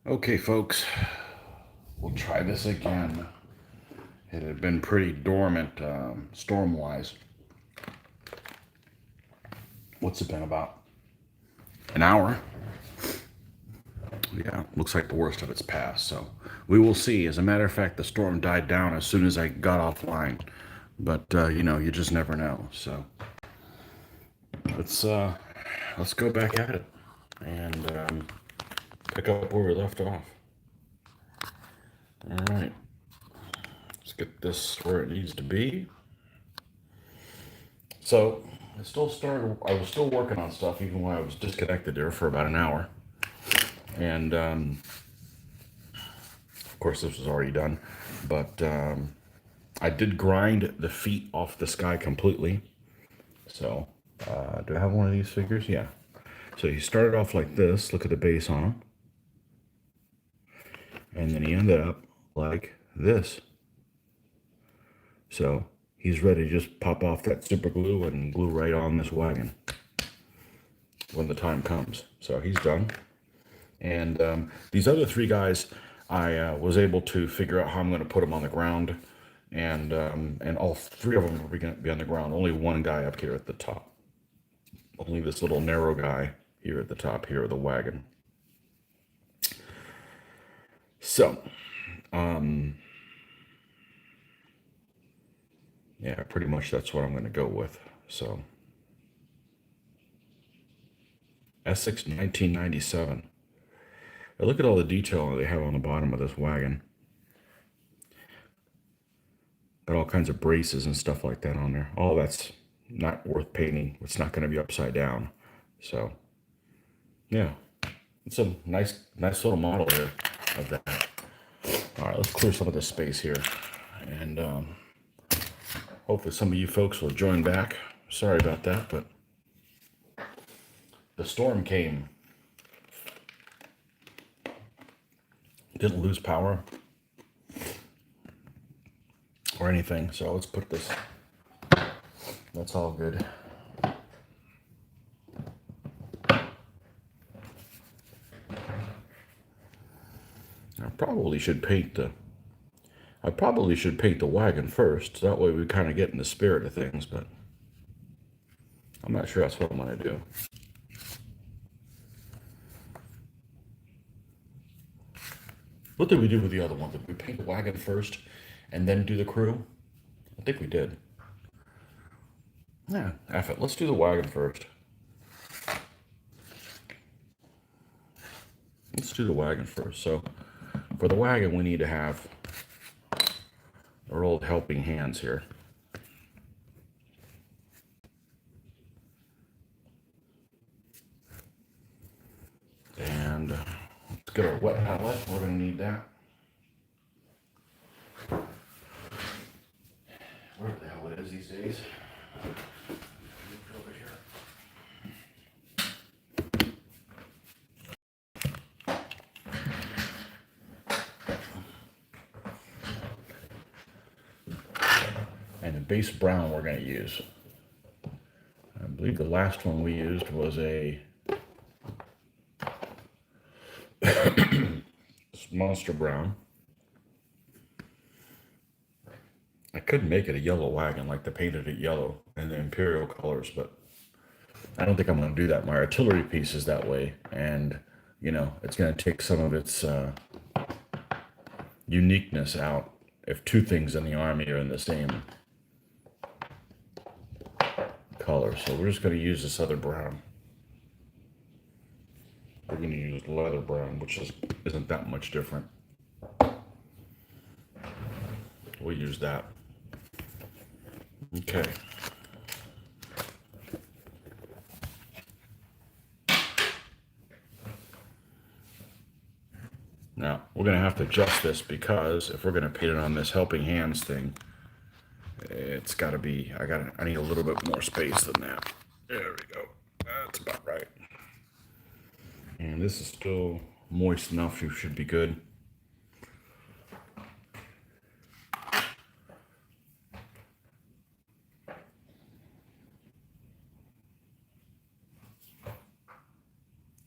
Okay, folks, we'll try this again. It had been pretty dormant storm-wise. What's it been, about an hour? Yeah, looks like the worst of it's passed, so we will see. As a matter of fact, the storm died down as soon as I got offline. But, you just never know. So let's, uh, let's go back at it and pick up where we left off. All right. Let's get this where it needs to be. So I was still working on stuff even when I was disconnected there for about an hour. And of course, this was already done. But I did grind the feet off the sky completely. So, do I have one of these figures? Yeah. So he started off like this. Look at the base on him. And then he ended up like this. So he's ready to just pop off that super glue and glue right on this wagon when the time comes. So he's done. And these other three guys, I was able to figure out how I'm going to put them on the ground. And all three of them are going to be on the ground. Only one guy up here at the top. Only this little narrow guy here at the top here of the wagon. So, yeah, pretty much that's what I'm going to go with. So, Essex 1997. Now look at all the detail they have on the bottom of this wagon. Got all kinds of braces and stuff like that on there. All that's not worth painting. It's not going to be upside down. So, yeah, it's a nice little model here of that. All right, let's clear some of this space here. And hopefully some of you folks will join back. Sorry about that, but the storm came. Didn't lose power or anything, so let's put this. That's all good. I probably should paint the wagon first. That way we kind of get in the spirit of things, but I'm not sure that's what I'm going to do. What did we do with the other one? Did we paint the wagon first and then do the crew? I think we did. Yeah, F it. Let's do the wagon first. Let's do the wagon first. So for the wagon, we need to have our old helping hands here. And let's get our wet palette. We're going to need that. Where the hell it is these days? Over here. And the base brown we're going to use. I believe the last one we used was a monster brown. I could make it a yellow wagon, like they painted it yellow in the imperial colors, but I don't think I'm going to do that. My artillery piece is that way, and it's going to take some of its uniqueness out if two things in the army are in the same color. So we're just going to use this other brown. We're going to use leather brown, which isn't that much different. We'll use that. Okay. Now, we're going to have to adjust this because if we're going to paint it on this helping hands thing, it's got to be, I need a little bit more space than that. There we go. That's about right. And this is still moist enough, you should be good.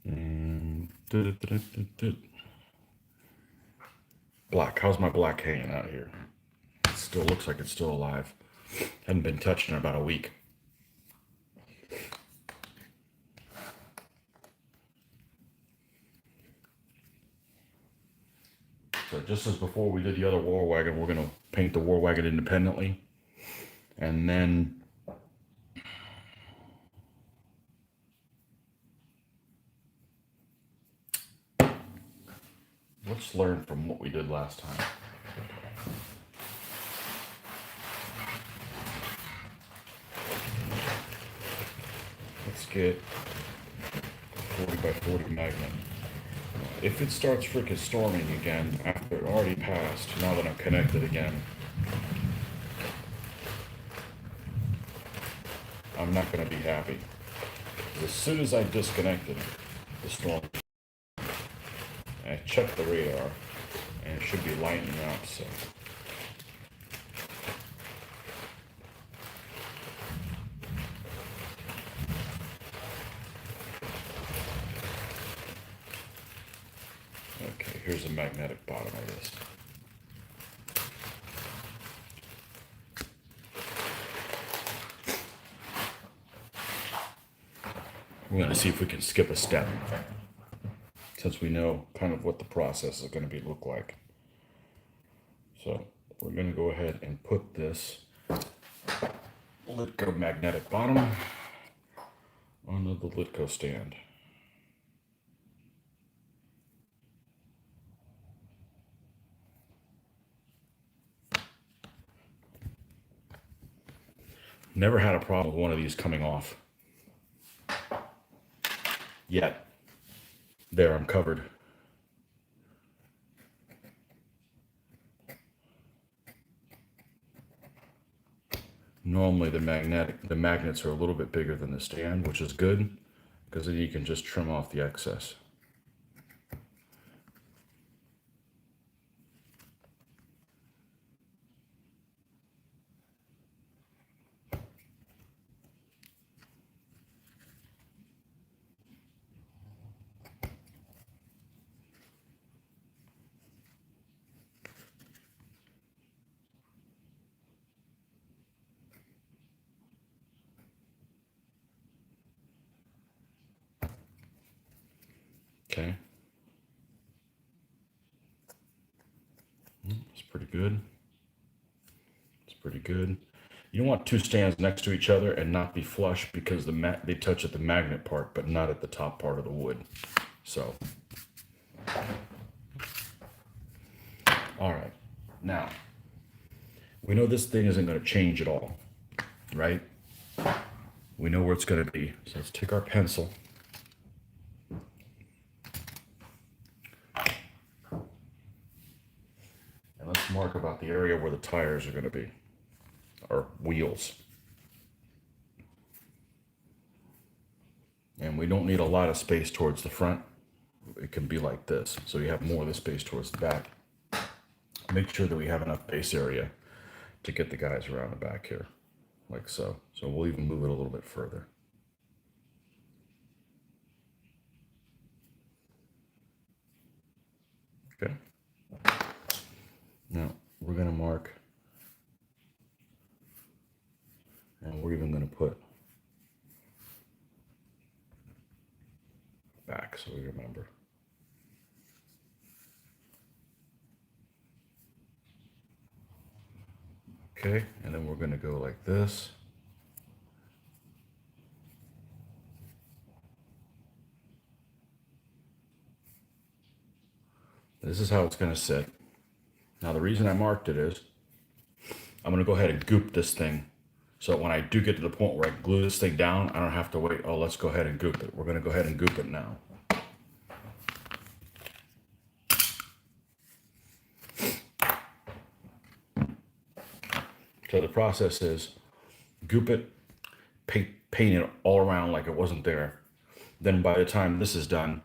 And Black. How's my black hanging out here? It still looks like it's still alive. Hadn't been touched in about a week. So just as before we did the other war wagon, we're going to paint the war wagon independently. And then let's learn from what we did last time. Let's get 40 by 40 magnet. If it starts freaking storming again after it already passed, now that I'm connected again, I'm not going to be happy. As soon as I disconnected the storm, I checked the radar, and it should be lightening up, so. Okay, here's the magnetic bottom of this. We're going to see if we can skip a step, since we know kind of what the process is going to look like. So we're going to go ahead and put this Litco magnetic bottom onto the Litco stand. Never had a problem with one of these coming off yet. There, I'm covered. Normally the magnets are a little bit bigger than the stand, which is good, because then you can just trim off the excess. Okay. It's pretty good. It's pretty good. You don't want two stands next to each other and not be flush, because they touch at the magnet part, but not at the top part of the wood. So, all right. Now, we know this thing isn't going to change at all, right? We know where it's going to be. So let's take our pencil. And let's mark about the area where the tires are going to be, or wheels. And we don't need a lot of space towards the front. It can be like this, so you have more of the space towards the back. Make sure that we have enough base area to get the guys around the back here, like so. So we'll even move it a little bit further. Okay. Now we're going to mark, and we're even going to put back so we remember. Okay, and then we're going to go like this. This is how it's going to sit. Now the reason I marked it is I'm going to go ahead and goop this thing, so when I do get to the point where I glue this thing down, I don't have to wait. Oh, let's go ahead and goop it. We're going to go ahead and goop it now. So the process is goop it, paint it all around like it wasn't there. Then by the time this is done,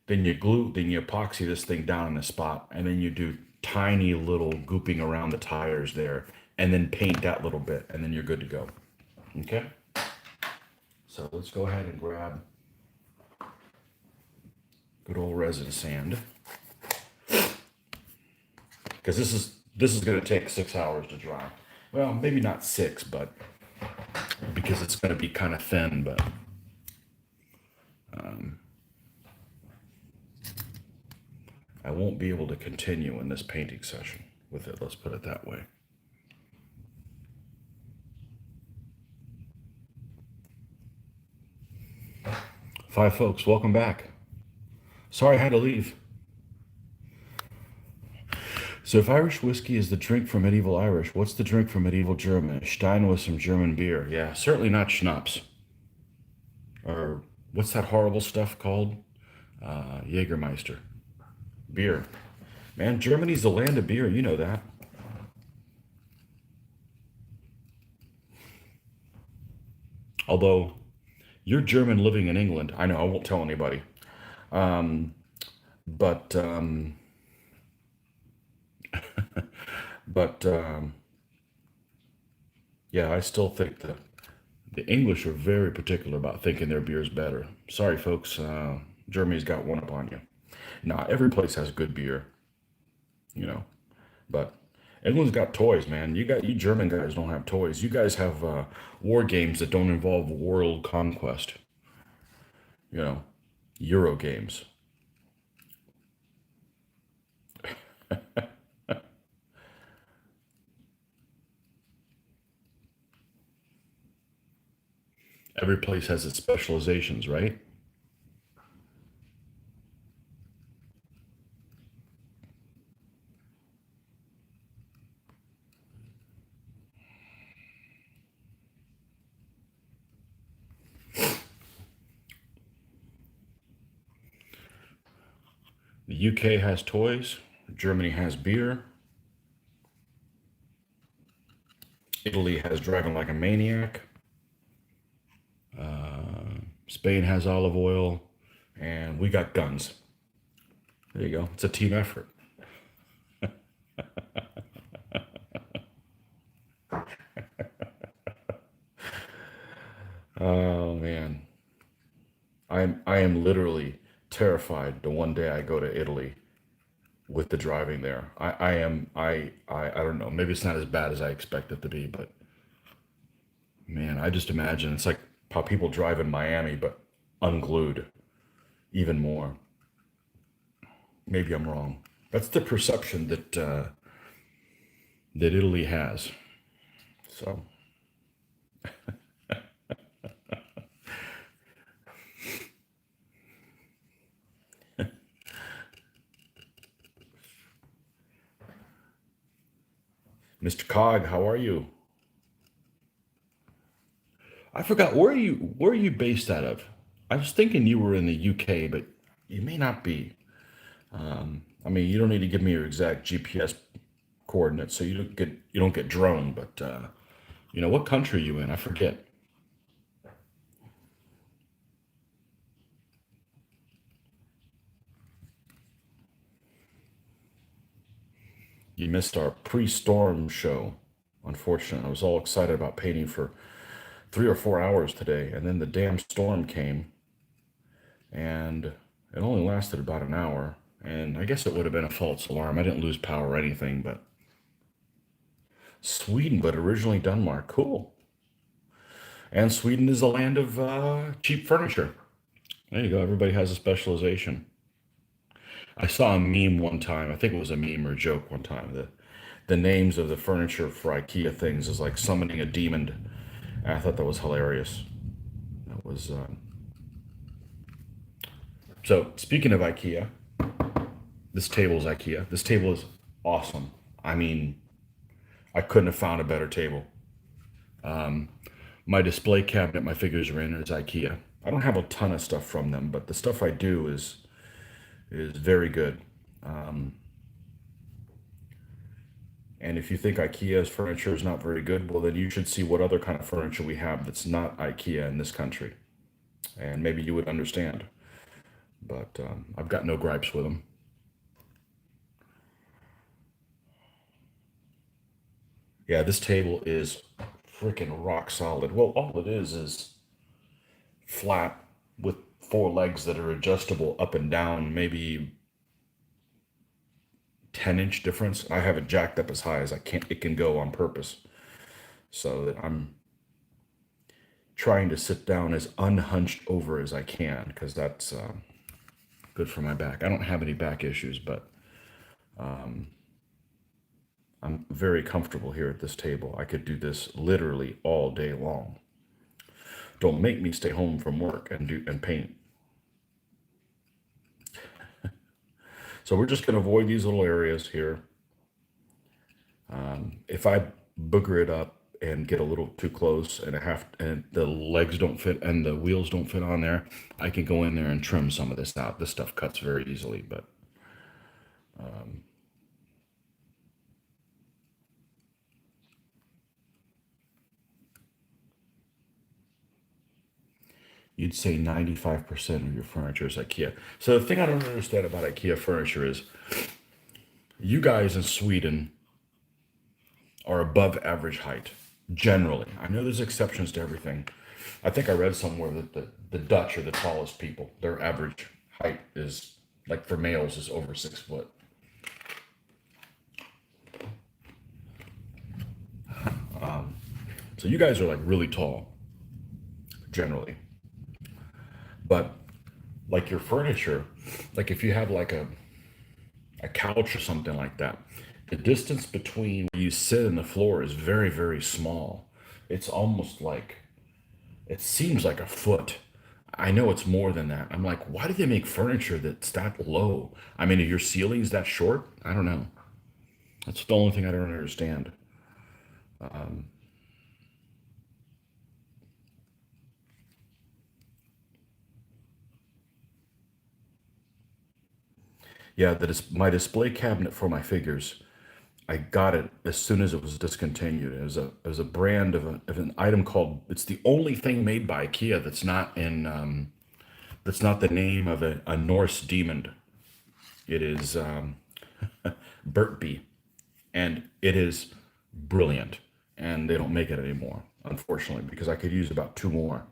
then you epoxy this thing down in the spot, and then you do tiny little gooping around the tires there, and then paint that little bit, and then you're good to go. Okay? So let's go ahead and grab good old resin sand. because this is going to take 6 hours to dry. Well, maybe not six, but because it's going to be kind of thin, but I won't be able to continue in this painting session with it. Let's put it that way. Five folks, welcome back. Sorry I had to leave. So if Irish whiskey is the drink for medieval Irish, what's the drink for medieval German? Stein with some German beer. Yeah, certainly not schnapps. Or what's that horrible stuff called? Jägermeister. Beer. Man, Germany's the land of beer. You know that. Although you're German living in England. I know, I won't tell anybody. But, but yeah, I still think that the English are very particular about thinking their beer's better. Sorry, folks. Germany's got one up on you. Nah, every place has good beer, you know. But England's got toys, man. You German guys don't have toys. You guys have war games that don't involve world conquest. You know, Euro games. Every place has its specializations, right? The UK has toys. Germany has beer. Italy has driving like a maniac. Spain has olive oil. And we got guns. There you go. It's a team effort. Oh man. I am literally terrified the one day I go to Italy with the driving there. I don't know. Maybe it's not as bad as I expect it to be, but man, I just imagine it's like how people drive in Miami, but unglued even more. Maybe I'm wrong. That's the perception that Italy has. So, Mr. Cog, how are you? I forgot where are you based out of? I was thinking you were in the UK, but you may not be. I mean, you don't need to give me your exact GPS coordinates, so you don't get drone. But what country are you in? I forget. You missed our pre-storm show. Unfortunately, I was all excited about painting for 3 or 4 hours today, and then the damn storm came, and it only lasted about an hour. And I guess it would have been a false alarm. I didn't lose power or anything, but Sweden, but originally Denmark. Cool. And Sweden is a land of cheap furniture. There you go. Everybody has a specialization. I saw a meme one time. I think it was a meme or a joke one time. The names of the furniture for IKEA things is like summoning a demon. And I thought that was hilarious. That was so. Speaking of IKEA, this table is IKEA. This table is awesome. I mean, I couldn't have found a better table. My display cabinet my figures are in is IKEA. I don't have a ton of stuff from them, but the stuff I do is very good. And if you think IKEA's furniture is not very good, well, then you should see what other kind of furniture we have that's not IKEA in this country, and maybe you would understand. But I've got no gripes with them. Yeah, this table is freaking rock solid. Well, all it is flat with four legs that are adjustable up and down, maybe 10-inch difference. I have it jacked up as high as it can go on purpose, so that I'm trying to sit down as unhunched over as I can, because that's good for my back. I don't have any back issues, but I'm very comfortable here at this table. I could do this literally all day long. Don't make me stay home from work and paint. So we're just going to avoid these little areas here. If I booger it up and get a little too close and the legs don't fit and the wheels don't fit on there, I can go in there and trim some of this out. This stuff cuts very easily, but you'd say 95% of your furniture is IKEA. So the thing I don't understand about IKEA furniture is you guys in Sweden are above average height, generally. I know there's exceptions to everything. I think I read somewhere that the Dutch are the tallest people. Their average height is, like for males, is over 6 foot. So you guys are like really tall, generally. But like your furniture, like if you have like a couch or something like that, the distance between where you sit and the floor is very, very small. It's almost like, it seems like a foot. I know it's more than that. I'm like, why do they make furniture that's that low? I mean, are your ceilings that short? I don't know. That's the only thing I don't understand. Yeah, my display cabinet for my figures. I got it as soon as it was discontinued. It was a brand of an item called. It's the only thing made by IKEA that's not the name of a Norse demon. It is Burtby, and it is brilliant. And they don't make it anymore, unfortunately, because I could use about two more.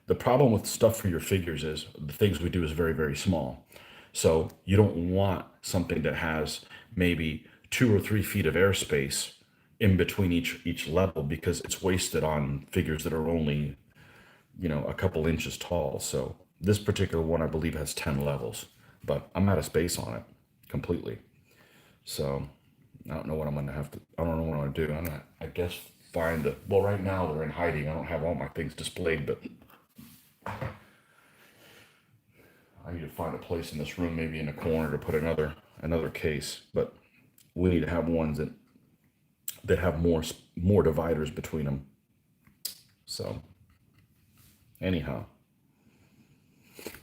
The problem with stuff for your figures is the things we do is very, very small. So you don't want something that has maybe 2 or 3 feet of airspace in between each level, because it's wasted on figures that are only, a couple inches tall. So this particular one, I believe, has 10 levels, but I'm out of space on it completely. So I don't know what I'm gonna have to. I don't know what I'm gonna do. I guess find a. Well, right now they're in hiding. I don't have all my things displayed, but I need to find a place in this room, maybe in a corner, to put another case. But we need to have ones that have more dividers between them. So anyhow,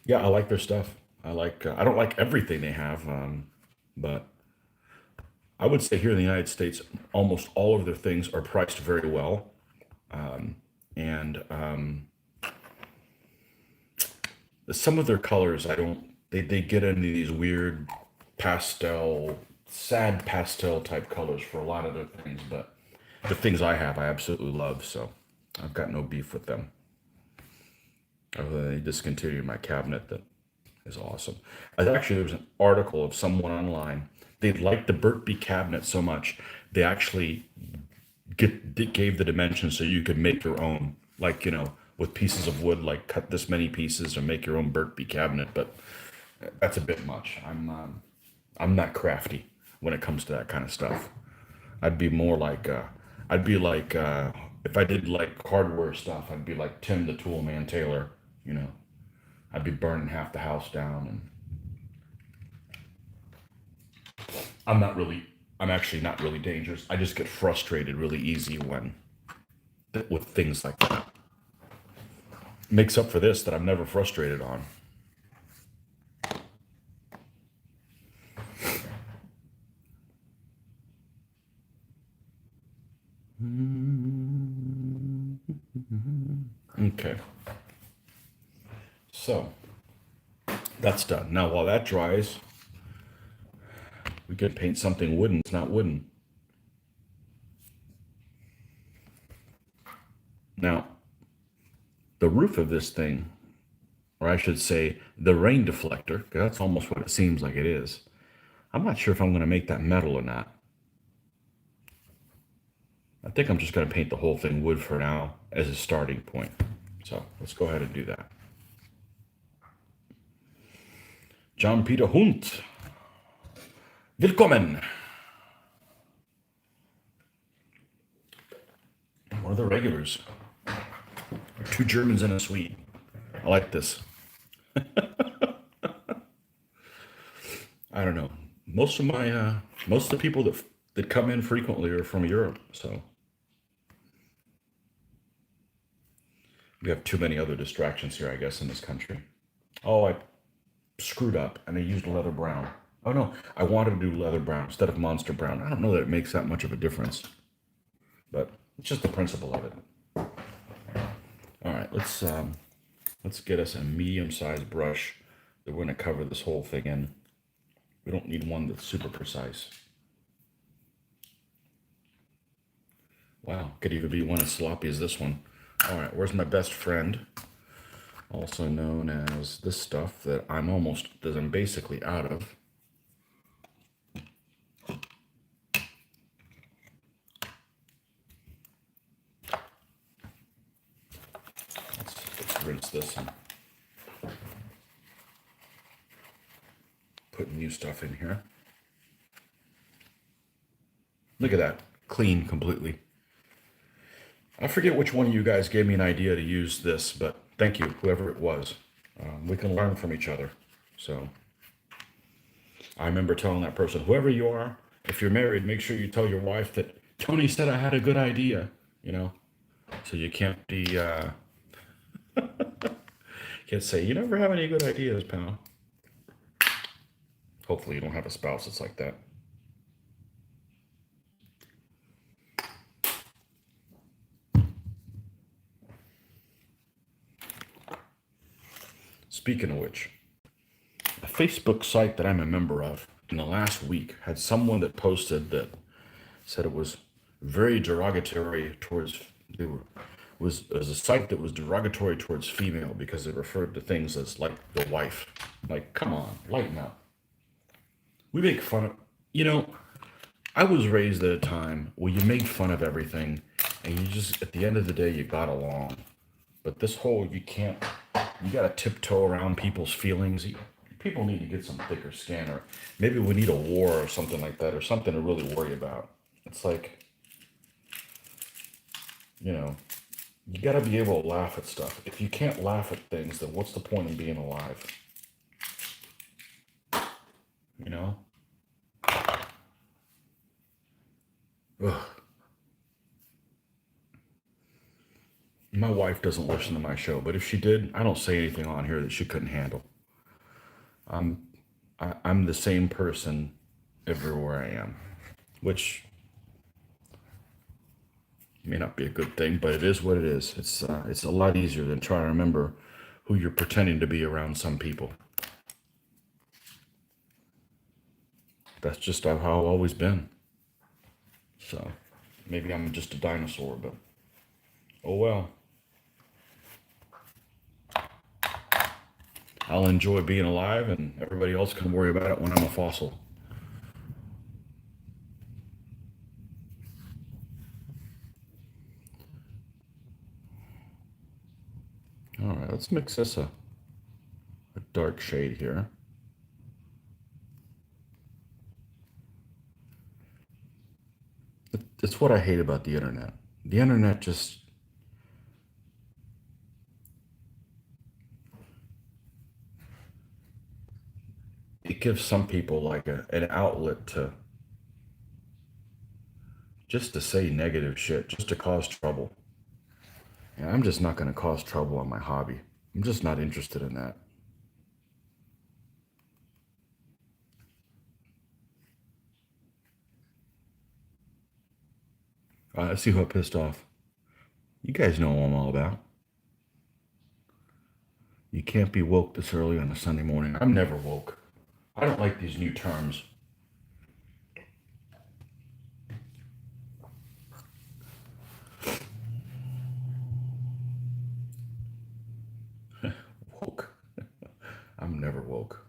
yeah, I like their stuff. I like. I don't like everything they have, but I would say here in the United States, almost all of their things are priced very well, and some of their colors, I don't. They get into these weird sad pastel type colors for a lot of their things, but the things I have, I absolutely love. So I've got no beef with them. They discontinued my cabinet that is awesome. Actually, there was an article of someone online. They liked the Burtby cabinet so much, they actually gave the dimensions so you could make your own, like, with pieces of wood, like cut this many pieces or make your own Burtby cabinet. But that's a bit much. I'm not crafty when it comes to that kind of stuff. I'd be more like I'd be like if I did like hardware stuff, I'd be like Tim the Tool Man Taylor. You know, I'd be burning half the house down, and I'm not really. I'm actually not really dangerous. I just get frustrated really easy with things like that. Makes up for this that I'm never frustrated on. Okay, so that's done. Now, while that dries, we could paint something wooden. It's not wooden. Now, the roof of this thing, or I should say, the rain deflector, 'cause that's almost what it seems like it is. I'm not sure if I'm going to make that metal or not. I think I'm just going to paint the whole thing wood for now as a starting point. So let's go ahead and do that. John Peter Hunt. Willkommen. One of the regulars. 2 Germans and a Swede. I like this. I don't know. Most of the people that come in frequently are from Europe, so we have too many other distractions here, I guess, in this country. Oh, I screwed up and I used leather brown. Oh no, I wanted to do leather brown instead of monster brown. I don't know that it makes that much of a difference, but it's just the principle of it. All right, let's get us a medium-sized brush that we're going to cover this whole thing in. We don't need one that's super precise. Wow, could even be one as sloppy as this one. All right, where's my best friend? Also known as this stuff that I'm basically out of. Let's rinse this and put new stuff in here. Look at that, clean completely. I forget which one of you guys gave me an idea to use this, but thank you, whoever it was. We can learn from each other. So I remember telling that person, whoever you are, if you're married, make sure you tell your wife that Tony said I had a good idea, you know? So you can't be, can't say, you never have any good ideas, pal. Hopefully you don't have a spouse that's like that. Speaking of which, a Facebook site that I'm a member of in the last week had someone that posted that said it was very derogatory towards, was a site that was derogatory towards female because it referred to things as like the wife. Like, come on, lighten up. We make fun of, you know, I was raised at a time where you make fun of everything and you just, at the end of the day, you got along. But this whole, you gotta tiptoe around people's feelings. People need to get some thicker skin, or maybe we need a war or something like that, or something to really worry about. It's like, you know, you gotta be able to laugh at stuff. If you can't laugh at things, then what's the point in being alive? You know? Ugh. My wife doesn't listen to my show, but if she did, I don't say anything on here that she couldn't handle. I'm the same person everywhere I am, which may not be a good thing, but it is what it is. It's a lot easier than trying to remember who you're pretending to be around some people. That's just how I've always been. So maybe I'm just a dinosaur, but oh well. I'll enjoy being alive, and everybody else can worry about it when I'm a fossil. All right, let's mix this a dark shade here. It's what I hate about the internet. The internet just, it gives some people like an outlet to just to say negative shit, just to cause trouble. And I'm just not going to cause trouble on my hobby. I'm just not interested in that. I see who pissed off. You guys know what I'm all about. You can't be woke this early on a Sunday morning. I'm never woke. I don't like these new terms. Woke. I'm never woke.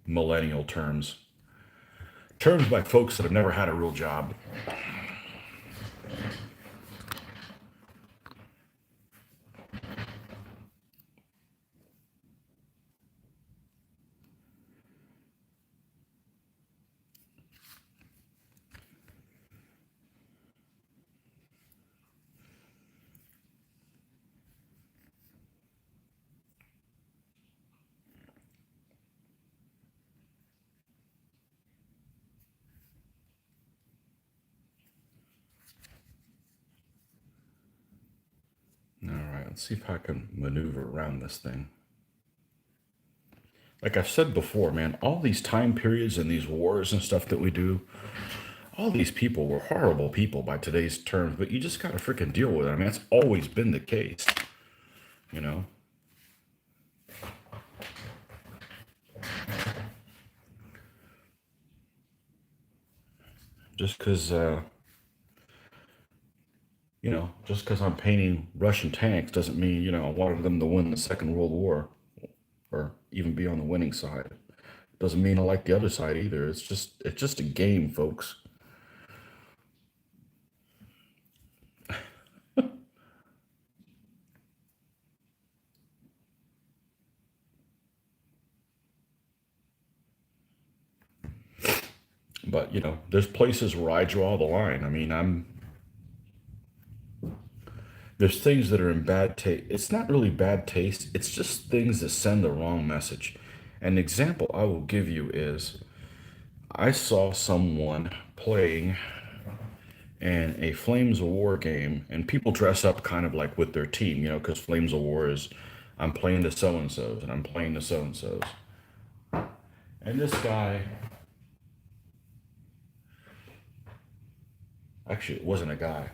Millennial terms. terms by folks that have never had a real job. All right, let's see if I can maneuver around this thing. Like I've said before, man, all these time periods and these wars and stuff that we do, all these people were horrible people by today's terms, but you just got to freaking deal with it. I mean, that's always been the case, you know? Just because, just because I'm painting Russian tanks doesn't mean, I wanted them to win the Second World War or even be on the winning side. Doesn't mean I like the other side either. It's just a game, folks. But, there's places where I draw the line. I mean, there's things that are in bad taste. It's not really bad taste, it's just things that send the wrong message. An example I will give you is I saw someone playing in a Flames of War game, and people dress up kind of like with their team, because Flames of War is I'm playing the so and so's and I'm playing the so and so's. And this guy, actually, it wasn't a guy.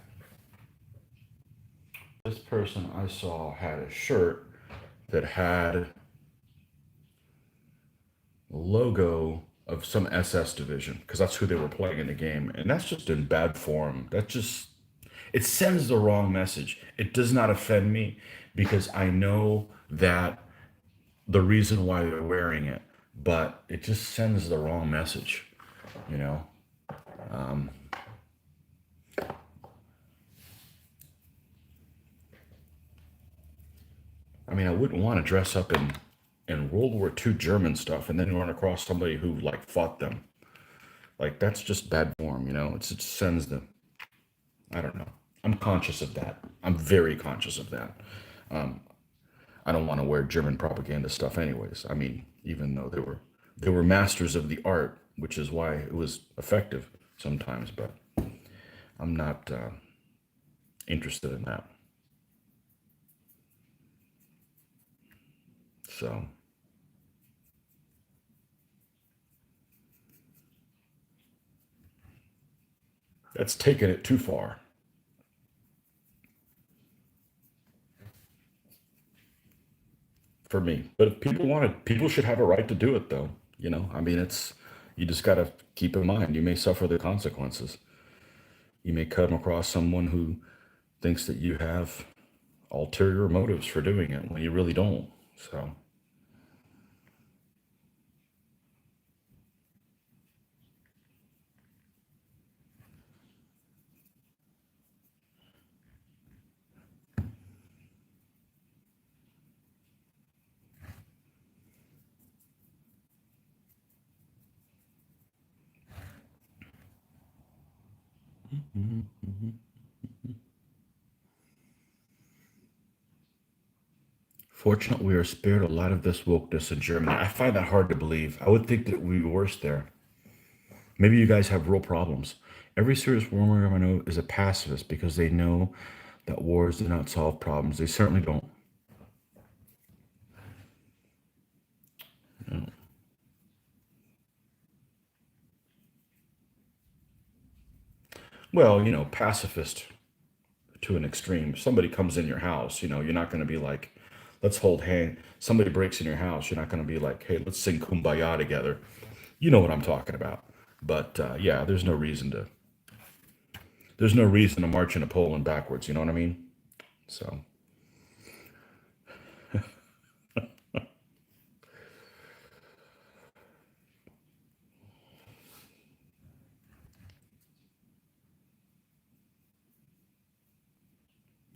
This person I saw had a shirt that had logo of some SS division because that's who they were playing in the game, and that's just in bad form. It sends the wrong message. It does not offend me because I know that the reason why they're wearing it, but it just sends the wrong message. You know, I mean, I wouldn't want to dress up in World War II German stuff and then run across somebody who like fought them. Like that's just bad form. It sends the I don't know. I'm conscious of that. I'm very conscious of that. I don't want to wear German propaganda stuff, anyways. I mean, even though they were masters of the art, which is why it was effective sometimes. But I'm not interested in that. So that's taking it too far for me. But if people want it, people should have a right to do it, though. I mean, you just got to keep in mind you may suffer the consequences. You may come across someone who thinks that you have ulterior motives for doing it when you really don't. So, fortunately, we are spared a lot of this wokeness in Germany. I find that hard to believe. I would think that we'd be worse there. Maybe you guys have real problems. Every serious warrior I know is a pacifist because they know that wars do not solve problems. They certainly don't. Well, pacifist to an extreme. If somebody comes in your house, you're not going to be like, let's hold hand. Somebody breaks in your house, you're not going to be like, hey, let's sing Kumbaya together. You know what I'm talking about. But yeah, there's no reason to march into Poland backwards. You know what I mean? So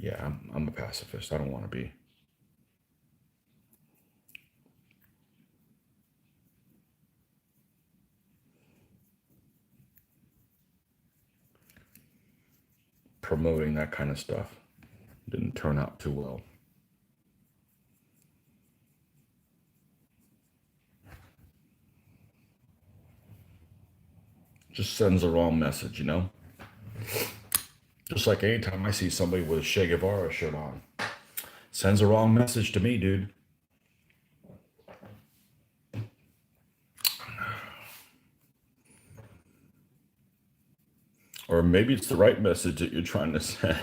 Yeah, I'm a pacifist. I don't want to be. Promoting that kind of stuff didn't turn out too well. Just sends the wrong message, you know? Just like anytime I see somebody with a Che Guevara shirt on, sends the wrong message to me, dude. Or maybe it's the right message that you're trying to send.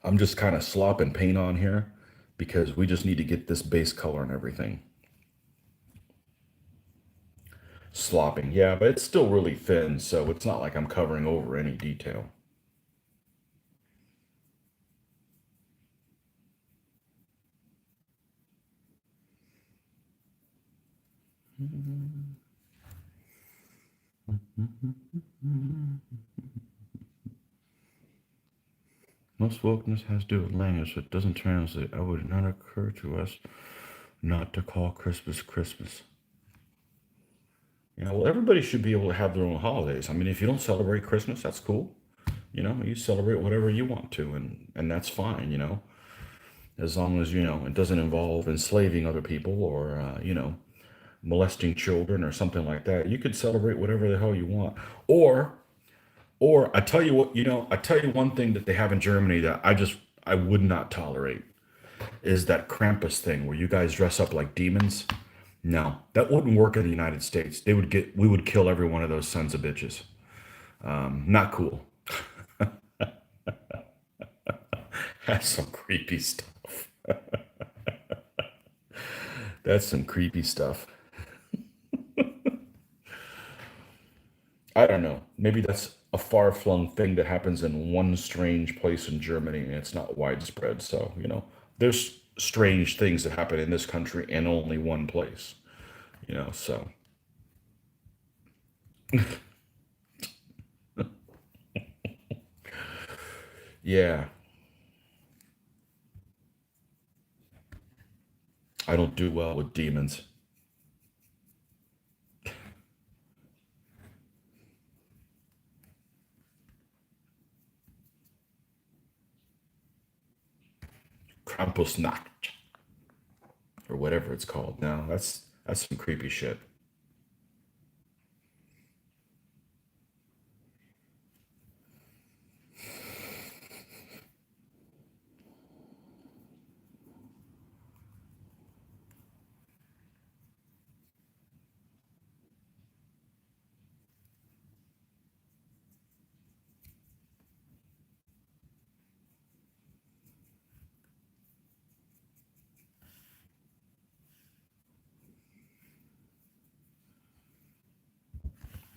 I'm just kind of slopping paint on here because we just need to get this base color and everything. Slopping, yeah, but it's still really thin, so it's not like I'm covering over any detail. Most wokeness has to do with language, so it doesn't translate. It would not occur to us not to call Christmas Christmas. Well, everybody should be able to have their own holidays. I mean, if you don't celebrate Christmas, that's cool. You celebrate whatever you want to, and that's fine, as long as, it doesn't involve enslaving other people or, molesting children or something like that. You could celebrate whatever the hell you want. Or I tell you what, I tell you one thing that they have in Germany that I would not tolerate is that Krampus thing where you guys dress up like demons. No, that wouldn't work in the United States. We would kill every one of those sons of bitches. Not cool. That's some creepy stuff. That's some creepy stuff. I don't know. Maybe that's a far-flung thing that happens in one strange place in Germany and it's not widespread. So, there's strange things that happen in this country in only one place, so. Yeah, I don't do well with demons. Krampusnacht or whatever it's called. No, that's some creepy shit.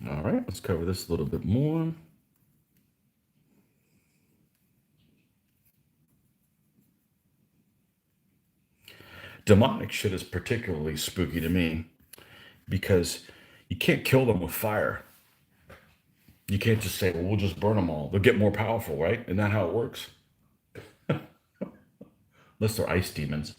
All right, let's cover this a little bit more. Demonic shit is particularly spooky to me because you can't kill them with fire. You can't just say, well, we'll just burn them all. They'll get more powerful, right? Isn't that how it works? Unless they're ice demons.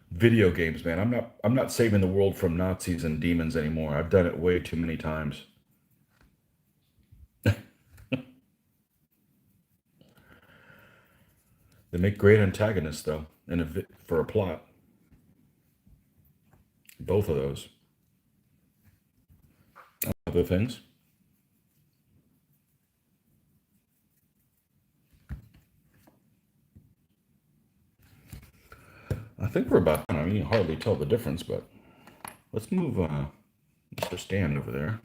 Video games, man. I'm not saving the world from Nazis and demons anymore. I've done it way too many times. They make great antagonists though, for a plot. Both of those. Other things. I think we're about, you can hardly tell the difference, but let's move Mr. Stand over there.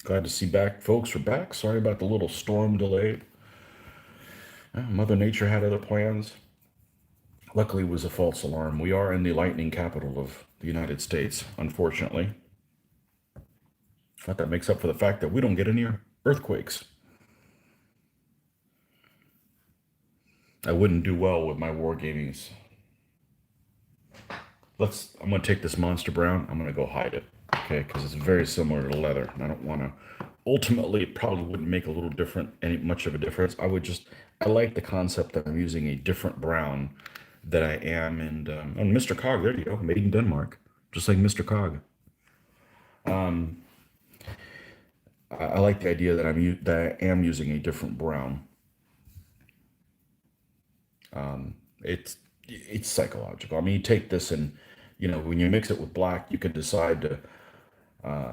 Glad to see back folks are back. Sorry about the little storm delay. Mother Nature had other plans. Luckily, it was a false alarm. We are in the lightning capital of the United States, unfortunately. But that makes up for the fact that we don't get any earthquakes. I wouldn't do well with my wargamings. I'm going to take this Monster Brown. I'm going to go hide it, okay? Because it's very similar to leather, and I don't want to. Ultimately, it probably wouldn't make a little different, much of a difference. I like the concept that I'm using a different brown that I am, and Mr. Cog, there you go, made in Denmark, just like Mr. Cog. I like the idea that I am using a different brown. It's psychological. I mean, you take this and, when you mix it with black, you can decide to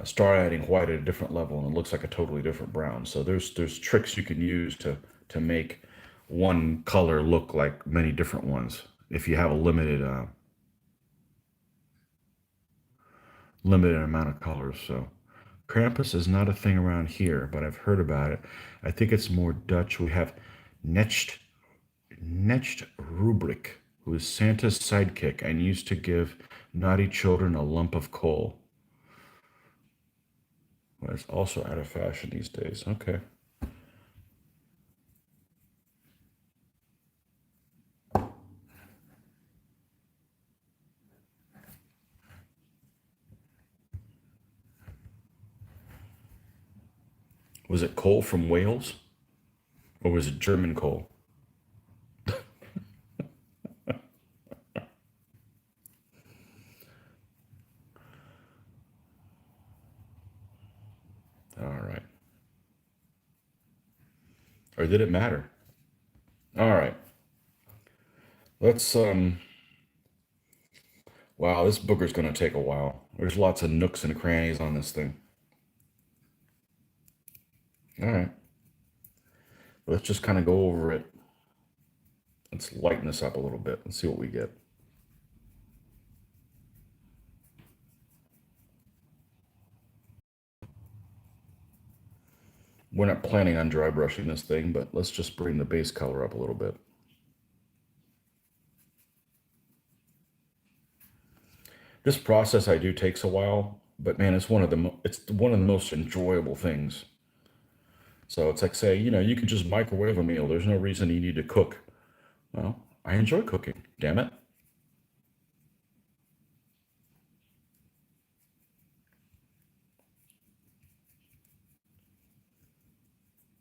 start adding white at a different level, and it looks like a totally different brown. So there's tricks you can use to make one color look like many different ones if you have a limited amount of colors. So Krampus is not a thing around here, but I've heard about it. I think it's more Dutch. We have Necht Rubric, who is Santa's sidekick and used to give naughty children a lump of coal. But it's also out of fashion these days. Okay. Was it coal from Wales? Or was it German coal? All right. Or did it matter? All right. Let's wow, this booger's gonna take a while. There's lots of nooks and crannies on this thing. All right. Let's just kind of go over it. Let's lighten this up a little bit. Let's see what we get. We're not planning on dry brushing this thing, but let's just bring the base color up a little bit. This process I do takes a while, but man, it's one of the most enjoyable things. So it's like, say, you can just microwave a meal. There's no reason you need to cook. Well, I enjoy cooking, damn it.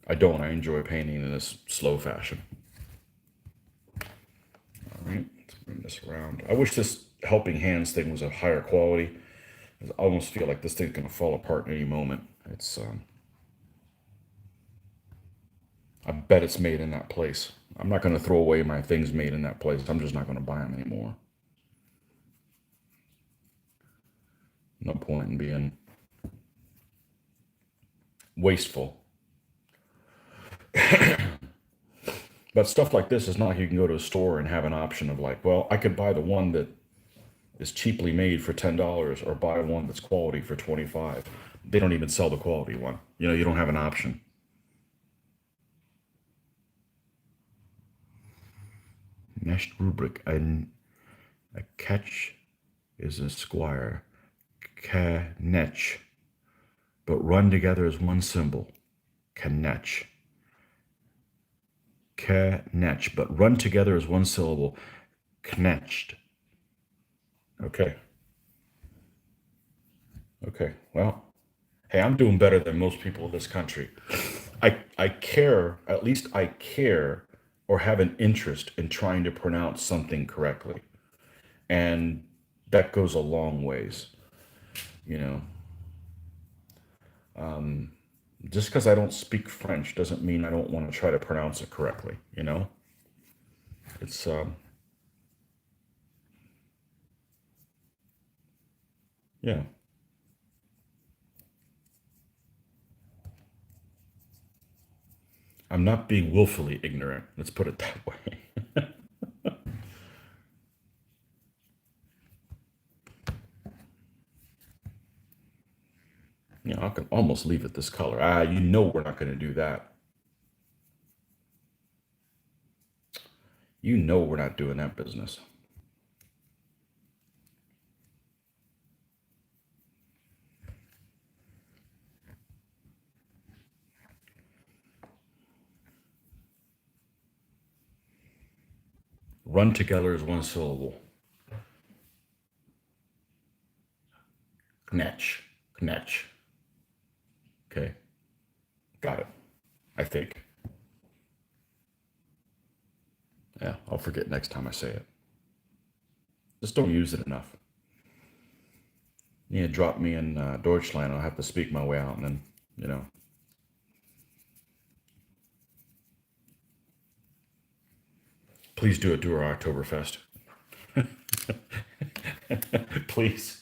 I don't. I enjoy painting in this slow fashion. All right, let's bring this around. I wish this helping hands thing was of higher quality. I almost feel like this thing's going to fall apart in any moment. I bet it's made in that place. I'm not going to throw away my things made in that place. I'm just not going to buy them anymore. No point in being wasteful. But stuff like this is not like you can go to a store and have an option of like, well, I could buy the one that is cheaply made for $10 or buy one that's quality for $25. They don't even sell the quality one. You don't have an option. Next rubric. A catch is a squire. Knetch. But run together as one symbol. Knetch. Knetch. But run together as one syllable. Knetched. Okay. Okay. Well, hey, I'm doing better than most people in this country. I care, at least I care or have an interest in trying to pronounce something correctly. And that goes a long ways, you know. Just because I don't speak French doesn't mean I don't want to try to pronounce it correctly, you know. It's yeah. I'm not being willfully ignorant. Let's put it that way. I can almost leave it this color. We're not going to do that. We're not doing that business. Run together is one syllable. Knetch. Knetch. Okay. Got it. I think. Yeah, I'll forget next time I say it. Just don't use it enough. Yeah, drop me in Deutschland. I'll have to speak my way out, and then, please do it to our Oktoberfest. Please.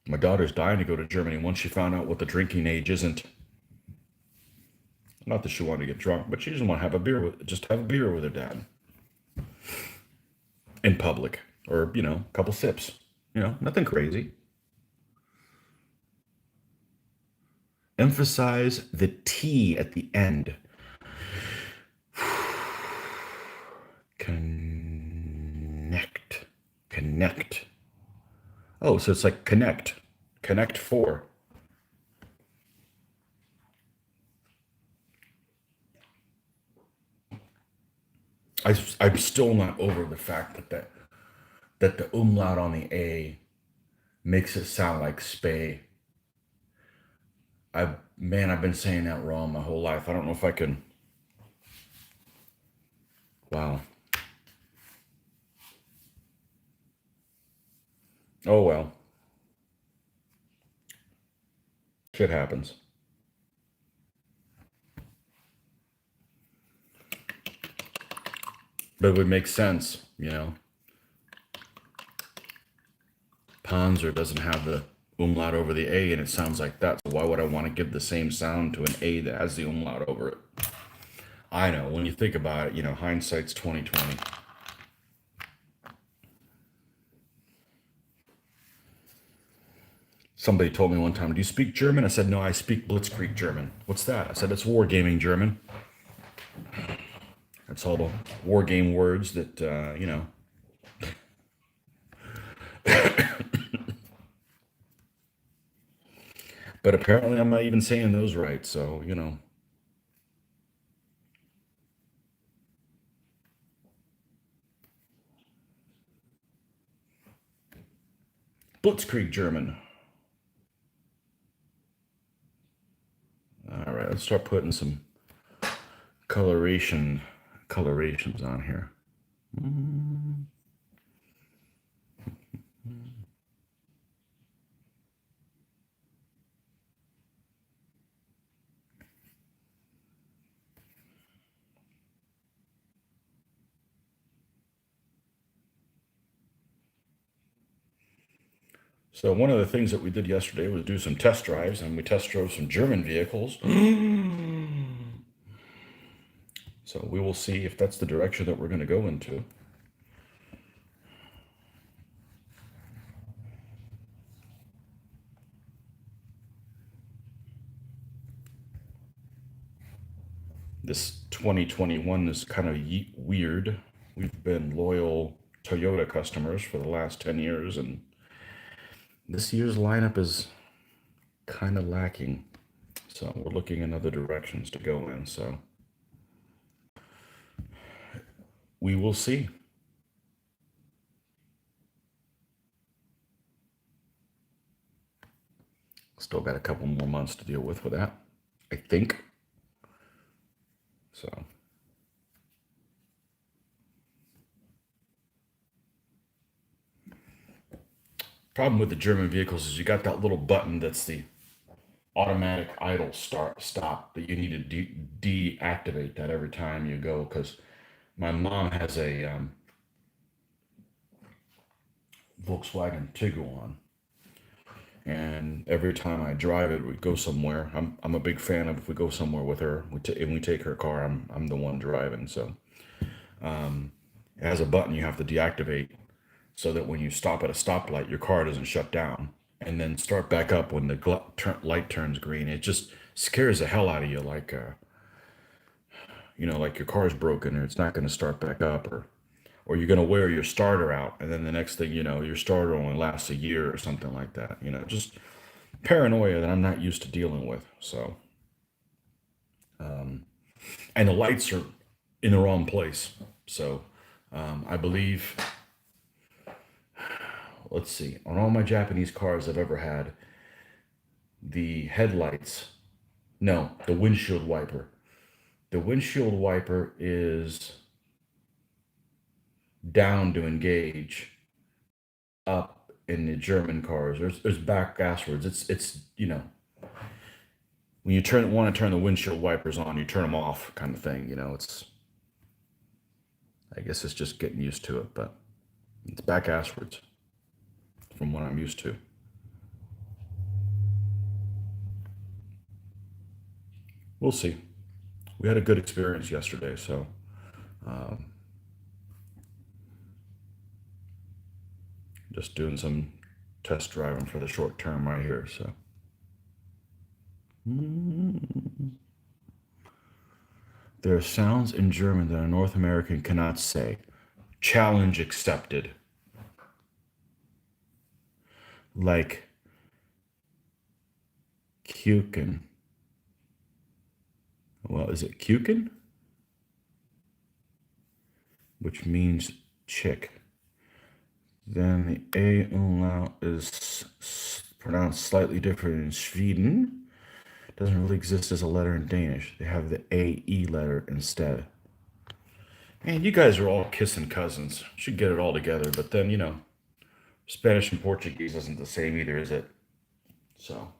My daughter's dying to go to Germany once she found out what the drinking age isn't. Not that she wanted to get drunk, but she just want to have a beer with her dad in public, or a couple sips. Nothing crazy. Emphasize the T at the end. Connect. Connect. Oh, so it's like connect. Connect 4. I'm still not over the fact that the umlaut on the A makes it sound like spay. I've been saying that wrong my whole life. I don't know if I can. Wow. Oh well. Shit happens. But it would make sense. Panzer doesn't have the umlaut over the A, and it sounds like that. So why would I want to give the same sound to an A that has the umlaut over it? I know, when you think about it, hindsight's 2020. Somebody told me one time, "Do you speak German?" I said, "No, I speak Blitzkrieg German." "What's that?" I said, "It's wargaming German." That's all the war game words that. But apparently I'm not even saying those right, so. Blitzkrieg German. All right, let's start putting some colorations on here. So one of the things that we did yesterday was do some test drives, and we test drove some German vehicles. So we will see if that's the direction that we're going to go into. This 2021 is kind of weird. We've been loyal Toyota customers for the last 10 years, and this year's lineup is kind of lacking. So we're looking in other directions to go in. So we will see. Still got a couple more months to deal with that, I think. So. Problem with the German vehicles is you got that little button that's the automatic idle stop that you need to deactivate that every time you go, because my mom has a Volkswagen Tiguan, And every time I drive it, we go somewhere. I'm a big fan of if we go somewhere with her, and we take her car. I'm the one driving, so it has a button you have to deactivate so that when you stop at a stoplight, your car doesn't shut down and then start back up when the light turns green. It just scares the hell out of you, like like your car's broken or it's not going to start back up, or you're going to wear your starter out, and then the next thing you know, your starter only lasts a year or something like that. Just paranoia that I'm not used to dealing with. So, and the lights are in the wrong place. So, I believe, let's see, on all my Japanese cars I've ever had, the headlights, no, the windshield wiper. The windshield wiper is down to engage, up in the German cars. There's back gaswards. It's when you want to turn the windshield wipers on, you turn them off, kind of thing. It's, I guess it's just getting used to it, but it's back asswards from what I'm used to. We'll see. We had a good experience yesterday, so just doing some test driving for the short term right here. So there are sounds in German that a North American cannot say. Challenge accepted. Like Kuchen. Well, is it Kuchen? Which means chick. Then the A umlaut is pronounced slightly different in Sweden. It doesn't really exist as a letter in Danish. They have the AE letter instead. Man, you guys are all kissing cousins. Should get it all together. But then, Spanish and Portuguese isn't the same either, is it? So.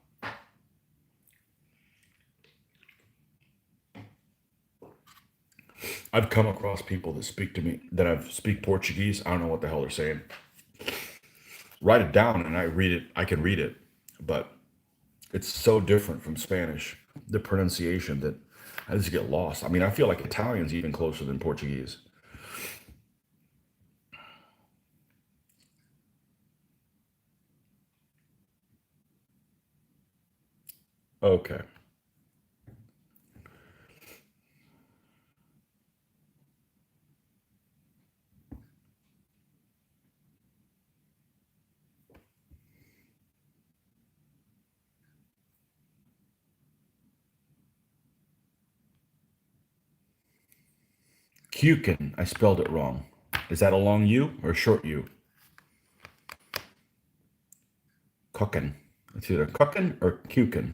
I've come across people that speak to me, that I speak Portuguese. I don't know what the hell they're saying. Write it down and I can read it. But it's so different from Spanish, the pronunciation, that I just get lost. I mean, I feel like Italian's even closer than Portuguese. Okay. Kuchen. I spelled it wrong. Is that a long U or a short U? Kuchen. It's either Kuchen or Kuchen.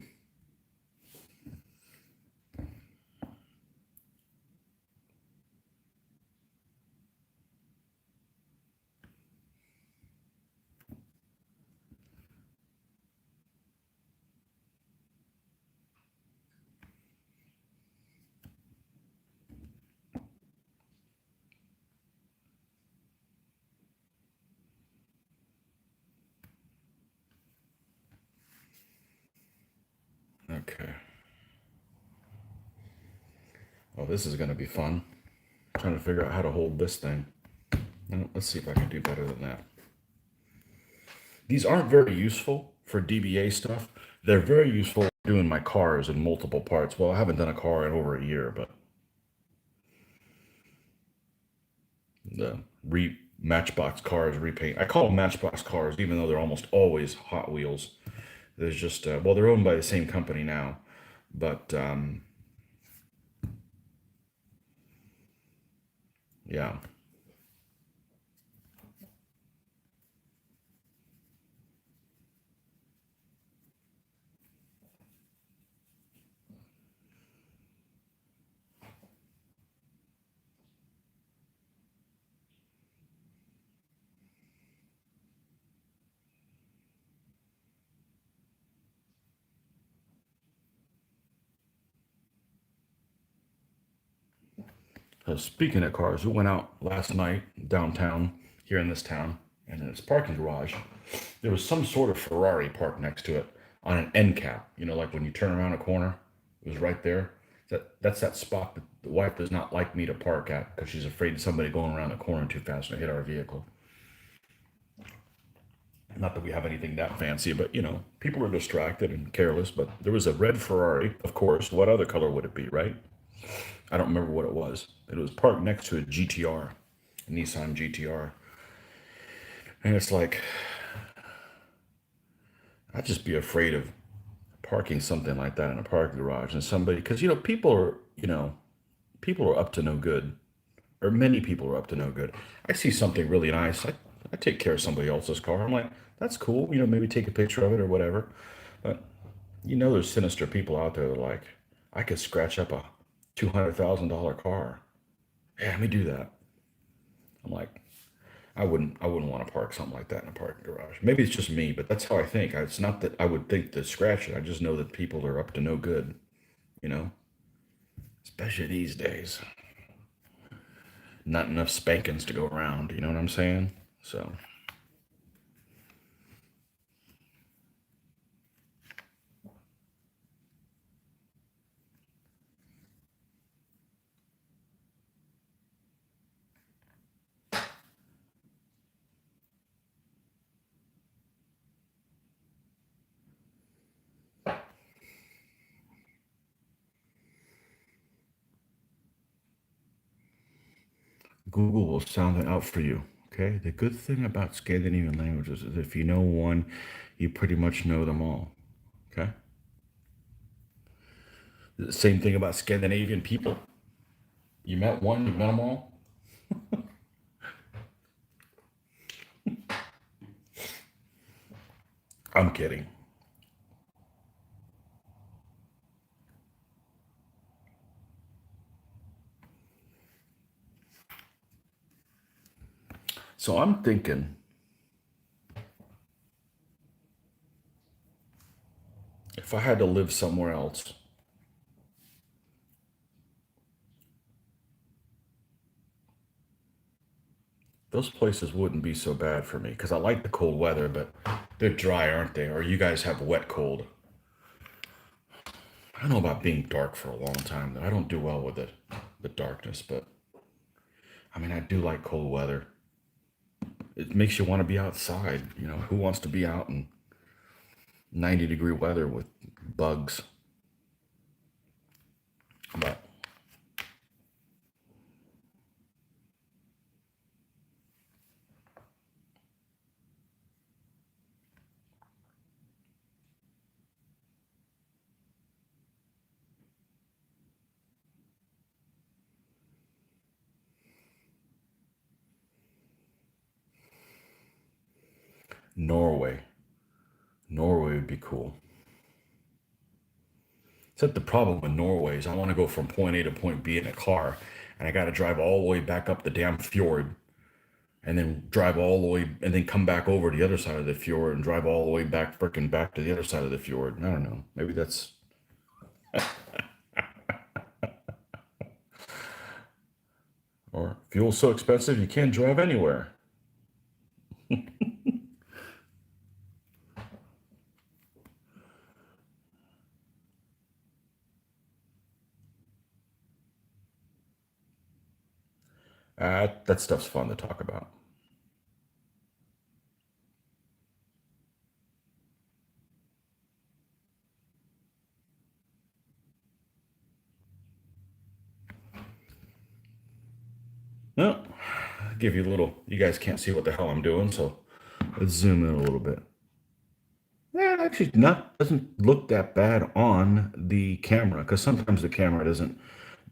Okay. Well, this is going to be fun. I'm trying to figure out how to hold this thing. Let's see if I can do better than that. These aren't very useful for DBA stuff. They're very useful doing my cars in multiple parts. Well, I haven't done a car in over a year, but the Matchbox cars repaint. I call them Matchbox cars, even though they're almost always Hot Wheels. There's just well, they're owned by the same company now, but yeah. So speaking of cars, we went out last night downtown here in this town. And in its parking garage, there was some sort of Ferrari parked next to it on an end cap. You know, like when you turn around a corner, it was right there. That's that spot that the wife does not like me to park at because she's afraid of somebody going around the corner too fast and hit our vehicle. Not that we have anything that fancy, but you know, people are distracted and careless. But there was a red Ferrari, of course. What other color would it be, right? I don't remember what it was. It was parked next to a GTR, a Nissan GTR. And it's like, I'd just be afraid of parking something like that in a parking garage and somebody, because, you know, people are up to no good, or many people are up to no good. I see something really nice. I take care of somebody else's car. I'm like, that's cool. You know, maybe take a picture of it or whatever. But, you know, there's sinister people out there that are like, I could scratch up a $200,000 car. Yeah, let me do that. I'm like, I wouldn't want to park something like that in a parking garage. Maybe it's just me, but that's how I think. It's not that I would think to scratch it. I just know that people are up to no good, you know, especially these days. Not enough spankings to go around, you know what I'm saying? So, Google will sound it out for you. Okay. The good thing about Scandinavian languages is if you know one, you pretty much know them all. Okay. The same thing about Scandinavian people. You met one, you met them all. I'm kidding. So I'm thinking if I had to live somewhere else, those places wouldn't be so bad for me because I like the cold weather, but they're dry, aren't they? Or you guys have wet cold. I don't know about being dark for a long time, though. I don't do well with it, the darkness, but I mean, I do like cold weather. It makes you want to be outside. You know, who wants to be out in 90-degree weather with bugs? But Norway, Norway would be cool. Except the problem with Norway is I want to go from point A to point B in a car, and I got to drive all the way back up the damn fjord, and then drive all the way, and then come back over to the other side of the fjord, and drive all the way back, frickin' back to the other side of the fjord. I don't know. Maybe that's, or fuel's so expensive you can't drive anywhere. That stuff's fun to talk about. No, I'll give you a little. You guys can't see what the hell I'm doing, so let's zoom in a little bit. Yeah, it actually not doesn't look that bad on the camera because sometimes the camera doesn't.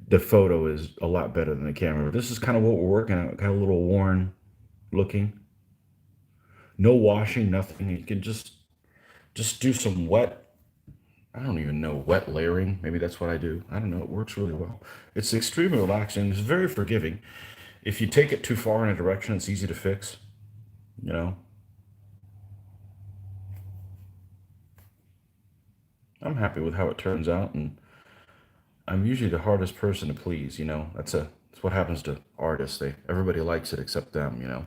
The photo is a lot better than the camera. This is kind of what we're working at. Kind of a little worn looking. No washing, nothing. You can just do some wet. I don't even know, wet layering. Maybe that's what I do. I don't know. It works really well. It's extremely relaxing. It's very forgiving. If you take it too far in a direction, it's easy to fix. You know, I'm happy with how it turns out, and I'm usually the hardest person to please. You know, that's what happens to artists. Everybody likes it except them. You know,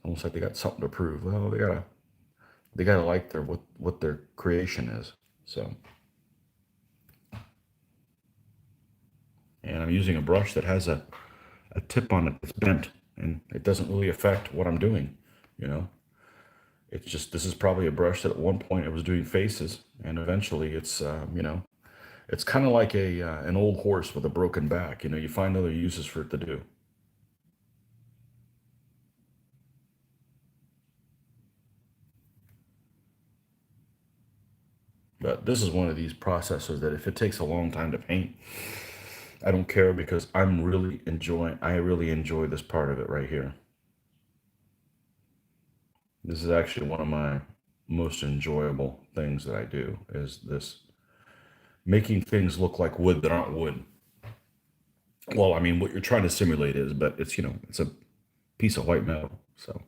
Almost like they got something to prove. Well, they gotta like their what their creation is. So, and I'm using a brush that has a tip on it that's bent, and it doesn't really affect what I'm doing. You know, it's just this is probably a brush that at one point it was doing faces, and eventually it's it's kind of like a an old horse with a broken back. You know, you find other uses for it to do. But this is one of these processes that if it takes a long time to paint, I don't care because I really enjoy this part of it right here. This is actually one of my most enjoyable things that I do is this making things look like wood that aren't wood. Well, I mean, what you're trying to simulate is, but it's, it's a piece of white metal. So,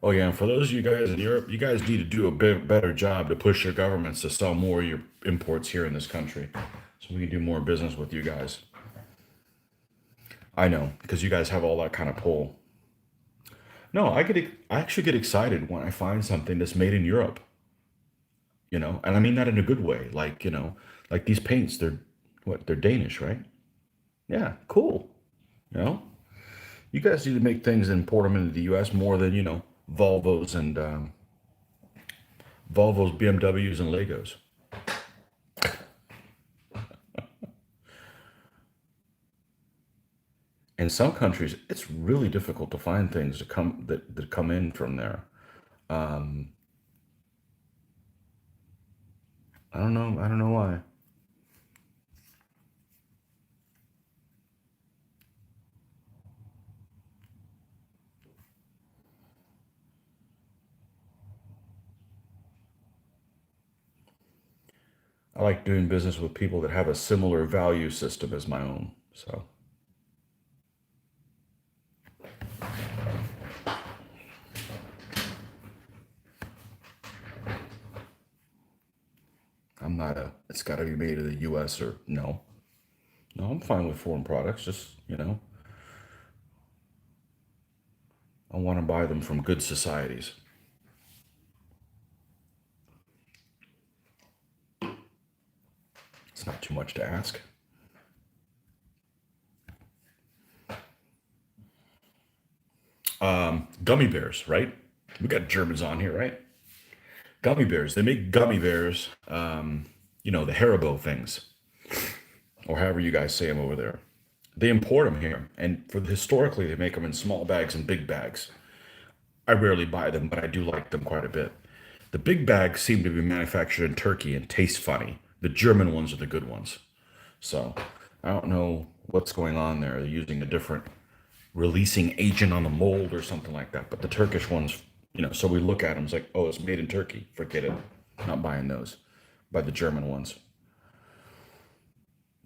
oh yeah, and for those of you guys in Europe, you guys need to do a bit better job to push your governments to sell more of your imports here in this country, so we can do more business with you guys. I know because you guys have all that kind of pull. No, I actually get excited when I find something that's made in Europe, and I mean that in a good way. Like, like these paints, they're Danish, right? Yeah, cool. You know, you guys need to make things and import them into the U.S. more than Volvos and Volvos, BMWs, and Legos. In some countries, it's really difficult to find things that come in from there. Um, I don't know. I don't know why. I like doing business with people that have a similar value system as my own. So I'm not a. It's got to be made in the U.S. or no. No, I'm fine with foreign products. Just I want to buy them from good societies. It's not too much to ask. Gummy bears, right? We got Germans on here, right? Gummy bears. They make gummy bears. The Haribo things, or however you guys say them over there. They import them here, and historically they make them in small bags and big bags. I rarely buy them, but I do like them quite a bit. The big bags seem to be manufactured in Turkey and taste funny. The German ones are the good ones. So I don't know what's going on there. They're using a different releasing agent on the mold or something like that. But the Turkish ones, so we look at them, it's like, oh, it's made in Turkey. Forget it. Not buying those. Buy the German ones.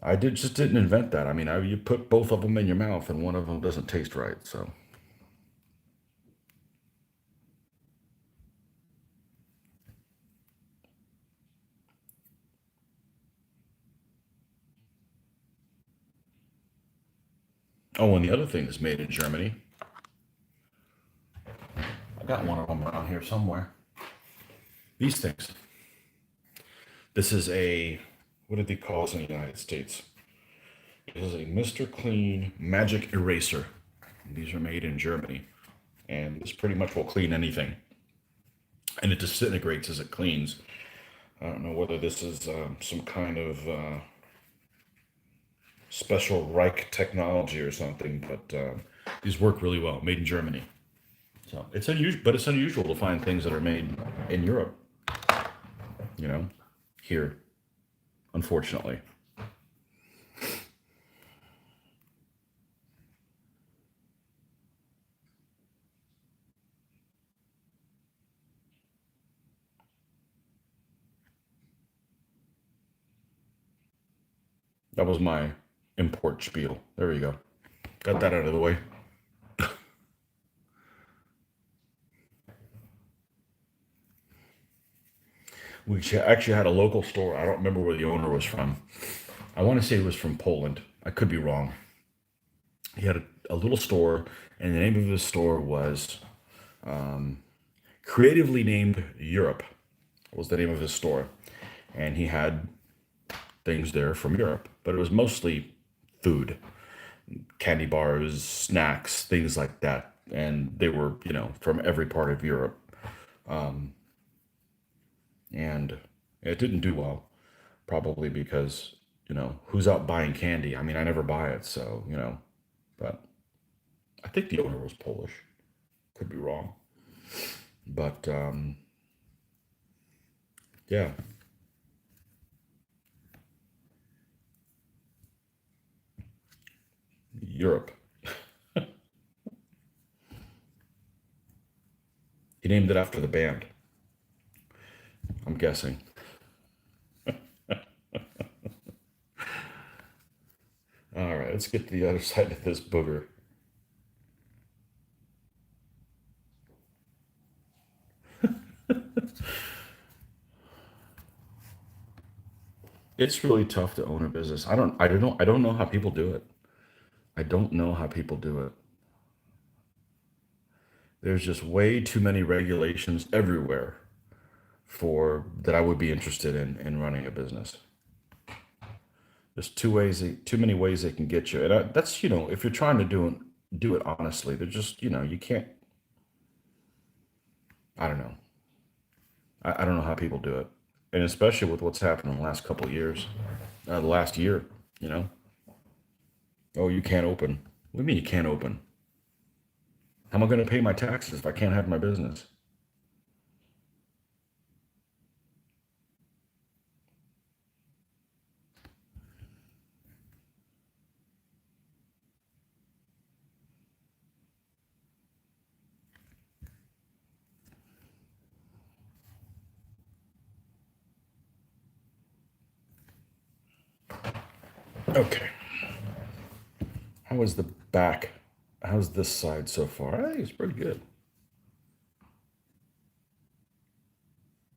I just didn't invent that. I mean, you put both of them in your mouth and one of them doesn't taste right. So, oh, and the other thing that's made in Germany, I got one of them around here somewhere. These things. This is what did they call this in the United States? It is a Mr. Clean Magic Eraser. These are made in Germany. And this pretty much will clean anything. And it disintegrates as it cleans. I don't know whether this is some kind of special Reich technology or something, but these work really well. Made in Germany. So it's unusual, but it's unusual to find things that are made in Europe, you know, here, unfortunately. That was my import spiel. There you go. Got that out of the way. We actually had a local store. I don't remember where the owner was from. I want to say it was from Poland. I could be wrong. He had a little store, and the name of his store was creatively named Europe. Was the name of his store, and he had things there from Europe, but it was mostly food, candy bars, snacks, things like that, and they were from every part of Europe, and it didn't do well, probably because who's out buying candy? I mean, I never buy it, so but I think the owner was Polish. Could be wrong, but yeah, Europe. He named it after the band, I'm guessing. All right, let's get to the other side of this booger. It's really tough to own a business. I don't know how people do it. I don't know how people do it. There's just way too many regulations everywhere for that I would be interested in running a business. There's too many ways they can get you, and that's if you're trying to do it honestly, they're just you can't. I don't know. I don't know how people do it, and especially with what's happened in the last couple of years, the last year. You know, oh, you can't open. What do you mean you can't open? How am I going to pay my taxes if I can't have my business? Okay. How is the back? How's this side so far? I think it's pretty good.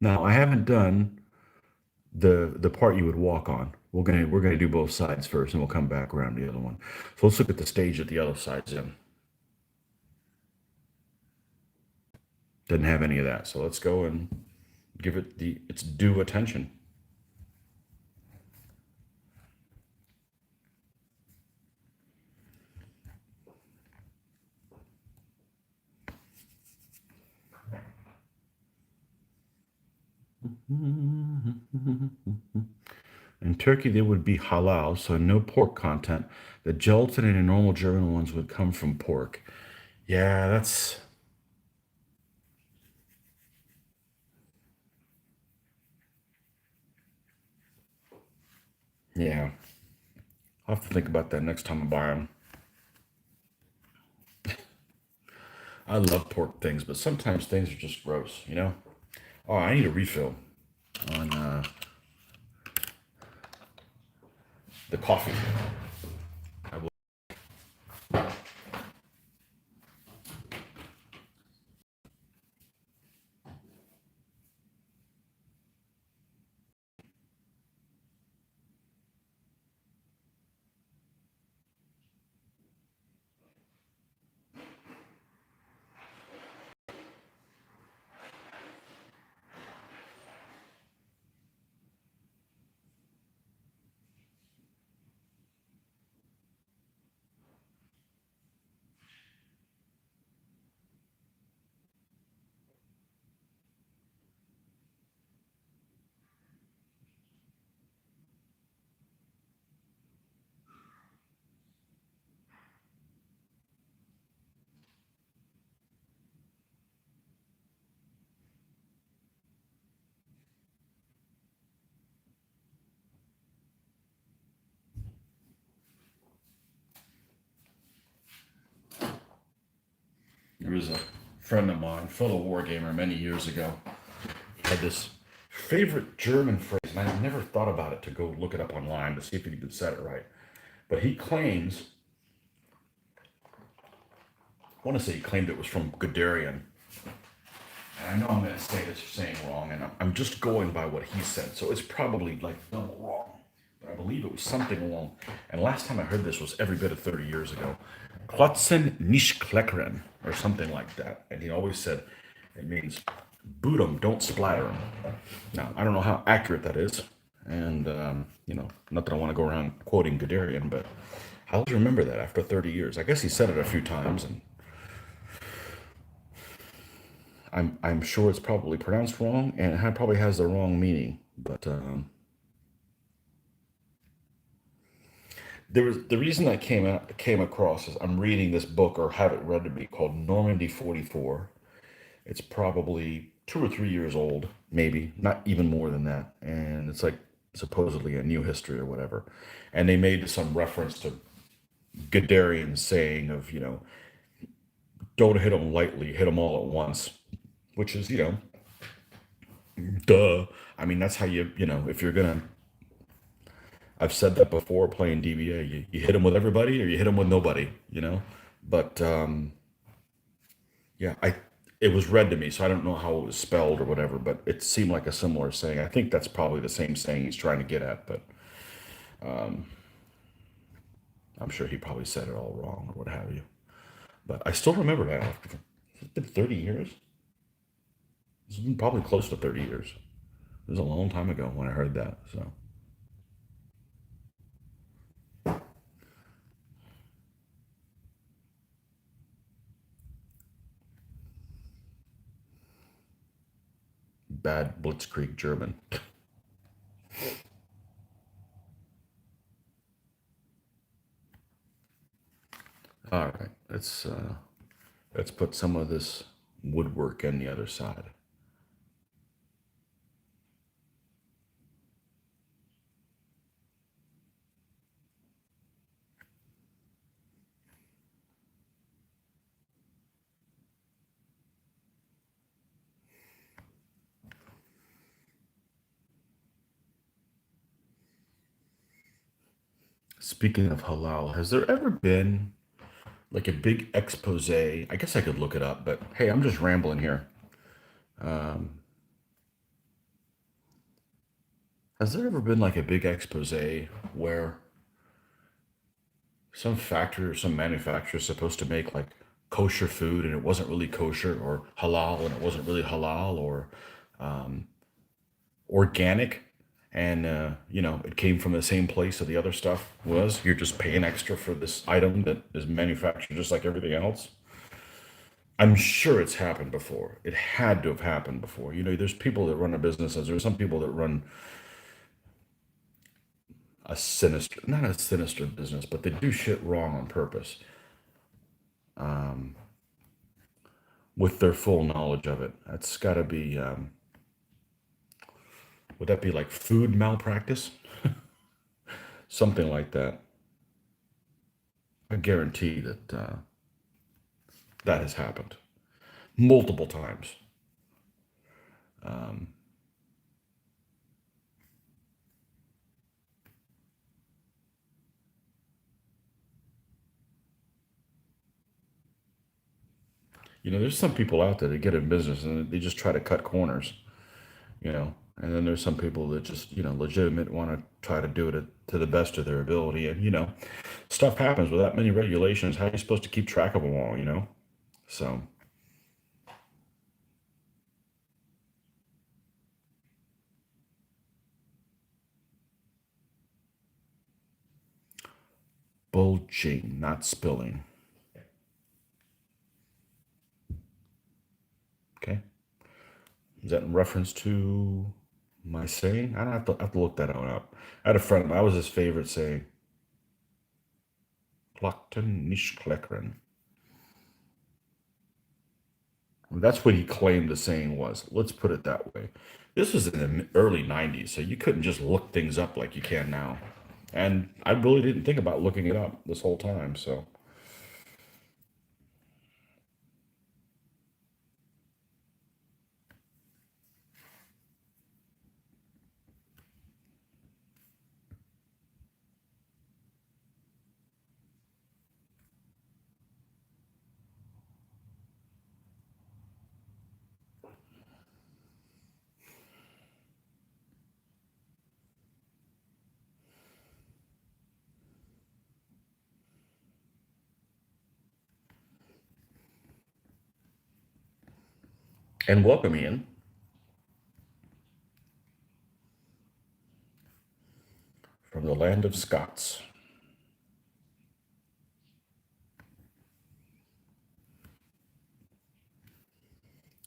Now I haven't done the part you would walk on. We're gonna do both sides first, and we'll come back around the other one. So let's look at the stage that the other side's in. Doesn't have any of that. So let's go and give it its due attention. In Turkey, there would be halal, so no pork content. The gelatin in the normal German ones would come from pork. Yeah, yeah. I'll have to think about that next time I buy them. I love pork things, but sometimes things are just gross. Oh, I need a refill on the coffee. I will- was a friend of mine, fellow wargamer many years ago, had this favorite German phrase, and I never thought about it to go look it up online to see if he even said it right. But he claims, I want to say he claimed it was from Guderian. And I know I'm going to say this saying wrong, and I'm just going by what he said, so it's probably like double wrong. But I believe it was something along. And last time I heard this was every bit of 30 years ago. Klotzen nicht kleckern, or something like that. And he always said it means boot 'em, don't splatter 'em. Now, I don't know how accurate that is. And, not that I want to go around quoting Guderian, but I'll remember that after 30 years. I guess he said it a few times, and I'm sure it's probably pronounced wrong, and it probably has the wrong meaning. But there was the reason I came across is I'm reading this book, or have it read to me, called Normandy 44. It's probably 2 or 3 years old, maybe not even more than that, and it's like supposedly a new history or whatever. And they made some reference to Guderian's saying of, don't hit them lightly, hit them all at once, which is, duh. I mean, that's how if you're gonna, I've said that before playing DBA, you hit them with everybody or you hit them with nobody. But yeah, it was read to me, so I don't know how it was spelled or whatever, but it seemed like a similar saying. I think that's probably the same saying he's trying to get at, but I'm sure he probably said it all wrong or what have you. But I still remember that. It's been 30 years. It's been probably close to 30 years. It was a long time ago when I heard that. So bad Blitzkrieg German. All right, let's put some of this woodwork in the other side. Speaking of halal, has there ever been like a big expose? I guess I could look it up, but hey, I'm just rambling here. Um, has there ever been like a big expose where some factory or some manufacturer is supposed to make like kosher food and it wasn't really kosher, or halal and it wasn't really halal, or um, organic, and it came from the same place that the other stuff was? You're just paying extra for this item that is manufactured just like everything else. I'm sure it's happened before. It had to have happened before. There's people that run a businesses. There's some people that run not a sinister business, but they do shit wrong on purpose, um, with their full knowledge of it. That's got to be, would that be like food malpractice? Something like that. I guarantee that that has happened multiple times. Um, there's some people out there that get in business and they just try to cut corners, and then there's some people that just, legitimate want to try to do it to the best of their ability. And, stuff happens with that many regulations. How are you supposed to keep track of them all? So, bulging, not spilling. Okay. Is that in reference to my saying? I don't have to look that one up. I had a friend of mine, that was his favorite saying. Klockten nicht kleckern. That's what he claimed the saying was. Let's put it that way. This was in the early 90s, so you couldn't just look things up like you can now. And I really didn't think about looking it up this whole time. So And welcome, Ian, from the land of Scots.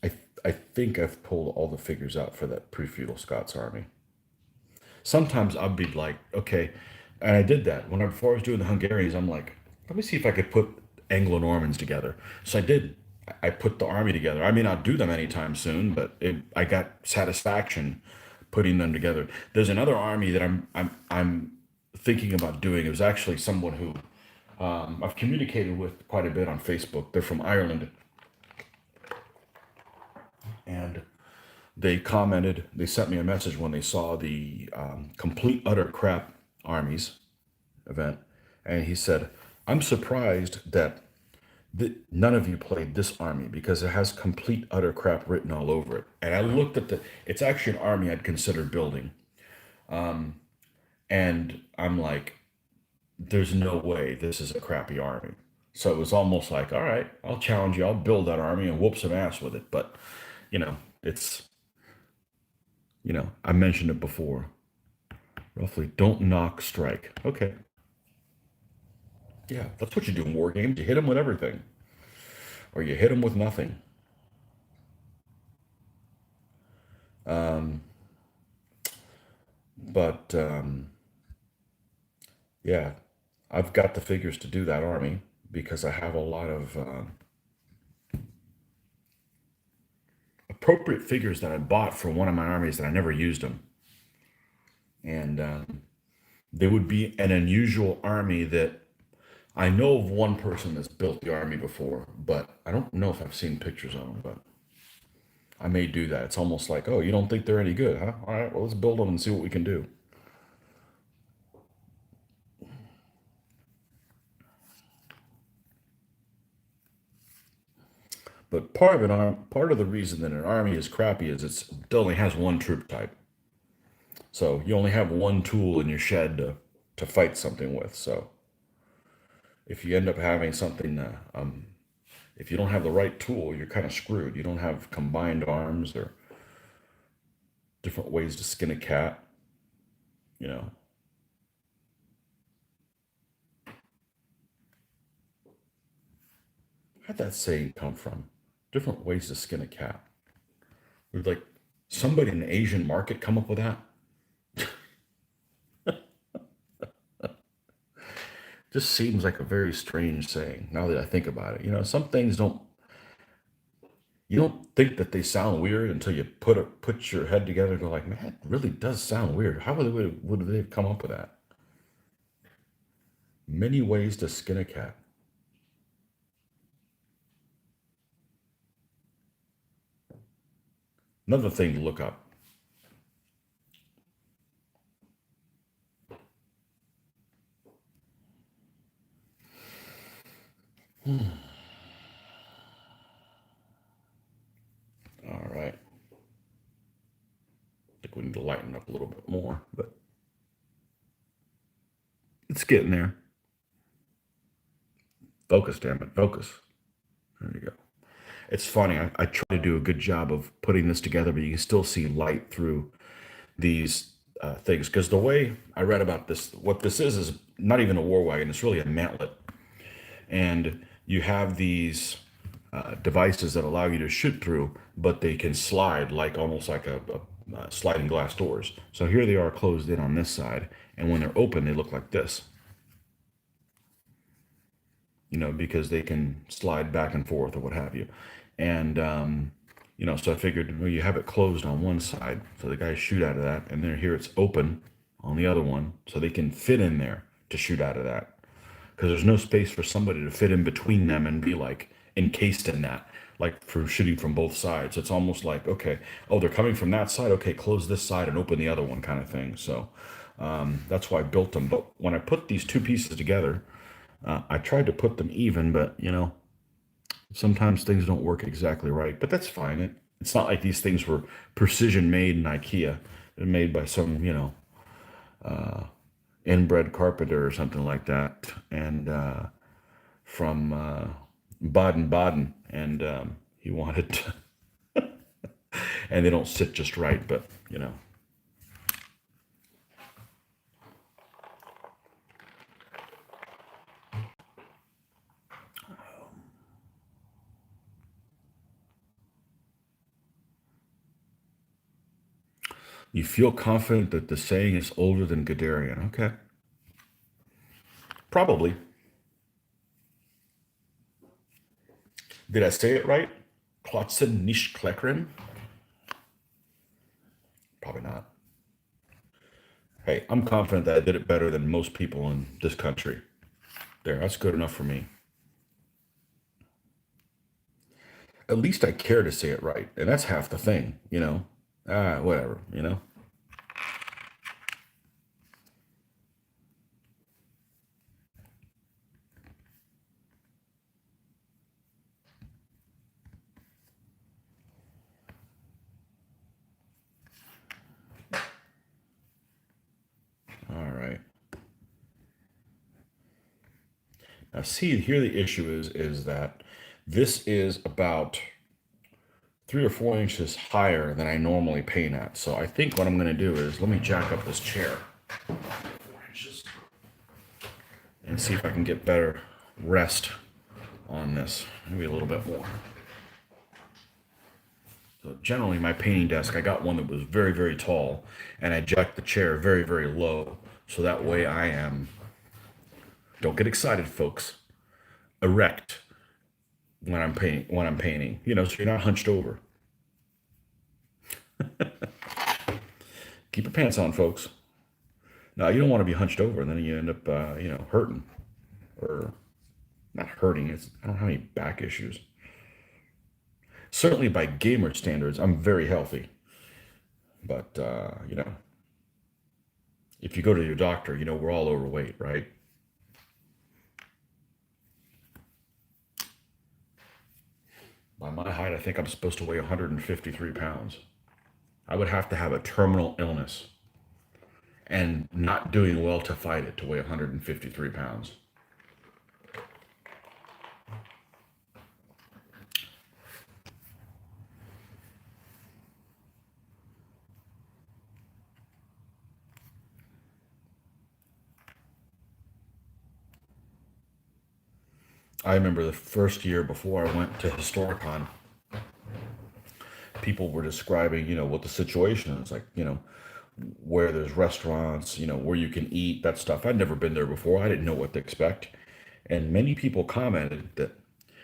I, I think I've pulled all the figures out for that pre-feudal Scots army. Sometimes I'd be like, okay, and I did that when before I was doing the Hungarians. I'm like, let me see if I could put Anglo-Normans together. So I did. I put the army together. I may not do them anytime soon, but I got satisfaction putting them together. There's another army that I'm thinking about doing. It was actually someone who I've communicated with quite a bit on Facebook. They're from Ireland, and they commented, they sent me a message when they saw the complete utter crap armies event, and he said, "I'm surprised that none of you played this army because it has complete utter crap written all over it." And I looked at it's actually an army I'd consider building, and I'm like, "There's no way this is a crappy army." So it was almost like, all right, I'll challenge you. I'll build that army and whoop some ass with it. But it's I mentioned it before. Roughly, don't knock, strike. Okay. Yeah, that's what you do in war games. You hit them with everything, or you hit them with nothing. But yeah, I've got the figures to do that army because I have a lot of appropriate figures that I bought for one of my armies that I never used them. And they would be an unusual army that I know of one person that's built the army before, but I don't know if I've seen pictures of them. But I may do that. It's almost like, oh, you don't think they're any good, huh? All right, well, let's build them and see what we can do. But part of the reason that an army is crappy is it only has one troop type. So you only have one tool in your shed to fight something with. So if you end up having something, if you don't have the right tool, you're kind of screwed. You don't have combined arms or different ways to skin a cat, you know. How'd that saying come from? Different ways to skin a cat. Would like somebody in the Asian market come up with that? Just seems like a very strange saying now that I think about it. Some things you don't think that they sound weird until you put your head together and go like, man, it really does sound weird. How would they have come up with that? Many ways to skin a cat. Another thing to look up. All right. I think we need to lighten up a little bit more, but it's getting there. Focus, damn it, focus. There you go. It's funny. I try to do a good job of putting this together, but you can still see light through these things. Because the way I read about this, what this is not even a war wagon. It's really a mantlet, and you have these devices that allow you to shoot through, but they can slide like almost like a sliding glass doors. So here they are closed in on this side, and when they're open, they look like this. Because they can slide back and forth or what have you. And, so I figured, well, you have it closed on one side, so the guys shoot out of that, and then here it's open on the other one, so they can fit in there to shoot out of that. Because there's no space for somebody to fit in between them and be like encased in that, like for shooting from both sides. It's almost like, okay, oh, they're coming from that side. Okay, close this side and open the other one, kind of thing. So that's why I built them. But when I put these two pieces together, I tried to put them even, but sometimes things don't work exactly right. But that's fine. It's not like these things were precision made in IKEA. They're made by some, inbred carpenter or something like that, and from Baden-Baden, and he wanted to, and they don't sit just right, but you know. You feel confident that the saying is older than Guderian. Okay. Probably. Did I say it right? Klotzen nicht kleckern? Probably not. Hey, I'm confident that I did it better than most people in this country. There, that's good enough for me. At least I care to say it right, and that's half the thing, you know? Whatever, you know? All right. Now, see, here the issue is that this is about 3 or 4 inches higher than I normally paint at. So I think what I'm going to do is let me jack up this chair 4 inches and see if I can get better rest on this. Maybe a little bit more. So generally, my painting desk, I got one that was very, very tall, and I jacked the chair very, very low. So that way I am, don't get excited, folks, erect when I'm painting, you know, so you're not hunched over. Keep your pants on, folks. Now, you don't want to be hunched over, and then you end up, you know, hurting. Or not hurting, I don't have any back issues. Certainly by gamer standards, I'm very healthy. But, you know, if you go to your doctor, you know, we're all overweight, right? By my height, I think I'm supposed to weigh 153 pounds. I would have to have a terminal illness and not doing well to fight it to weigh 153 pounds. I remember the first year before I went to Historicon, people were describing, you know, what the situation is like, you know, where there's restaurants, you know, where you can eat, that stuff. I'd never been there before. I didn't know what to expect. And many people commented that,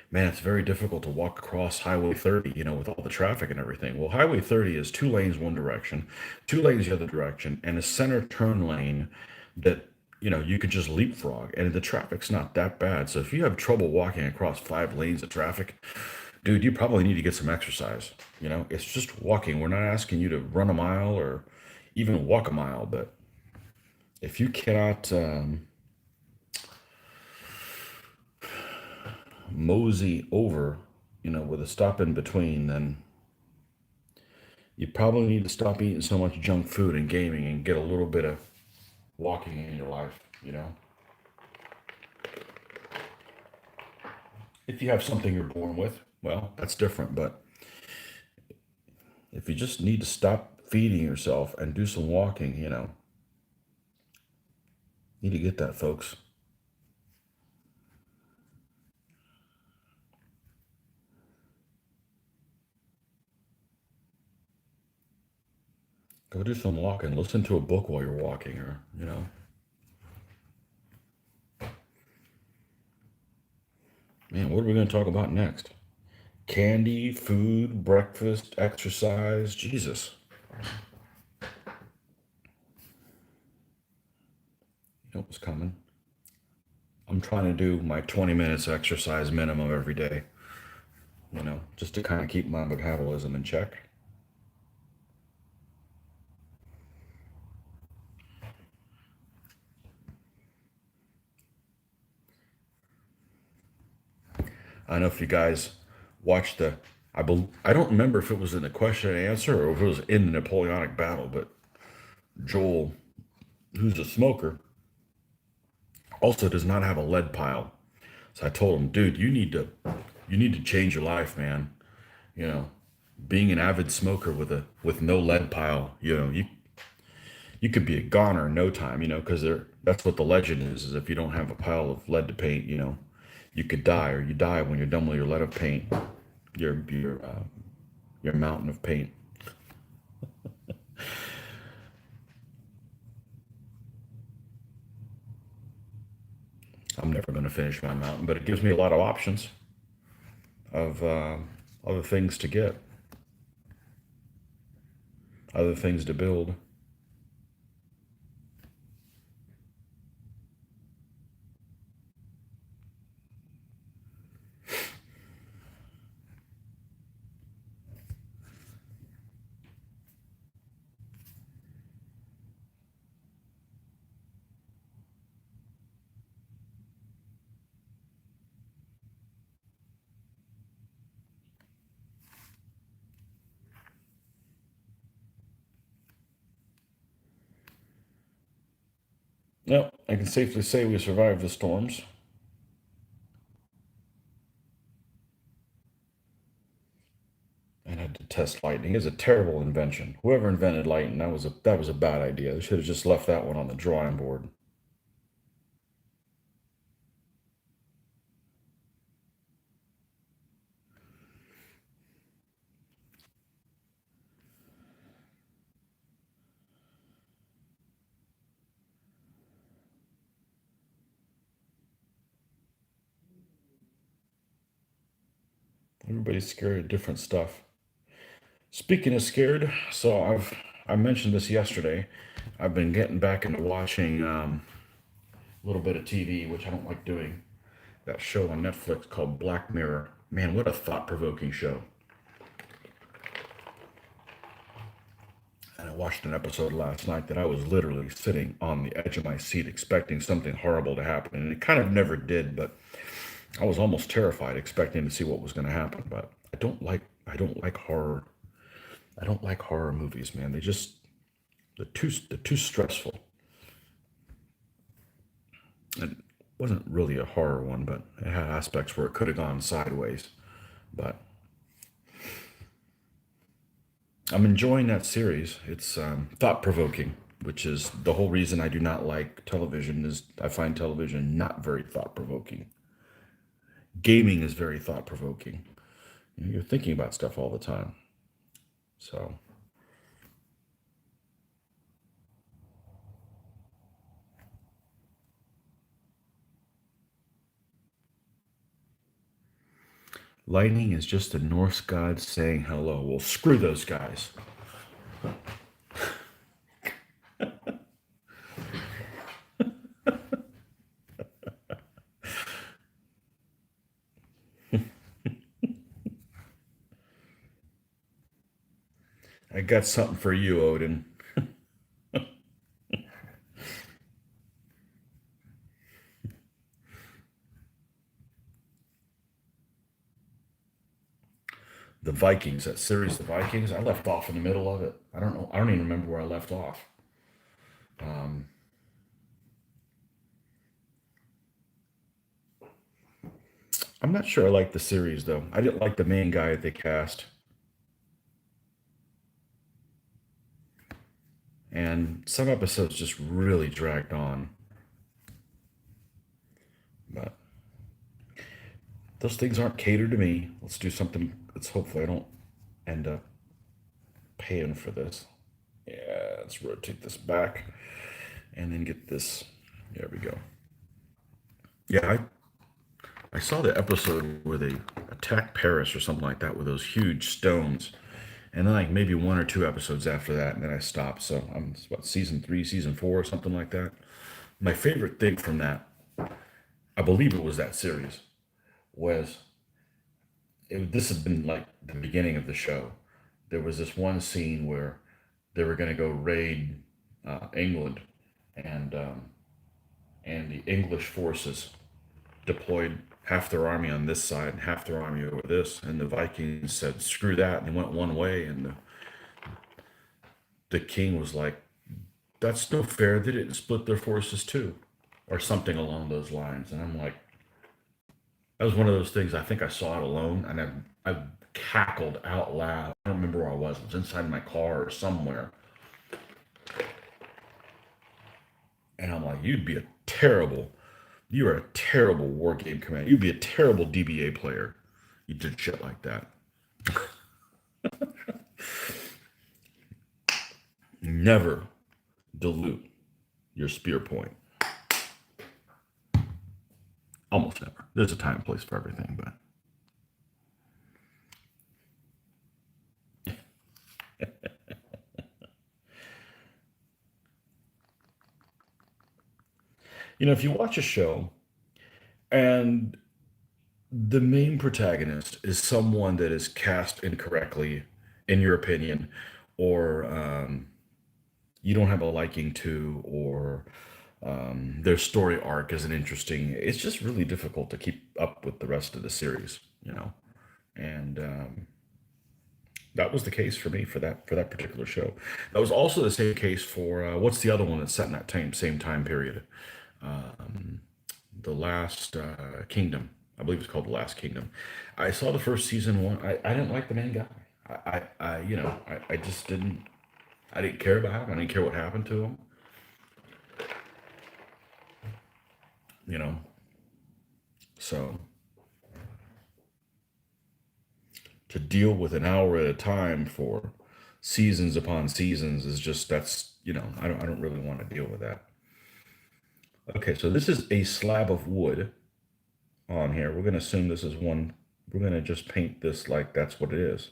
man, it's very difficult to walk across Highway 30, you know, with all the traffic and everything. Well, Highway 30 is 2 lanes one direction, 2 lanes the other direction, and a center turn lane that, you know, you could just leapfrog. And the traffic's not that bad. So if you have trouble walking across 5 lanes of traffic, dude, you probably need to get some exercise. You know, it's just walking. We're not asking you to run a mile or even walk a mile, but if you cannot mosey over, you know, with a stop in between, then you probably need to stop eating so much junk food and gaming and get a little bit of walking in your life, you know. If you have something you're born with, well, that's different. But if you just need to stop feeding yourself and do some walking, you know, need to get that, folks. Go do some walking. Listen to a book while you're walking, or, you know. Man, what are we going to talk about next? Candy, food, breakfast, exercise. Jesus. You know what's coming. I'm trying to do my 20 minutes exercise minimum every day, you know, just to kind of keep my metabolism in check. I don't know if you guys watched I don't remember if it was in the question and answer or if it was in the Napoleonic battle, but Joel, who's a smoker, also does not have a lead pile. So I told him, dude, you need to change your life, man. You know, being an avid smoker with no lead pile, you could be a goner in no time, because that's what the legend is if you don't have a pile of lead to paint, you could die, or you die when you're done with your lead of paint, your mountain of paint. I'm never going to finish my mountain, but it gives me a lot of options of other things to get, other things to build. Yep, I can safely say we survived the storms and had to test lightning. It's a terrible invention. Whoever invented lightning, that was a bad idea. They should have just left that one on the drawing board. Everybody's scared of different stuff. Speaking of scared, so I mentioned this yesterday. I've been getting back into watching a little bit of TV, which I don't like doing. That show on Netflix called Black Mirror. Man, what a thought-provoking show. And I watched an episode last night that I was literally sitting on the edge of my seat expecting something horrible to happen. And it kind of never did, but I was almost terrified expecting to see what was going to happen. But I don't like horror. I don't like horror movies, man. They're too stressful. And it wasn't really a horror one, but it had aspects where it could have gone sideways. But I'm enjoying that series. It's thought provoking, which is the whole reason I do not like television. Is I find television not very thought provoking. Gaming is very thought provoking. You're thinking about stuff all the time. So lightning is just the Norse god saying hello. Well, screw those guys. I got something for you, Odin. The Vikings, that series, The Vikings. I left off in the middle of it. I don't know. I don't even remember where I left off. Um, I'm not sure I like the series though. I didn't like the main guy that they cast, and some episodes just really dragged on. But those things aren't catered to me. Let's do something. Let's hopefully I don't end up paying for this. Yeah, let's rotate this back and then get this. There we go. Yeah, I saw the episode where they attacked Paris or something like that with those huge stones. And then like maybe one or two episodes after that, and then I stopped. So I'm what, season three, season four, or something like that. My favorite thing from that, I believe it was that series, was this had been like the beginning of the show. There was this one scene where they were going to go raid England, and the English forces deployed half their army on this side and half their army over this, and the Vikings said, "Screw that," and they went one way, and the king was like, "That's no fair. They didn't split their forces too," or something along those lines. And I'm like, that was one of those things. I think I saw it alone, and I cackled out loud. I don't remember where I was. I was inside my car or somewhere. And I'm like, you are a terrible war game commander. You'd be a terrible DBA player. You did shit like that. Never dilute your spear point. Almost never. There's a time and place for everything, but if you watch a show and the main protagonist is someone that is cast incorrectly, in your opinion, or you don't have a liking to, or their story arc isn't interesting, it's just really difficult to keep up with the rest of the series. And that was the case for me for that particular show. That was also the same case for what's the other one that's set in that same time period? The Last Kingdom. I believe it's called The Last Kingdom. I saw the first season one. I didn't like the main guy. I just didn't. I didn't care about him. I didn't care what happened to him. You know. So to deal with an hour at a time for seasons upon seasons is just I don't really want to deal with that. Okay, so this is a slab of wood on here. We're going to assume this is one. We're going to just paint this like that's what it is.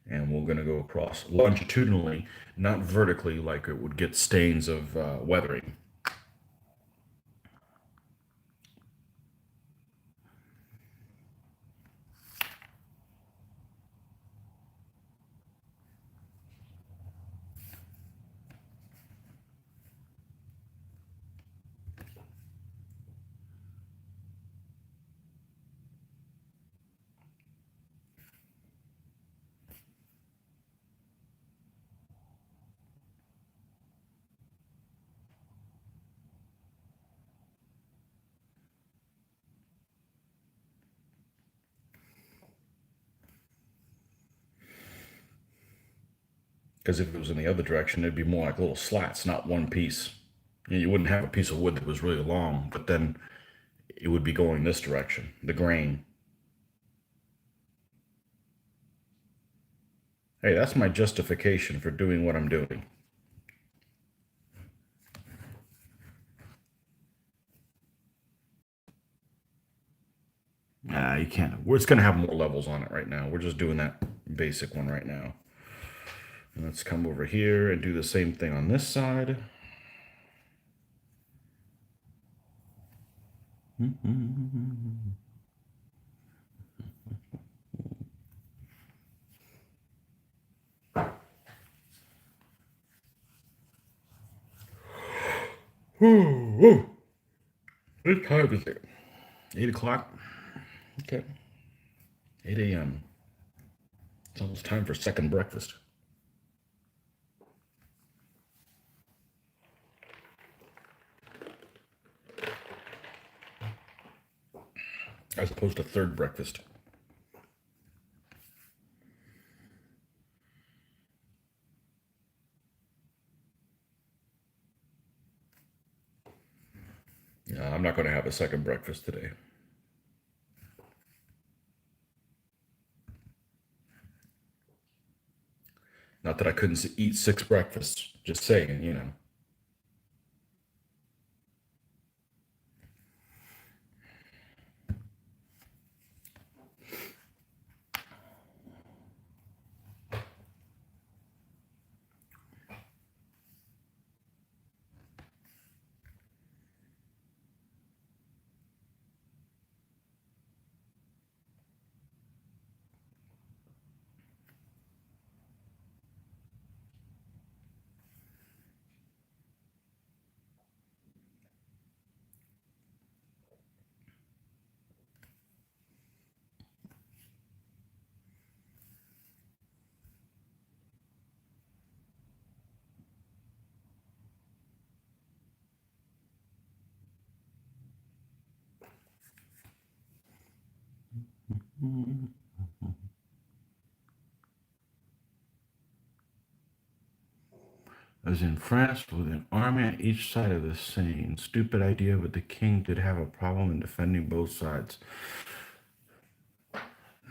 And we're going to go across longitudinally, not vertically like it would get stains of weathering. Because if it was in the other direction, it'd be more like little slats, not one piece. You wouldn't have a piece of wood that was really long, but then it would be going this direction, the grain. Hey, that's my justification for doing what I'm doing. Nah, you can't. It's going to have more levels on it right now. We're just doing that basic one right now. And let's come over here and do the same thing on this side. What time is it? 8 o'clock? Okay. 8 a.m. It's almost time for second breakfast. As opposed to third breakfast. No, I'm not going to have a second breakfast today. Not that I couldn't eat 6 breakfasts. Just saying. As in France, with an army on each side of the Seine. Stupid idea, but the king did have a problem in defending both sides.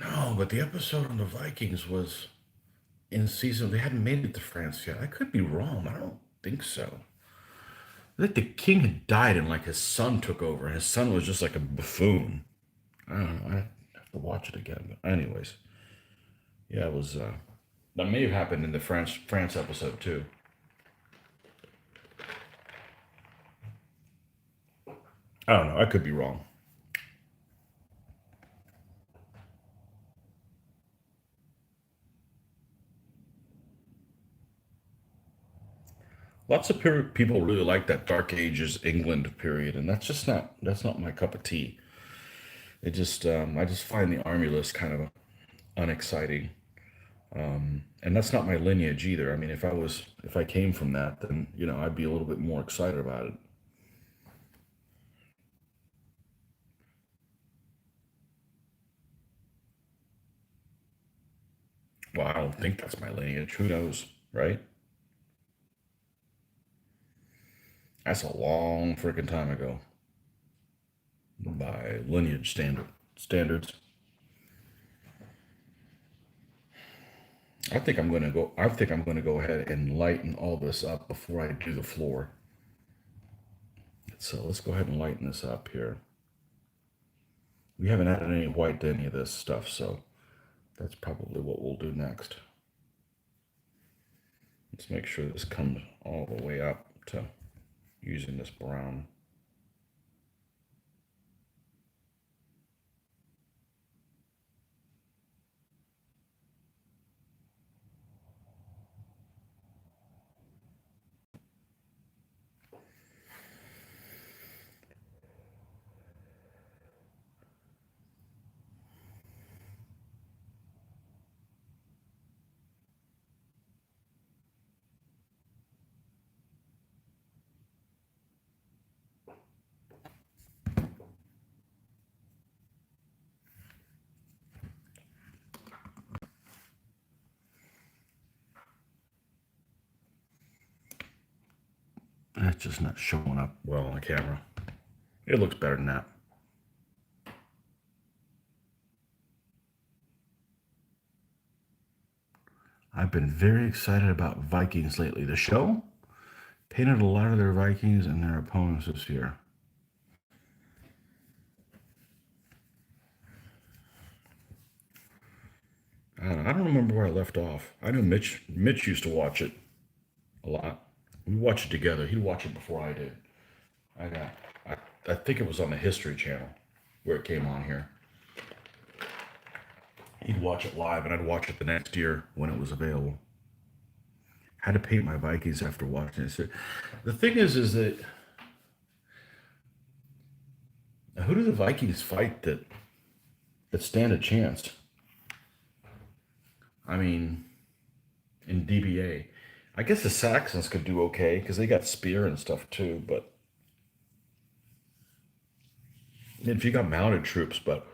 No, but the episode on the Vikings was in season. They hadn't made it to France yet. I could be wrong. I don't think so. I think the king had died and like his son took over, and his son was just like a buffoon. I don't know. I have to watch it again. But anyways, yeah, it was. That may have happened in the France episode too. I don't know. I could be wrong. Lots of people really like that Dark Ages England period, and that's not my cup of tea. I just find the army list kind of unexciting, and that's not my lineage either. I mean, if I came from that, then I'd be a little bit more excited about it. Well, I don't think that's my lineage. Who knows, right? That's a long freaking time ago by lineage standards. I think I'm gonna go ahead and lighten all this up before I do the floor. So let's go ahead and lighten this up here. We haven't added any white to any of this stuff, so that's probably what we'll do next. Let's make sure this comes all the way up to using this brown. That's just not showing up well on the camera. It looks better than that. I've been very excited about Vikings lately. The show painted a lot of their Vikings and their opponents this year. I don't remember where I left off. I know Mitch used to watch it a lot. We watched it together. He'd watch it before I did. I got I, I think it was on the History Channel where it came on here. He'd watch it live, and I'd watch it the next year when it was available. Had to paint my Vikings after watching it. So, the thing is that who do the Vikings fight that stand a chance? I mean, in DBA, I guess the Saxons could do okay because they got spear and stuff too. But if you got mounted troops, but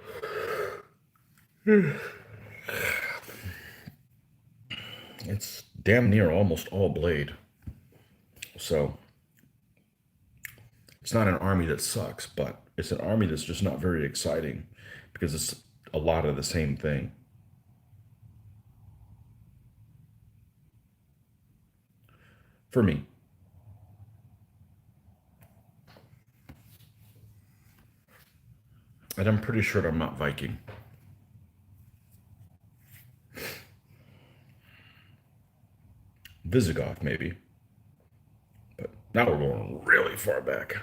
it's damn near almost all blade. So it's not an army that sucks, but it's an army that's just not very exciting because it's a lot of the same thing. For me. And I'm pretty sure I'm not Viking. Visigoth, maybe. But now we're going really far back.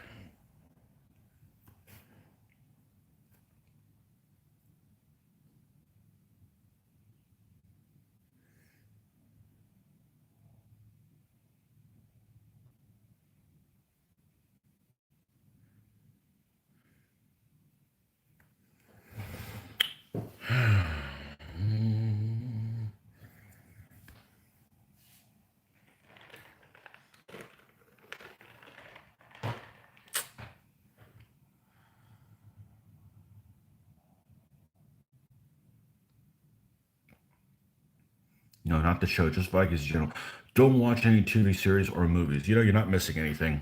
No, not the show, just Vikings in general. Don't watch any TV series or movies. You know, you're not missing anything.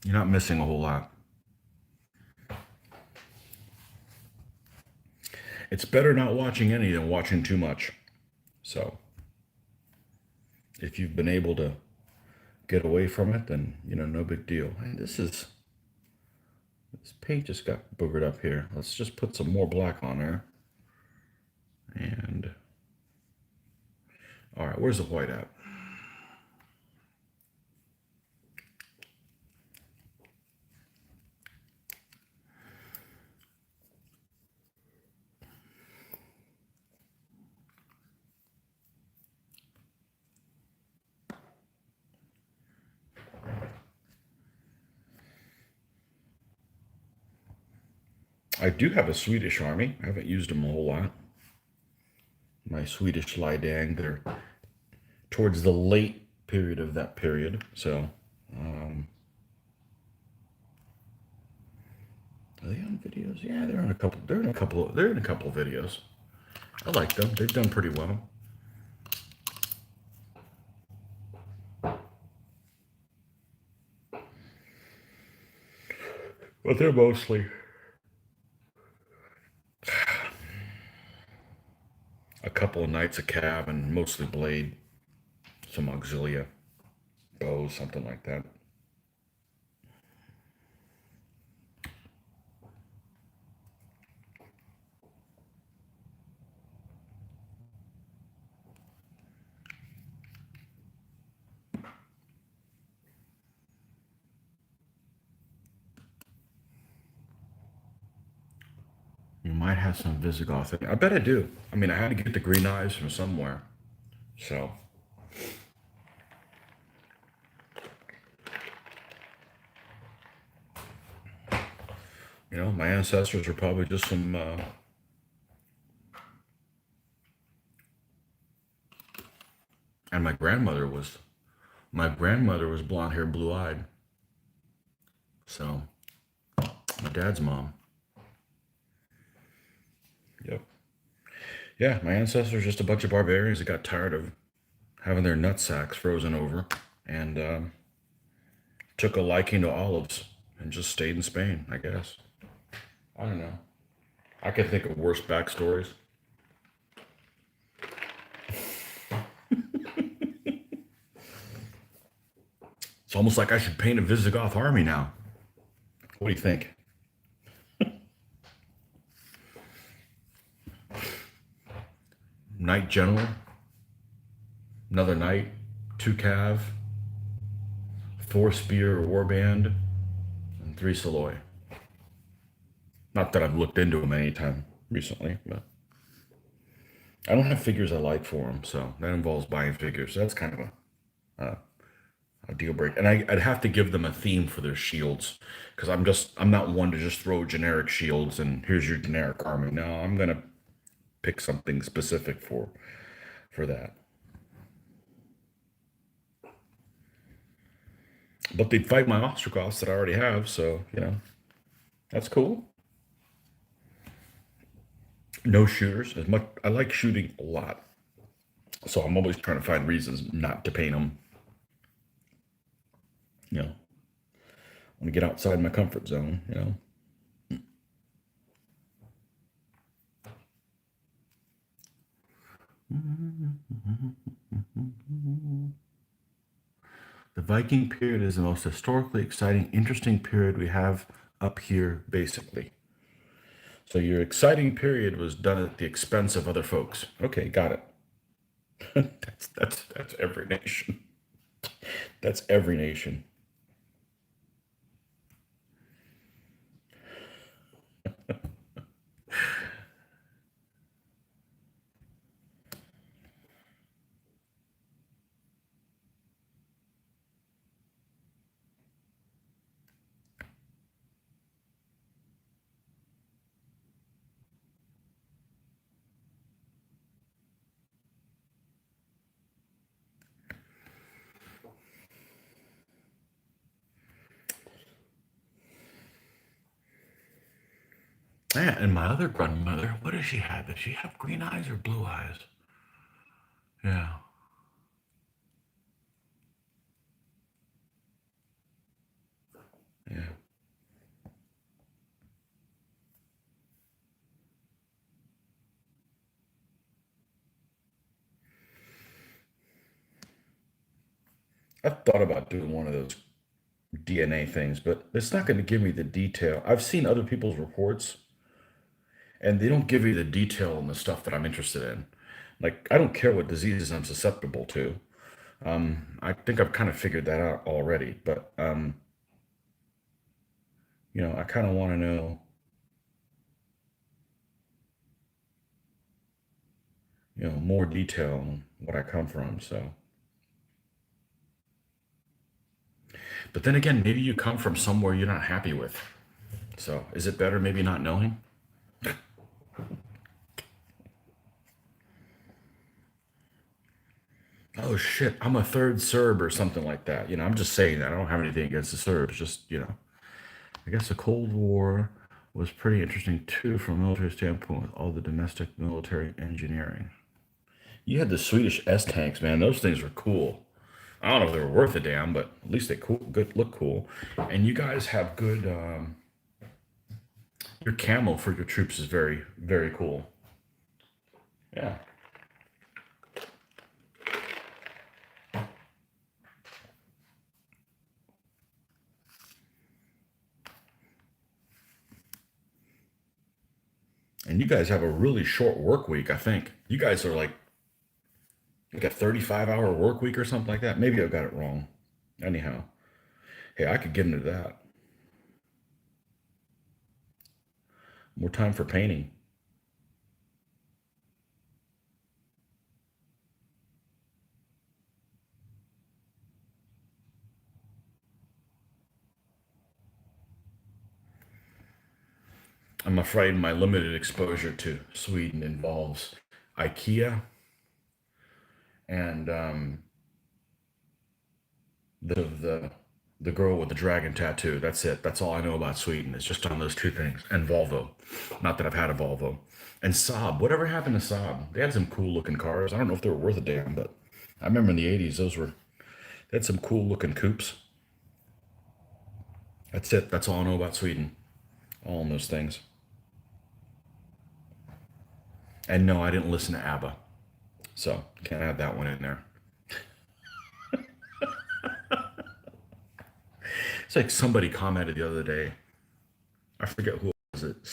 You're not missing a whole lot. It's better not watching any than watching too much. So, if you've been able to get away from it, then, you know, no big deal. And this paint just got boogered up here. Let's just put some more black on there. And, all right, where's the white at? I do have a Swedish army. I haven't used them a whole lot. My Swedish Lidang, they're towards the late period of that period. So, are they on videos? Yeah, they're in a couple. They're in a couple. They're in a couple of videos. I like them. They've done pretty well. But they're mostly a couple of knights of cav and mostly blade, some auxilia, bows, something like that. You might have some Visigoth. I bet I do. I mean, I had to get the green eyes from somewhere. So, you know, my ancestors were probably just some. And my grandmother was. My grandmother was blonde hair, blue eyed. So, my dad's mom. Yep. Yeah, my ancestors just a bunch of barbarians that got tired of having their nut sacks frozen over and took a liking to olives and just stayed in Spain, I guess. I don't know. I could think of worse backstories. It's almost like I should paint a Visigoth army now. What do you think? Knight General, another knight, two cav, four spear warband, and three Saloy. Not that I've looked into them any time recently, but I don't have figures I like for them, so that involves buying figures. So that's kind of a deal break. And I'd have to give them a theme for their shields because I'm not one to just throw generic shields and here's your generic army. No, I'm gonna pick something specific for that. But they'd fight my Ostrogoths that I already have, so you know that's cool. No shooters as much. I like shooting a lot, so I'm always trying to find reasons not to paint them. You know, I want to get outside my comfort zone. You know. The Viking period is the most historically exciting, interesting period we have up here, basically. So your exciting period was done at the expense of other folks. Okay, got it. That's every nation. That's every nation. Yeah, and my other grandmother, what does she have? Does she have green eyes or blue eyes? Yeah. Yeah. I've thought about doing one of those DNA things, but it's not going to give me the detail. I've seen other people's reports, and they don't give you the detail on the stuff that I'm interested in. Like, I don't care what diseases I'm susceptible to. I think I've kind of figured that out already, but I kind of want to know, more detail on what I come from. So, but then again, maybe you come from somewhere you're not happy with. So, is it better maybe not knowing? Oh shit, I'm a third Serb or something like that. I'm just saying that. I don't have anything against the Serbs. Just, I guess the Cold War was pretty interesting too from a military standpoint with all the domestic military engineering. You had the Swedish S tanks, man. Those things were cool. I don't know if they were worth a damn, but at least they good, look cool. And you guys have good. Your camo for your troops is very, very cool. Yeah. And you guys have a really short work week, I think. You guys are like a 35-hour work week or something like that. Maybe I got it wrong. Anyhow, hey, I could get into that. More time for painting. I'm afraid my limited exposure to Sweden involves IKEA and the the girl with the dragon tattoo. That's it. That's all I know about Sweden. It's just on those two things. And Volvo. Not that I've had a Volvo. And Saab. Whatever happened to Saab? They had some cool looking cars. I don't know if they were worth a damn, but I remember in the 80s they had some cool looking coupes. That's it. That's all I know about Sweden. All in those things. And no, I didn't listen to ABBA. So can't add that one in there. It's like somebody commented the other day. I forget who it was that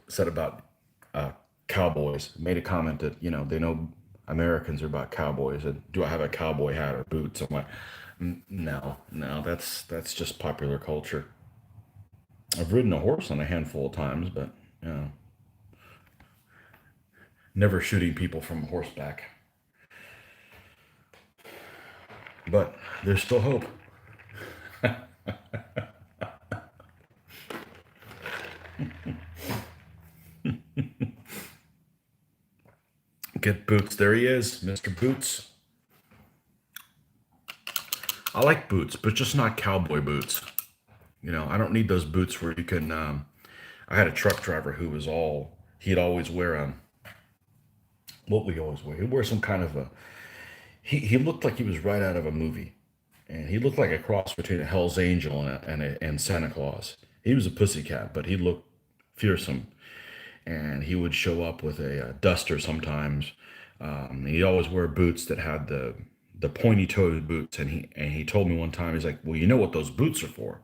said about uh, cowboys. Made a comment that they know Americans are about cowboys. And do I have a cowboy hat or boots? I'm like, no, no, that's just popular culture. I've ridden a horse on a handful of times, but never shooting people from horseback. But there's still hope. Get Boots. There he is, Mr. Boots. I like boots, but just not cowboy boots. I don't need those boots where you can. I had a truck driver who was he'd always wear what we always wear. He'd wear some kind of a. He looked like he was right out of a movie, and he looked like a cross between a Hell's Angel and Santa Claus. He was a pussycat, but he looked fearsome, and he would show up with a duster sometimes. And he'd always wear boots that had the pointy toed boots, and he told me one time, he's like, "Well, you know what those boots are for?"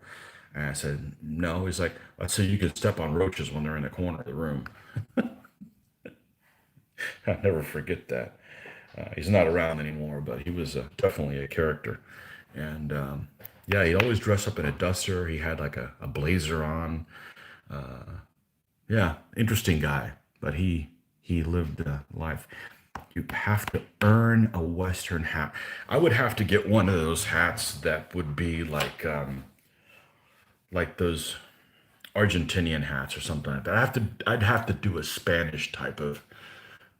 And I said, "No." He's like, "That's so you can step on roaches when they're in the corner of the room." I'll never forget that. He's not around anymore, but he was definitely a character. And yeah, he'd always dress up in a duster. He had like a blazer on. Yeah, interesting guy, but he lived a life. You have to earn a Western hat. I would have to get one of those hats that would be like those Argentinian hats or something like that. I'd have to do a Spanish type of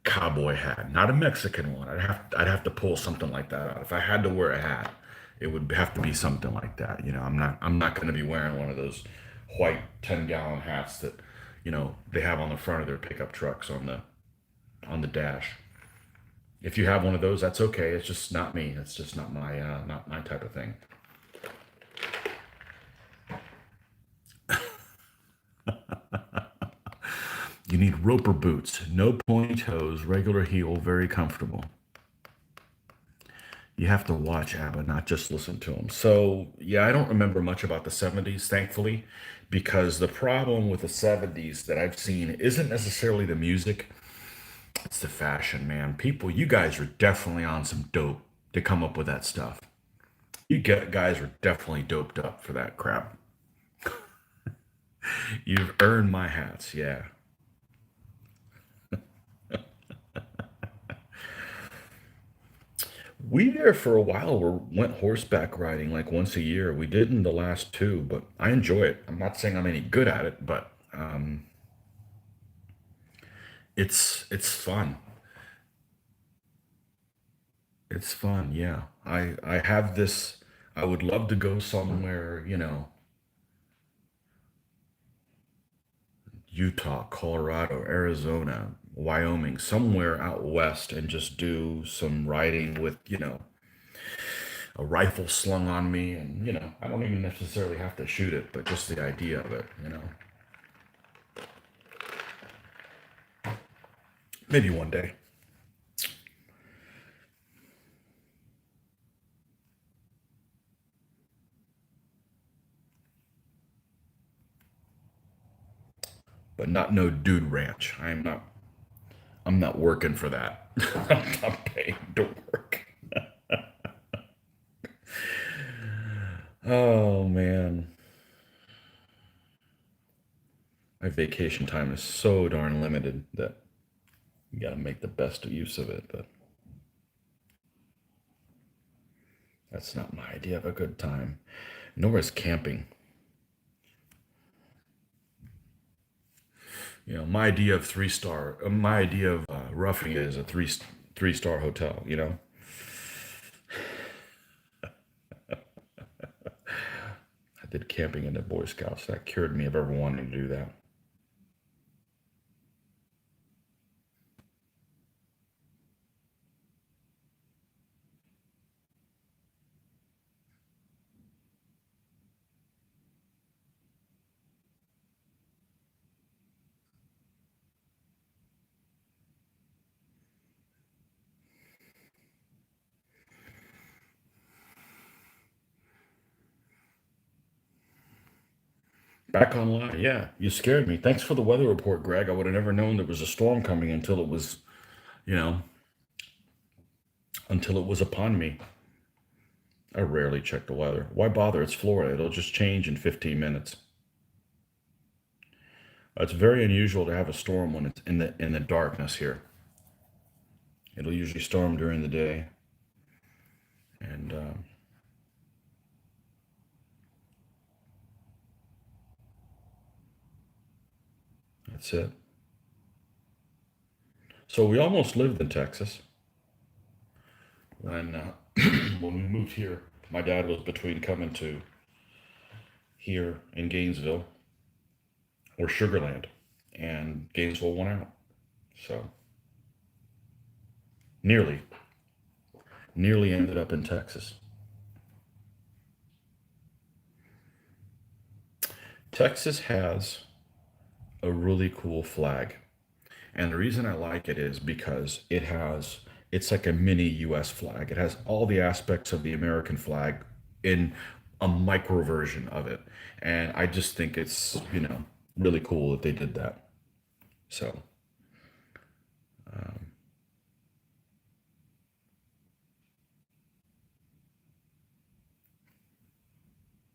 cowboy hat, not a Mexican one. I'd have to pull something like that out. If I had to wear a hat, it would have to be something like that. I'm not going to be wearing one of those white 10-gallon hats that they have on the front of their pickup trucks on the dash. If you have one of those, that's okay. It's just not me. It's just not my type of thing. You need roper boots, no pointy toes, regular heel, very comfortable. You have to watch ABBA, not just listen to them. So, yeah, I don't remember much about the 70s, thankfully, because the problem with the 70s that I've seen isn't necessarily the music, it's the fashion, man. People, you guys are definitely on some dope to come up with that stuff. You get guys are definitely doped up for that crap. You've earned my hats, yeah. We there for a while went horseback riding like once a year. We didn't the last two, but I enjoy it. I'm not saying I'm any good at it, but it's fun. It's fun, yeah. I have this. I would love to go somewhere, Utah, Colorado, Arizona, Wyoming, somewhere out west, and just do some riding with, a rifle slung on me, and I don't even necessarily have to shoot it, but just the idea of it. Maybe one day. But not no dude ranch. I'm not working for that. I'm not paying to work. Oh man. My vacation time is so darn limited that you gotta make the best use of it, but that's not my idea of a good time. Nor is camping. My idea of roughing it is a three-star hotel. I did camping in the Boy Scouts. That cured me of ever wanting to do that. Back online, yeah. You scared me. Thanks for the weather report, Greg. I would have never known there was a storm coming you know, until it was upon me. I rarely check the weather. Why bother? It's Florida. It'll just change in 15 minutes. It's very unusual to have a storm when it's in the darkness here. It'll usually storm during the day, and that's it. So we almost lived in Texas when when we moved here. My dad was between coming to here in Gainesville or Sugarland, and Gainesville won out. So nearly, nearly ended up in Texas. Texas has a really cool flag. And the reason I like it is because it's like a mini US flag. It has all the aspects of the American flag in a micro version of it. And I just think it's, really cool that they did that. So,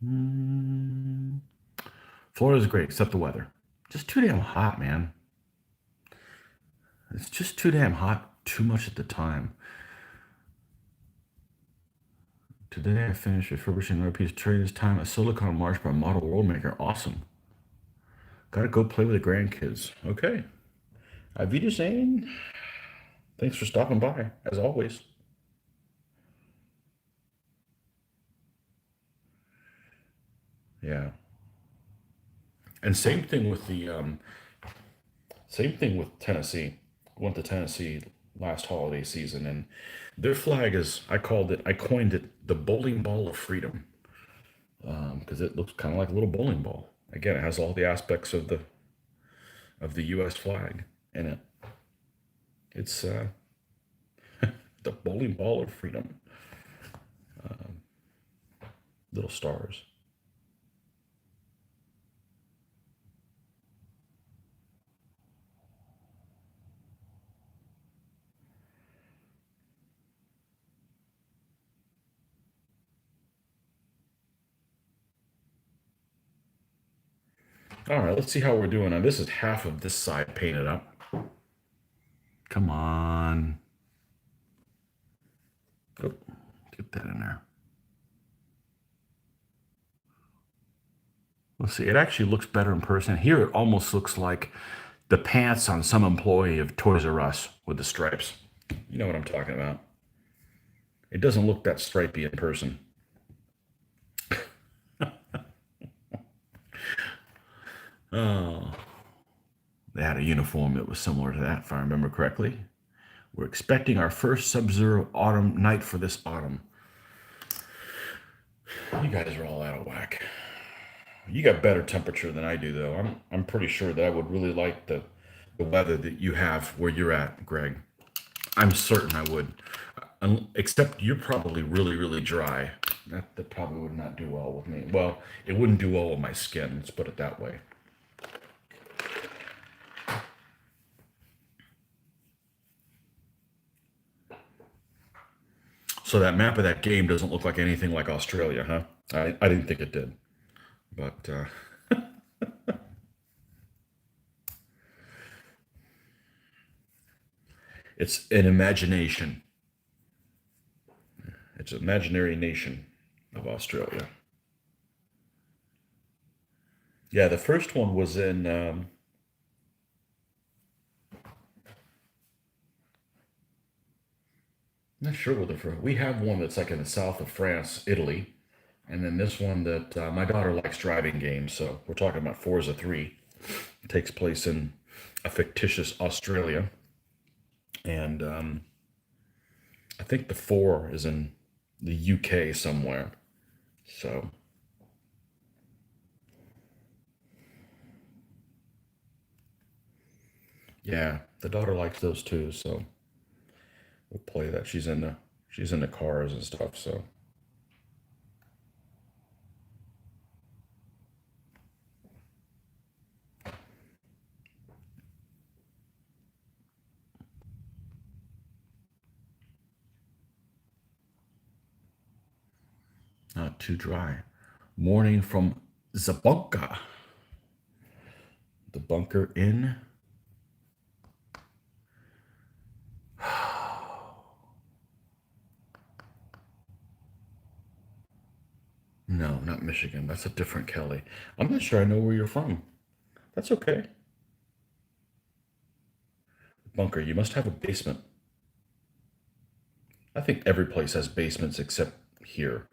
mm, Florida's great, except the weather. Just too damn hot, man. It's just too damn hot, too much at the time. Today I finished refurbishing another piece of tray, this time a silicone marsh by Model World Maker. Awesome. Gotta go play with the grandkids. Okay. Auf Wiedersehen. Thanks for stopping by, as always. Yeah. And same thing with Tennessee. Went to Tennessee last holiday season, and their flag is, I coined it the bowling ball of freedom, because it looks kind of like a little bowling ball. Again, it has all the aspects of the U.S. flag in it. It's the bowling ball of freedom. Little stars. All right, let's see how we're doing. Now, this is half of this side painted up. Come on. Oh, get that in there. Let's see. It actually looks better in person. Here, it almost looks like the pants on some employee of Toys R Us with the stripes. You know what I'm talking about. It doesn't look that stripy in person. Oh, they had a uniform that was similar to that, if I remember correctly. We're expecting our first Sub-Zero autumn night for this autumn. You guys are all out of whack. You got better temperature than I do, though. I'm pretty sure that I would really like the weather that you have where you're at, Greg. I'm certain I would. Except you're probably really, really dry. That probably would not do well with me. Well, it wouldn't do well with my skin, let's put it that way. So that map of that game doesn't look like anything like Australia, huh? I didn't think it did. But it's an imagination. It's an imaginary nation of Australia. Yeah, the first one was in. I'm not sure what the first. We have one that's like in the south of France, Italy, and then this one that my daughter likes driving games, so we're talking about Forza 3. It takes place in a fictitious Australia, and I think the 4 is in the UK somewhere. So yeah, the daughter likes those too, so we'll play that. She's into cars and stuff, so not too dry. Morning from Zabonka, the bunker in. No, not Michigan. That's a different Kelly. I'm not sure I know where you're from. That's okay. Bunker, you must have a basement. I think every place has basements except here.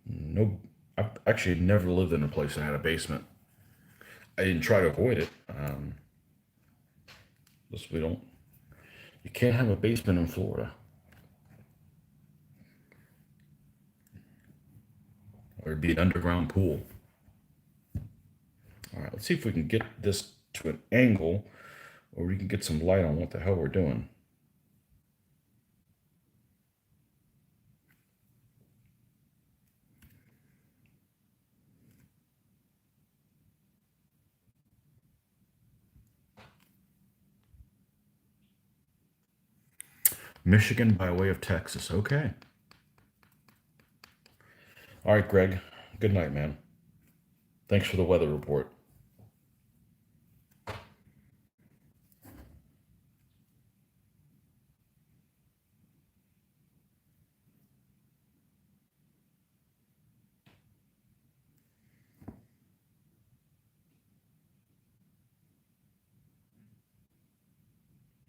No, I've actually never lived in a place that had a basement. I didn't try to avoid it. Just we don't. You can't have a basement in Florida, or it'd be an underground pool. All right, let's see if we can get this to an angle, or we can get some light on what the hell we're doing. Michigan by way of Texas. Okay. All right, Greg. Good night, man. Thanks for the weather report.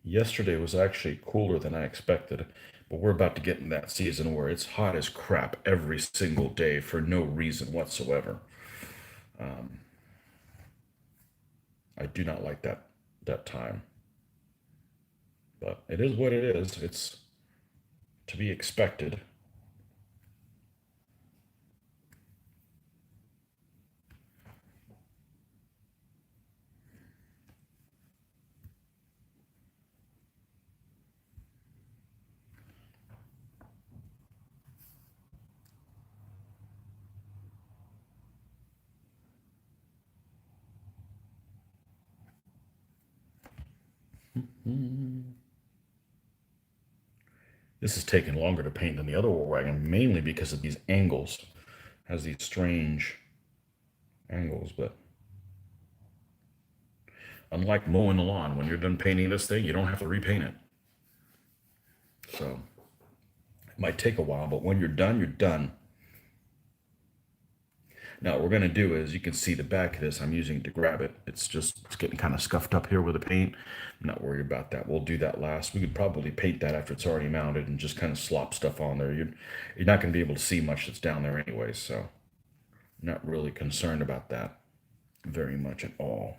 Yesterday was actually cooler than I expected, but we're about to get in that season where it's hot as crap every single day for no reason whatsoever. I do not like that that time. But it is what it is. It's to be expected. This is taking longer to paint than the other war wagon, mainly because of these angles. It has these strange angles, but unlike mowing the lawn, when you're done painting this thing, you don't have to repaint it. So it might take a while, but when you're done, you're done. Now what we're going to do is, you can see the back of this, I'm using it to grab it. It's getting kind of scuffed up here with the paint. I'm not worried about that. We'll do that last. We could probably paint that after it's already mounted and just kind of slop stuff on there. You're not going to be able to see much that's down there anyway, so I'm not really concerned about that very much at all.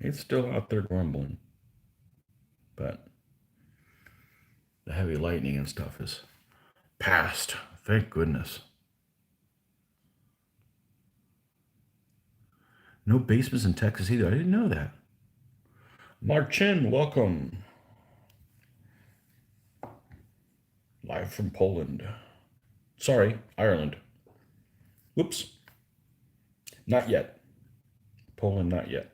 It's still out there grumbling, but the heavy lightning and stuff is past. Thank goodness. No basements in Texas either. I didn't know that. Marcin, welcome. Live from Poland. Sorry, Ireland. Whoops. Not yet. Poland, not yet.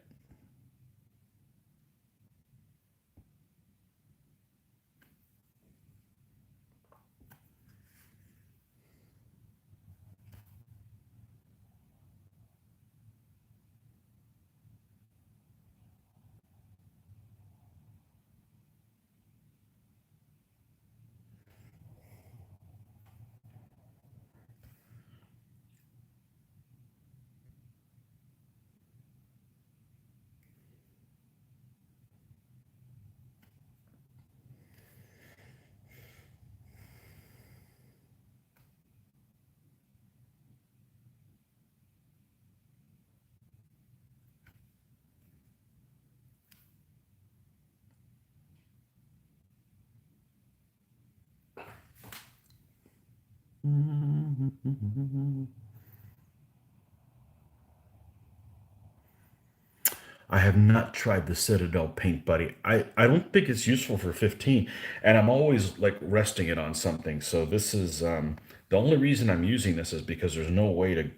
I have not tried the Citadel Paint Buddy. I don't think it's useful for 15, and I'm always like resting it on something. So this is the only reason I'm using this is because there's no way to,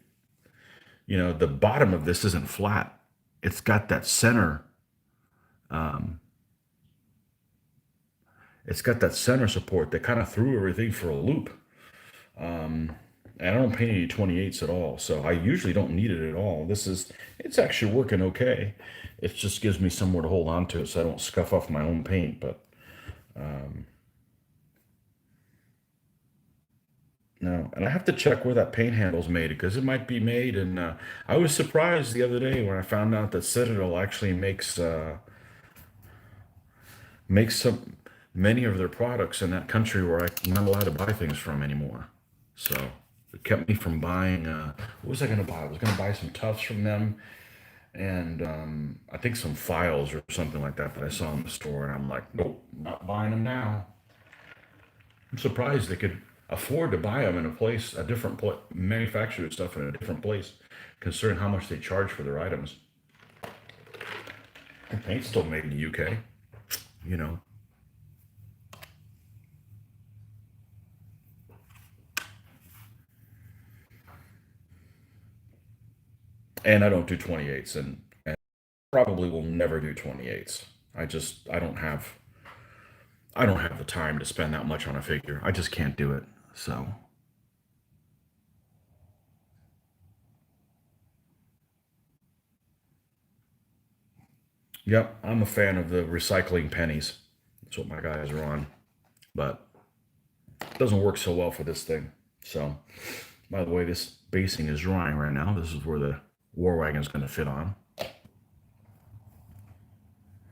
the bottom of this isn't flat. It's got that center. It's got that center support that kind of threw everything for a loop. And I don't paint any 28s at all, so I usually don't need it at all. It's actually working okay. It just gives me somewhere to hold on to it so I don't scuff off my own paint, but no. And I have to check where that paint handle's made, because it might be made, and I was surprised the other day when I found out that Citadel actually makes many of their products in that country where I'm not allowed to buy things from anymore. So it kept me from buying. What was I going to buy? I was going to buy some tufts from them, and I think some files or something like that I saw in the store, and I'm like, nope, not buying them now. I'm surprised they could afford to buy them in a different place, manufacture stuff in a different place, considering how much they charge for their items. The paint's still made in the UK, you know. And I don't do 28s, and probably will never do 28s. I don't have the time to spend that much on a figure. I just can't do it. So, yep, I'm a fan of the recycling pennies. That's what my guys are on. But it doesn't work so well for this thing. So, by the way, this basing is drying right now. This is where the War Wagon is going to fit on.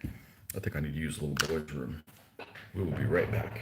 I think I need to use the little boy's room. We will be right back.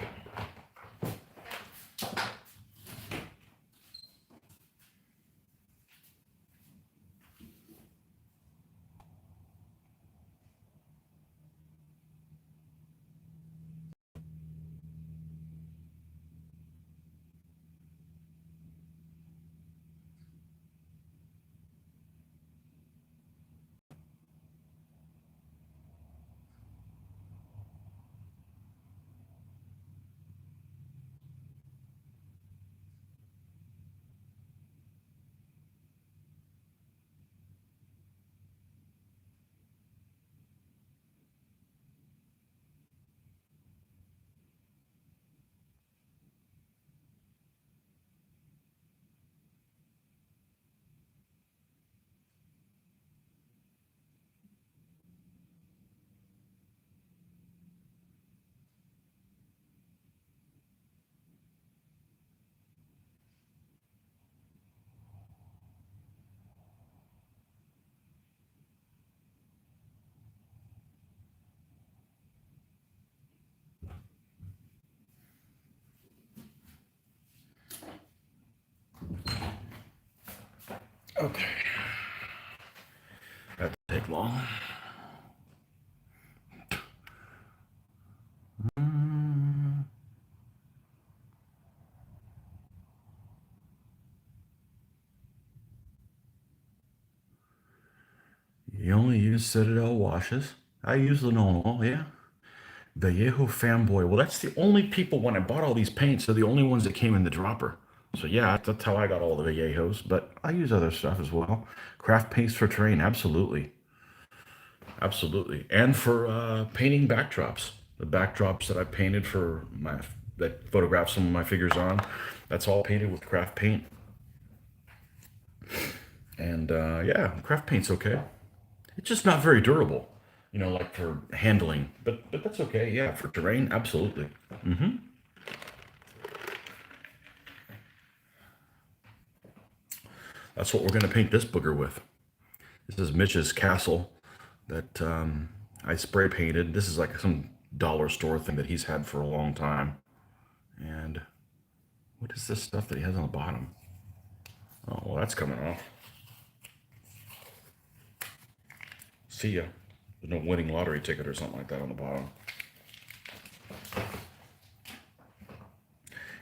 Okay. That didn't take long. You only use Citadel washes. I use linoleum, yeah. Vallejo fanboy. Well, that's the only people when I bought all these paints, they're the only ones that came in the dropper. So yeah, that's how I got all the Vallejos. But I use other stuff as well. Craft paints for terrain, absolutely, absolutely, and for painting backdrops. The backdrops that I painted for my that photograph some of my figures on, that's all painted with craft paint. And yeah, craft paint's okay. It's just not very durable, like for handling. But that's okay. Yeah, for terrain, absolutely. That's what we're gonna paint this booger with. This is Mitch's castle that I spray painted. This is like some dollar store thing that he's had for a long time. And what is this stuff that he has on the bottom? Oh, well, that's coming off. See ya. There's no winning lottery ticket or something like that on the bottom.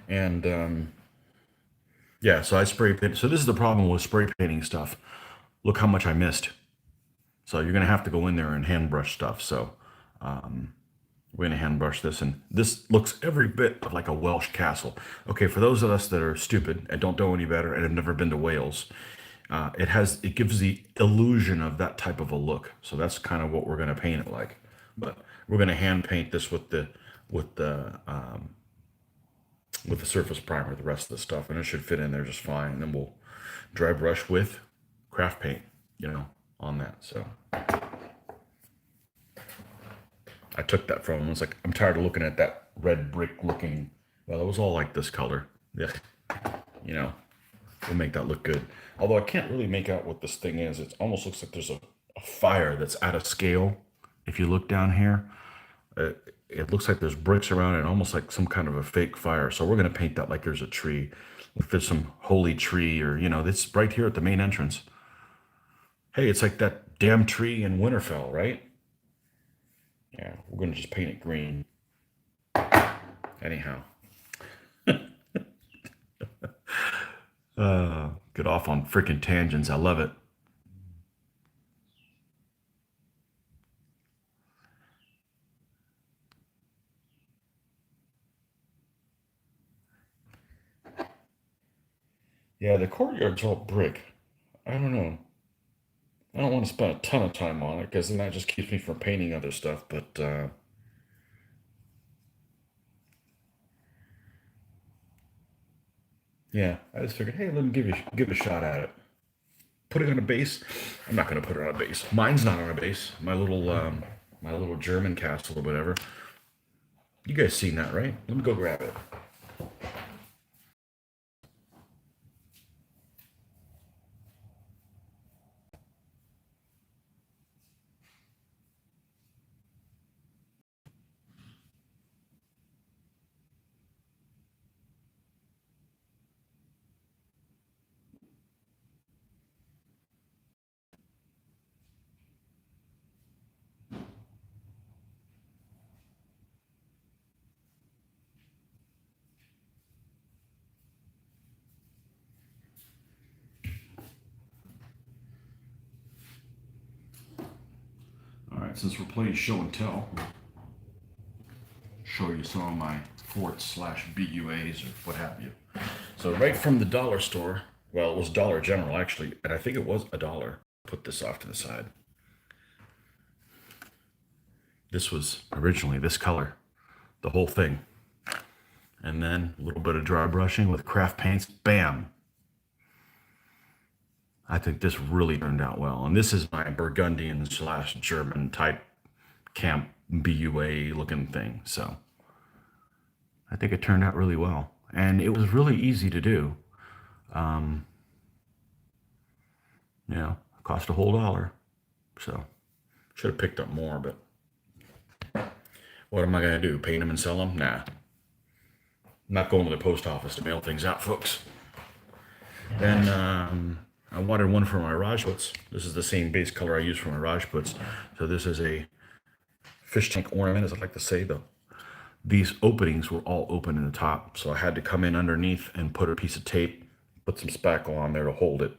And yeah, so I spray paint. So this is the problem with spray painting stuff. Look how much I missed. So you're gonna have to go in there and hand brush stuff. So we're gonna hand brush this, and this looks every bit like a Welsh castle. Okay, for those of us that are stupid and don't know any better and have never been to Wales, it gives the illusion of that type of a look. So that's kind of what we're gonna paint it like. But we're gonna hand paint this with the with the with the surface primer, the rest of the stuff, and it should fit in there just fine. And then we'll dry brush with craft paint, on that. So I took that from him. I was like, I'm tired of looking at that red brick looking. Well, it was all like this color. Yeah, we'll make that look good. Although I can't really make out what this thing is. It almost looks like there's a fire that's out of scale. If you look down here, it looks like there's bricks around it, almost like some kind of a fake fire. So we're going to paint that like there's a tree. If there's some holy tree or, it's right here at the main entrance. Hey, it's like that damn tree in Winterfell, right? Yeah, we're going to just paint it green. Anyhow. Get off on freaking tangents. I love it. Yeah, the courtyard's all brick. I don't know. I don't want to spend a ton of time on it because then that just keeps me from painting other stuff. But yeah, I just figured, hey, let me give a shot at it. Put it on a base. I'm not gonna put it on a base. Mine's not on a base. My little German castle or whatever. You guys seen that, right? Let me go grab it. All right, since we're playing show and tell, show you some of my forts slash BUAs or what have you. So right from the dollar store, well, it was Dollar General actually, and I think it was $1. Put this off to the side. This was originally this color, the whole thing. And then a little bit of dry brushing with craft paints, bam. I think this really turned out well. And this is my Burgundian slash German type camp BUA looking thing. So I think it turned out really well. And it was really easy to do. It cost a whole $1. So should have picked up more, but what am I going to do? Paint them and sell them? Nah. I'm not going to the post office to mail things out, folks. Then I wanted one for my Rajputs. This is the same base color I use for my Rajputs. So this is a fish tank ornament, as I like to say, though. These openings were all open in the top, so I had to come in underneath and put a piece of tape, put some spackle on there to hold it.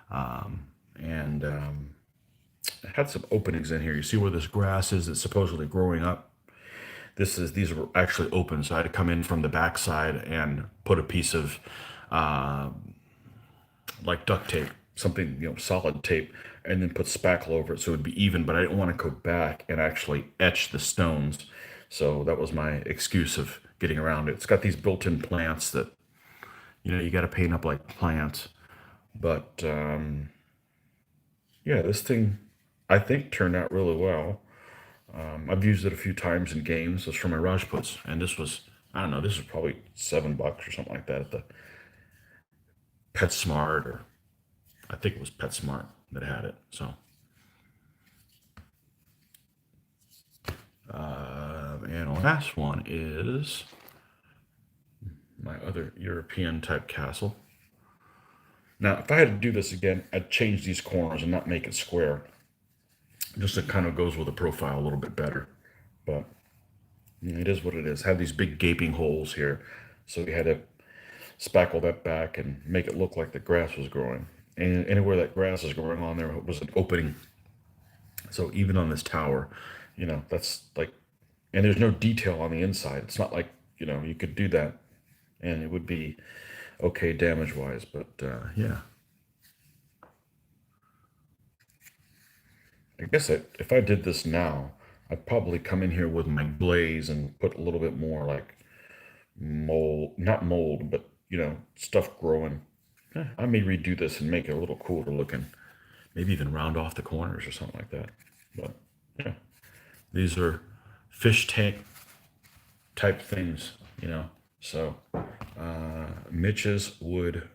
And it had some openings in here. You see where this grass is that's supposedly growing up? These were actually open, so I had to come in from the backside and put a piece of like duct tape, something, solid tape, and then put spackle over it so it would be even. But I didn't want to go back and actually etch the stones, so that was my excuse of getting around it. It's got these built-in plants that you got to paint up like plants. But yeah, this thing I think turned out really well. I've used it a few times in games. It's for my Rajputs, and this was, I don't know, this was probably $7 or something like that at the PetSmart, or I think it was PetSmart that had it. So, and the last one is my other European type castle. Now, if I had to do this again, I'd change these corners and not make it square. Just it kind of goes with the profile a little bit better. But it is what it is. Have these big gaping holes here. So we had to spackle that back and make it look like the grass was growing. And anywhere that grass is growing on there was an opening. So even on this tower, that's like, and there's no detail on the inside. It's not like, you could do that and it would be okay damage wise. But yeah. I guess if I did this now, I'd probably come in here with my glaze and put a little bit more like mold, not mold, but stuff growing. I may redo this and make it a little cooler looking. Maybe even round off the corners or something like that. But yeah, these are fish tank type things. So Mitch's would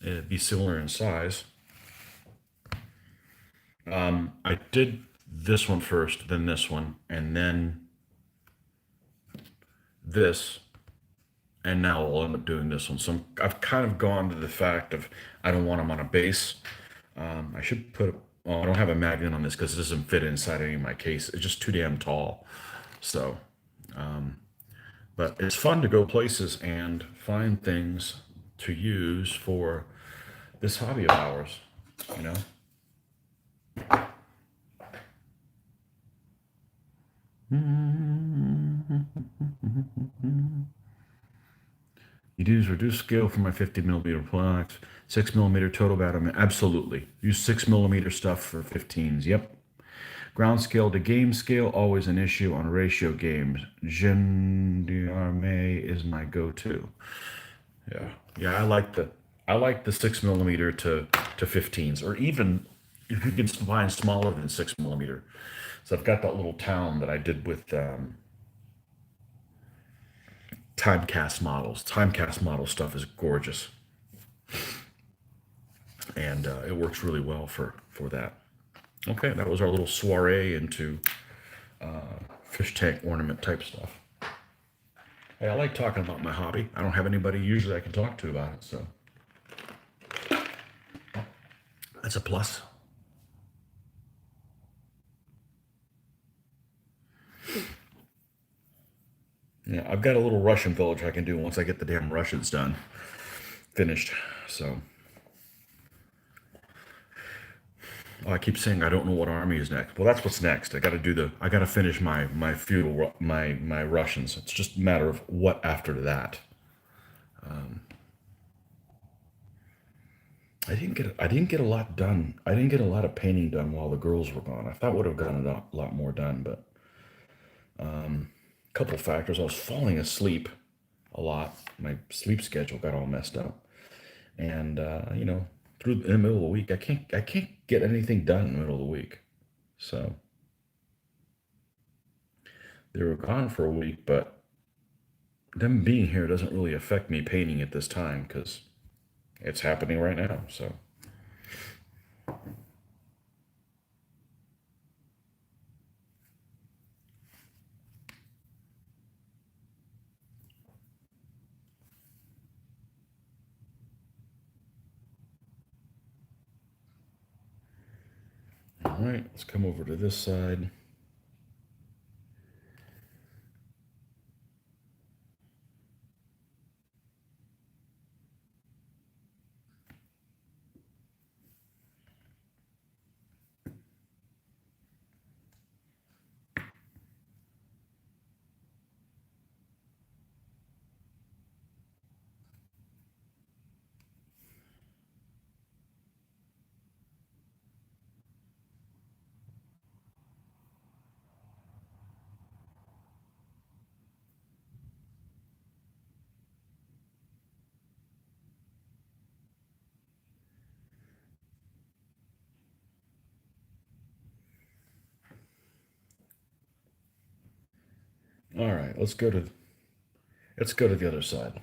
be similar in size. I did this one first, then this one, and then this, and now I'll end up doing this one. So I've kind of gone to the fact of I don't want them on a base. I should put, well, I don't have a magnet on this because it doesn't fit inside any of my case. It's just too damn tall. So, but it's fun to go places and find things to use for this hobby of ours, you know? You use reduced scale for my 50mm products, 6mm total battle. Absolutely. Use 6mm stuff for 15s. Yep. Ground scale to game scale, always an issue on ratio games. Gendarme is my go-to. Yeah. Yeah, I like the 6mm to 15s, or even if you can find smaller than 6mm. So I've got that little town that I did with timecast models. Timecast model stuff is gorgeous, and it works really well for that. Okay, that was our little soiree into fish tank ornament type stuff. Hey, I like talking about my hobby. I don't have anybody usually I can talk to about it, so that's a plus. Yeah, I've got a little Russian village I can do once I get the damn Russians done, finished. So I keep saying I don't know what army is next. Well, that's what's next. I got to finish my feudal, my Russians. It's just a matter of what after that. I didn't get a lot done. I didn't get a lot of painting done while the girls were gone. I thought I would have gotten a lot more done, but a couple factors. I was falling asleep a lot. My sleep schedule got all messed up, and through in the middle of the week, I can't get anything done in the middle of the week. So they were gone for a week, but them being here doesn't really affect me painting at this time because it's happening right now. So All right, let's come over to this side. All right, let's go to the other side.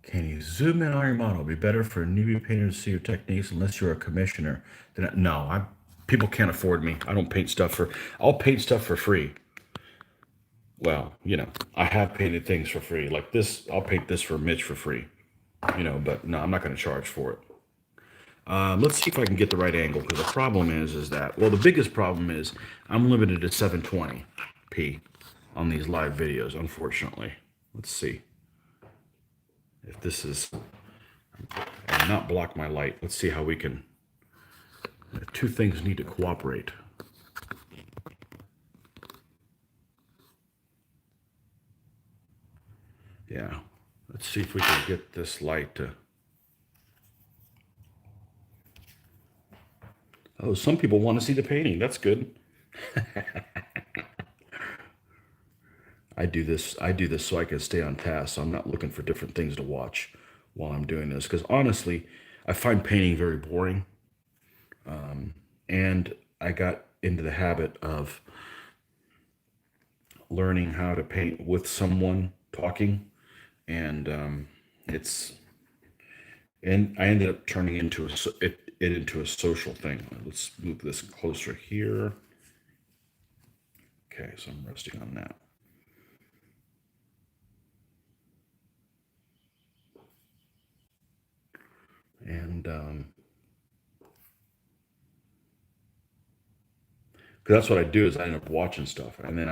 Can you zoom in on your model? It'd be better for a newbie painter to see your techniques unless you're a commissioner. No, people can't afford me. I don't paint stuff for. I'll paint stuff for free. Well, I have painted things for free. Like this, I'll paint this for Mitch for free. But no, I'm not going to charge for it. Let's see if I can get the right angle, because the problem is that, well, the biggest problem is I'm limited to 720p on these live videos, unfortunately. Let's see if this is, and not block my light. Let's see how we can, the two things need to cooperate. Yeah, let's see if we can get this light to, oh, some people want to see the painting. That's good. I do this so I can stay on task. So I'm not looking for different things to watch while I'm doing this. Because honestly, I find painting very boring. And I got into the habit of learning how to paint with someone talking. And it's, and I ended up turning it into a social thing. Let's move this closer here. Okay, so I'm resting on that. And 'cause that's what I do is I end up watching stuff, and then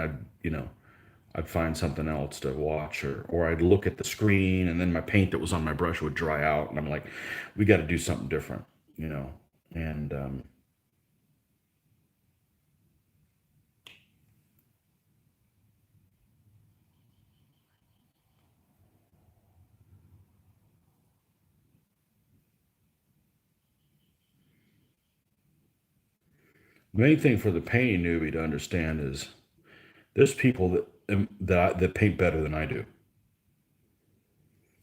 I'd find something else to watch, or I'd look at the screen, and then my paint that was on my brush would dry out, and I'm like, we got to do something different, you know. And the main thing for the painting newbie to understand is there's people that paint better than I do,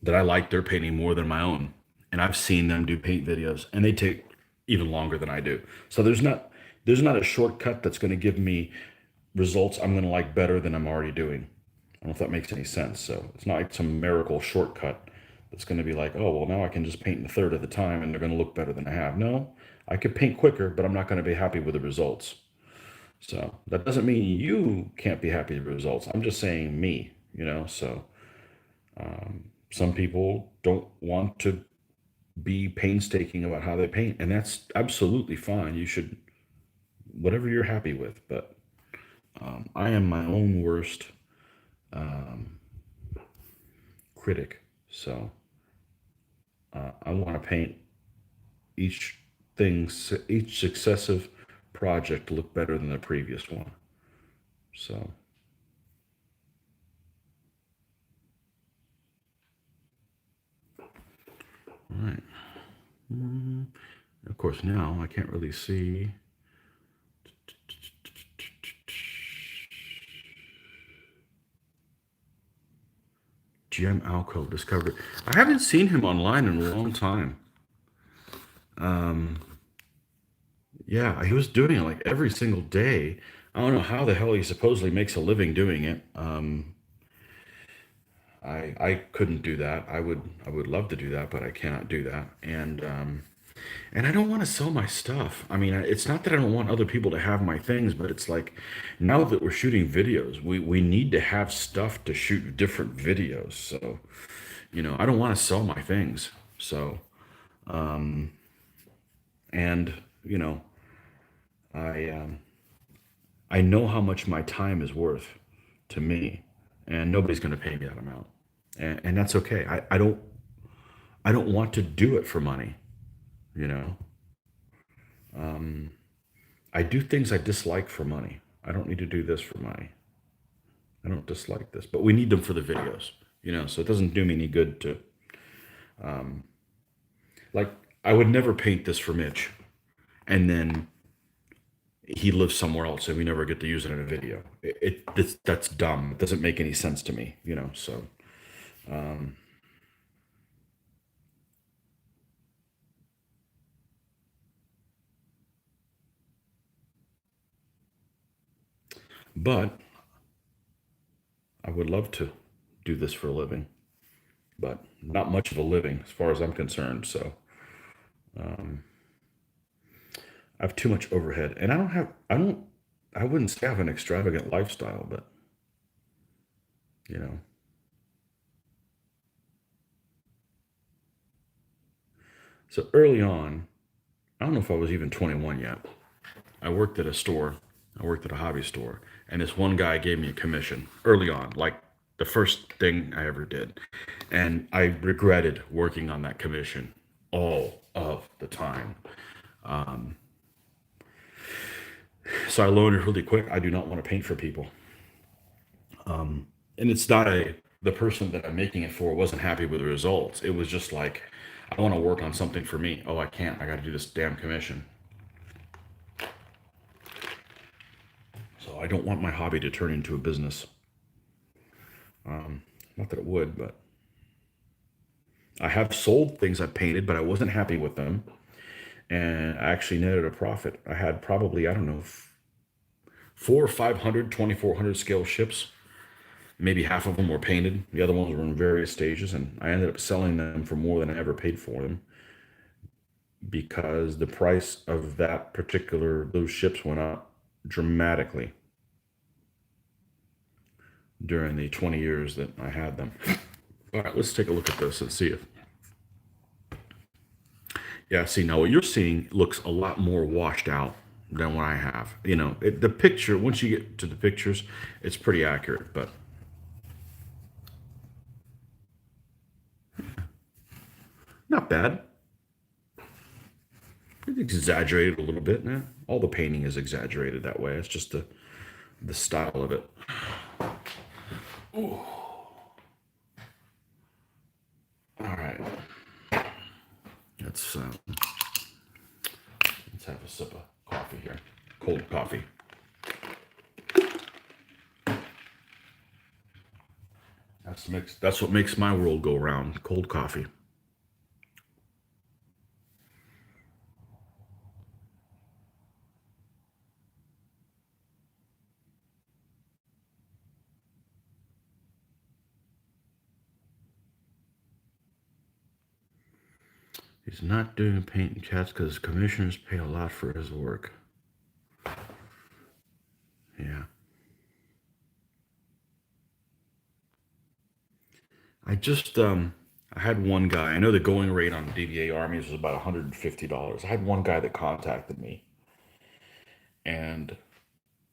that I like their painting more than my own, and I've seen them do paint videos, and they take even longer than I do. So there's not a shortcut that's going to give me results I'm going to like better than I'm already doing. I don't know if that makes any sense. So it's not like some miracle shortcut that's going to be like, oh, well, now I can just paint in a third of the time and they're going to look better than I have. No, I could paint quicker, but I'm not going to be happy with the results. So that doesn't mean you can't be happy with the results. I'm just saying me, you know. So some people don't want to be painstaking about how they paint, and that's absolutely fine. You should, whatever you're happy with. But I am my own worst critic. So I want to paint each each successive project to look better than the previous one. So, all right. Of course, now I can't really see. Gem Alcove discovered. I haven't seen him online in a long time. Yeah, he was doing it like every single day. I don't know how the hell he supposedly makes a living doing it. I couldn't do that. I would love to do that, but I cannot do that. And I don't want to sell my stuff. I mean, it's not that I don't want other people to have my things, but it's like now that we're shooting videos, we need to have stuff to shoot different videos. So, I don't want to sell my things. So, and I I know how much my time is worth to me, and nobody's going to pay me that amount, and that's okay. I don't want to do it for money. You know, I do things I dislike for money. I don't need to do this for money. I don't dislike this, but we need them for the videos. So it doesn't do me any good to like. I would never paint this for Mitch, and then he lives somewhere else, and we never get to use it in a video. That's dumb. It doesn't make any sense to me. So but I would love to do this for a living, but not much of a living as far as I'm concerned. So I have too much overhead, and I wouldn't say I have an extravagant lifestyle, but you know. So early on, I don't know if I was even 21 yet. I worked at a store. I worked at a hobby store, and this one guy gave me a commission early on, like the first thing I ever did. And I regretted working on that commission all of the time. So I learned it really quick. I do not want to paint for people. And it's not the person that I'm making it for wasn't happy with the results. It was just like, I want to work on something for me. Oh, I can't. I got to do this damn commission. So I don't want my hobby to turn into a business. Not that it would, but I have sold things I painted, but I wasn't happy with them. And I actually netted a profit. I had probably, I don't know, four or 500 2400 scale ships. Maybe half of them were painted. The other ones were in various stages. And I ended up selling them for more than I ever paid for them because the price of those ships went up dramatically during the 20 years that I had them. All right, let's take a look at this and see if. Yeah, see, now what you're seeing looks a lot more washed out than what I have. The picture, once you get to the pictures, it's pretty accurate, but not bad. It's exaggerated a little bit. Nah, all the painting is exaggerated that way. It's just the style of it. Ooh. All right. Let's have a sip of coffee here. Cold coffee. That's what makes my world go round. Cold coffee. He's not doing painting cats because his commissioners pay a lot for his work. Yeah. I just I had one guy. I know the going rate on DBA armies was about $150. I had one guy that contacted me and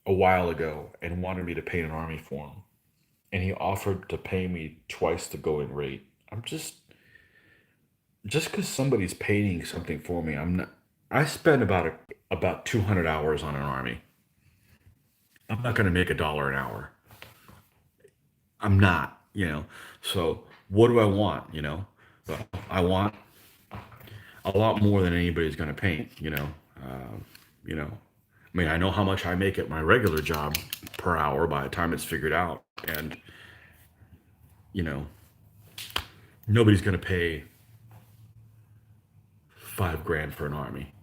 a while ago and wanted me to paint an army for him. And he offered to pay me twice the going rate. I'm just because somebody's painting something for me, I'm not. I spend about 200 hours on an army. I'm not going to make $1 an hour. I'm not. So what do I want? Well, I want a lot more than anybody's going to paint. You know. I mean, I know how much I make at my regular job per hour by the time it's figured out, and you know, nobody's going to pay 5 grand for an army.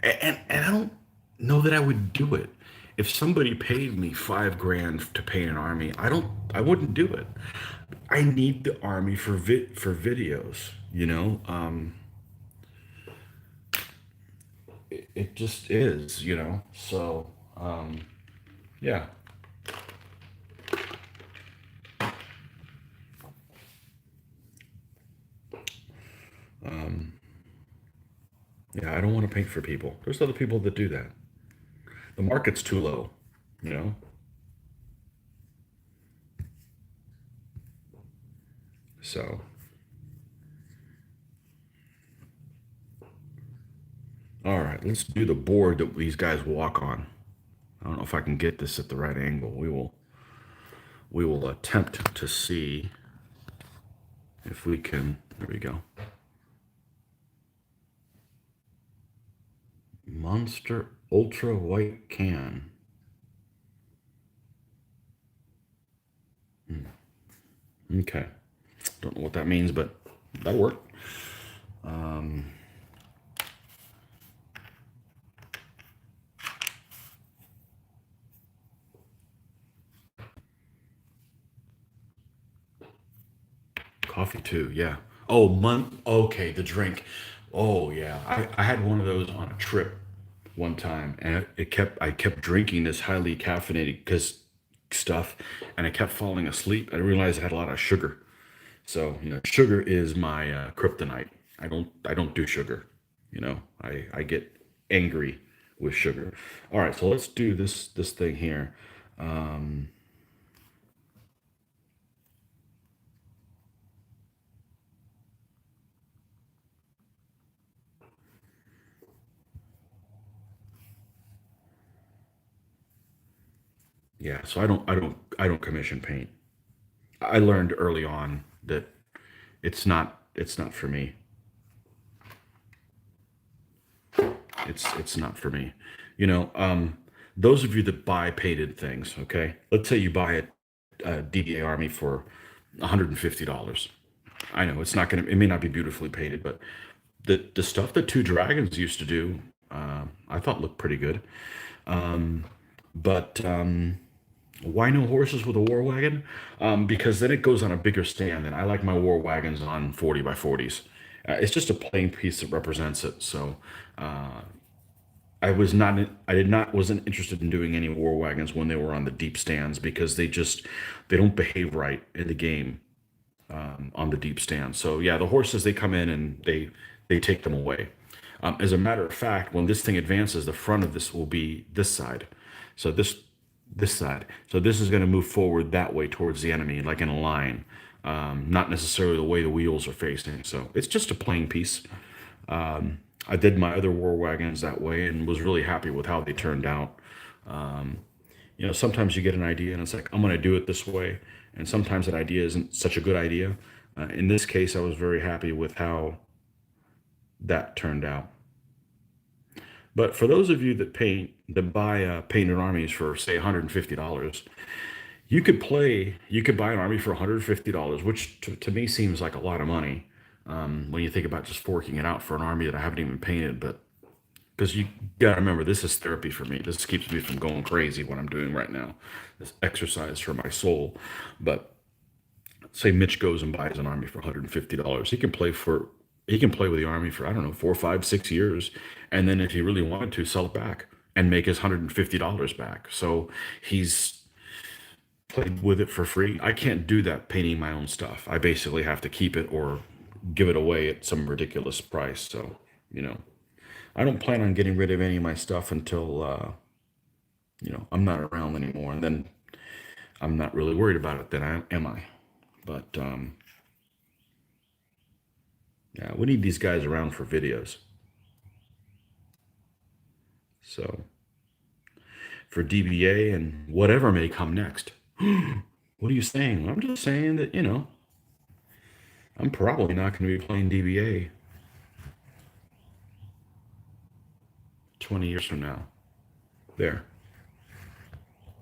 And I don't know that I would do it. If somebody paid me 5 grand to paint an army, I wouldn't do it. I need the army for videos. It just is. So yeah. Um, yeah, I don't want to paint for people. There's other people that do that. The market's too low. You know. So all right, let's do the board that these guys walk on. I don't know if I can get this at the right angle. We will attempt to see if we can. There we go. Monster Ultra White Can. Okay. Don't know what that means, but that'll work. Um, Coffee too, yeah. Oh, okay, the drink. Oh yeah. I had one of those on a trip one time, and I kept drinking this highly caffeinated cause stuff, and I kept falling asleep. I realized I had a lot of sugar. So, sugar is my kryptonite. I don't do sugar. I get angry with sugar. All right, so let's do this thing here. Um, yeah, so I don't commission paint. I learned early on that it's not for me. It's not for me. You know, those of you that buy painted things, okay? Let's say you buy a DBA Army for $150. I know it may not be beautifully painted, but the stuff that Two Dragons used to do, I thought looked pretty good. But why no horses with a war wagon? Because then it goes on a bigger stand, and I like my war wagons on 40 by 40s. It's just a plain piece that represents it. So I did not, wasn't interested in doing any war wagons when they were on the deep stands because they don't behave right in the game on the deep stand. So yeah, the horses, they come in and they take them away. As a matter of fact, when this thing advances, the front of this will be this side. So this side. So this is going to move forward that way towards the enemy, like in a line, not necessarily the way the wheels are facing. So it's just a plain piece. I did my other war wagons that way and was really happy with how they turned out. Sometimes you get an idea and it's like, I'm going to do it this way. And sometimes that idea isn't such a good idea. In this case, I was very happy with how that turned out. But for those of you that buy painted armies for say $150, you could buy an army for $150, which to me seems like a lot of money when you think about just forking it out for an army that I haven't even painted. But because you gotta remember, this is therapy for me. This keeps me from going crazy what I'm doing right now. This exercise for my soul. But say Mitch goes and buys an army for $150. He can play for he can play with the Army for, I don't know, 4, 5, 6 years. And then if he really wanted to, sell it back and make his $150 back. So he's played with it for free. I can't do that painting my own stuff. I basically have to keep it or give it away at some ridiculous price. So, you know, I don't plan on getting rid of any of my stuff until, I'm not around anymore. And then I'm not really worried about it then, am I? But, yeah, we need these guys around for videos. So, for DBA and whatever may come next. What are you saying? I'm just saying that, I'm probably not going to be playing DBA 20 years from now. There.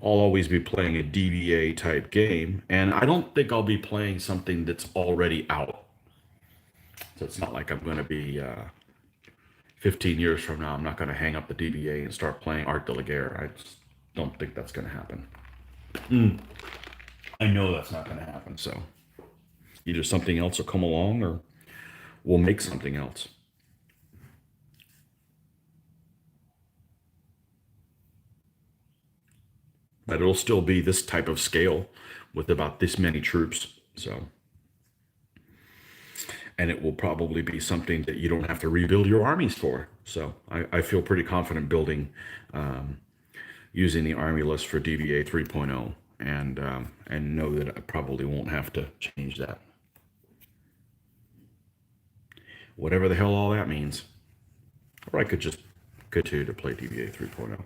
I'll always be playing a DBA type game, and I don't think I'll be playing something that's already out. So it's not like I'm going to be 15 years from now, I'm not going to hang up the DBA and start playing Art de la Guerre. I just don't think that's going to happen. I know that's not going to happen. So either something else will come along or we'll make something else. But it'll still be this type of scale with about this many troops. So, and it will probably be something that you don't have to rebuild your armies for. So I feel pretty confident building, using the army list for DBA 3.0 and know that I probably won't have to change that. Whatever the hell all that means. Or I could just continue to play DBA 3.0.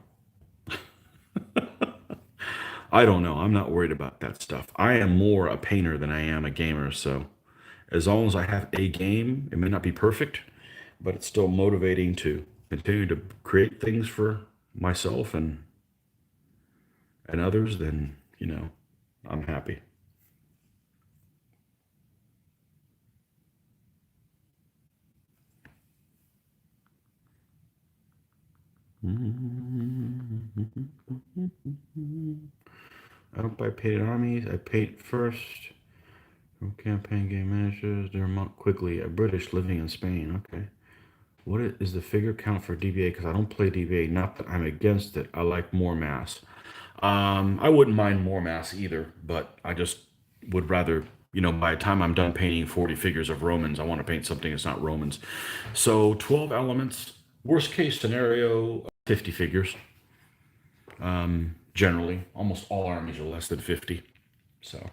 I don't know. I'm not worried about that stuff. I am more a painter than I am a gamer. So as long as I have a game, it may not be perfect, but it's still motivating to continue to create things for myself and others, then, I'm happy. I don't buy painted armies. I paint first. From campaign game managers, they're quickly. A British living in Spain. Okay. What is the figure count for DBA? Because I don't play DBA. Not that I'm against it. I like more mass. I wouldn't mind more mass either, but I just would rather, by the time I'm done painting 40 figures of Romans, I want to paint something that's not Romans. So 12 elements. Worst case scenario, 50 figures. Generally, almost all armies are less than 50. So.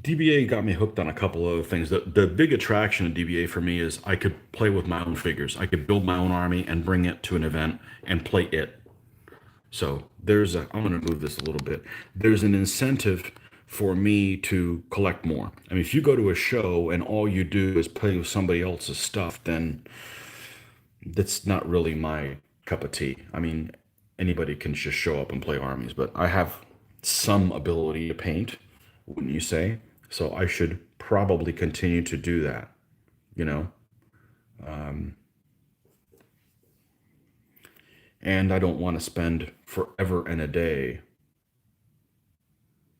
DBA got me hooked on a couple other things. The big attraction of DBA for me is I could play with my own figures. I could build my own army and bring it to an event and play it. So I'm going to move this a little bit. There's an incentive for me to collect more. I mean, if you go to a show and all you do is play with somebody else's stuff, then that's not really my cup of tea. I mean, anybody can just show up and play armies, but I have some ability to paint, wouldn't you say? So I should probably continue to do that, you know? And I don't want to spend forever and a day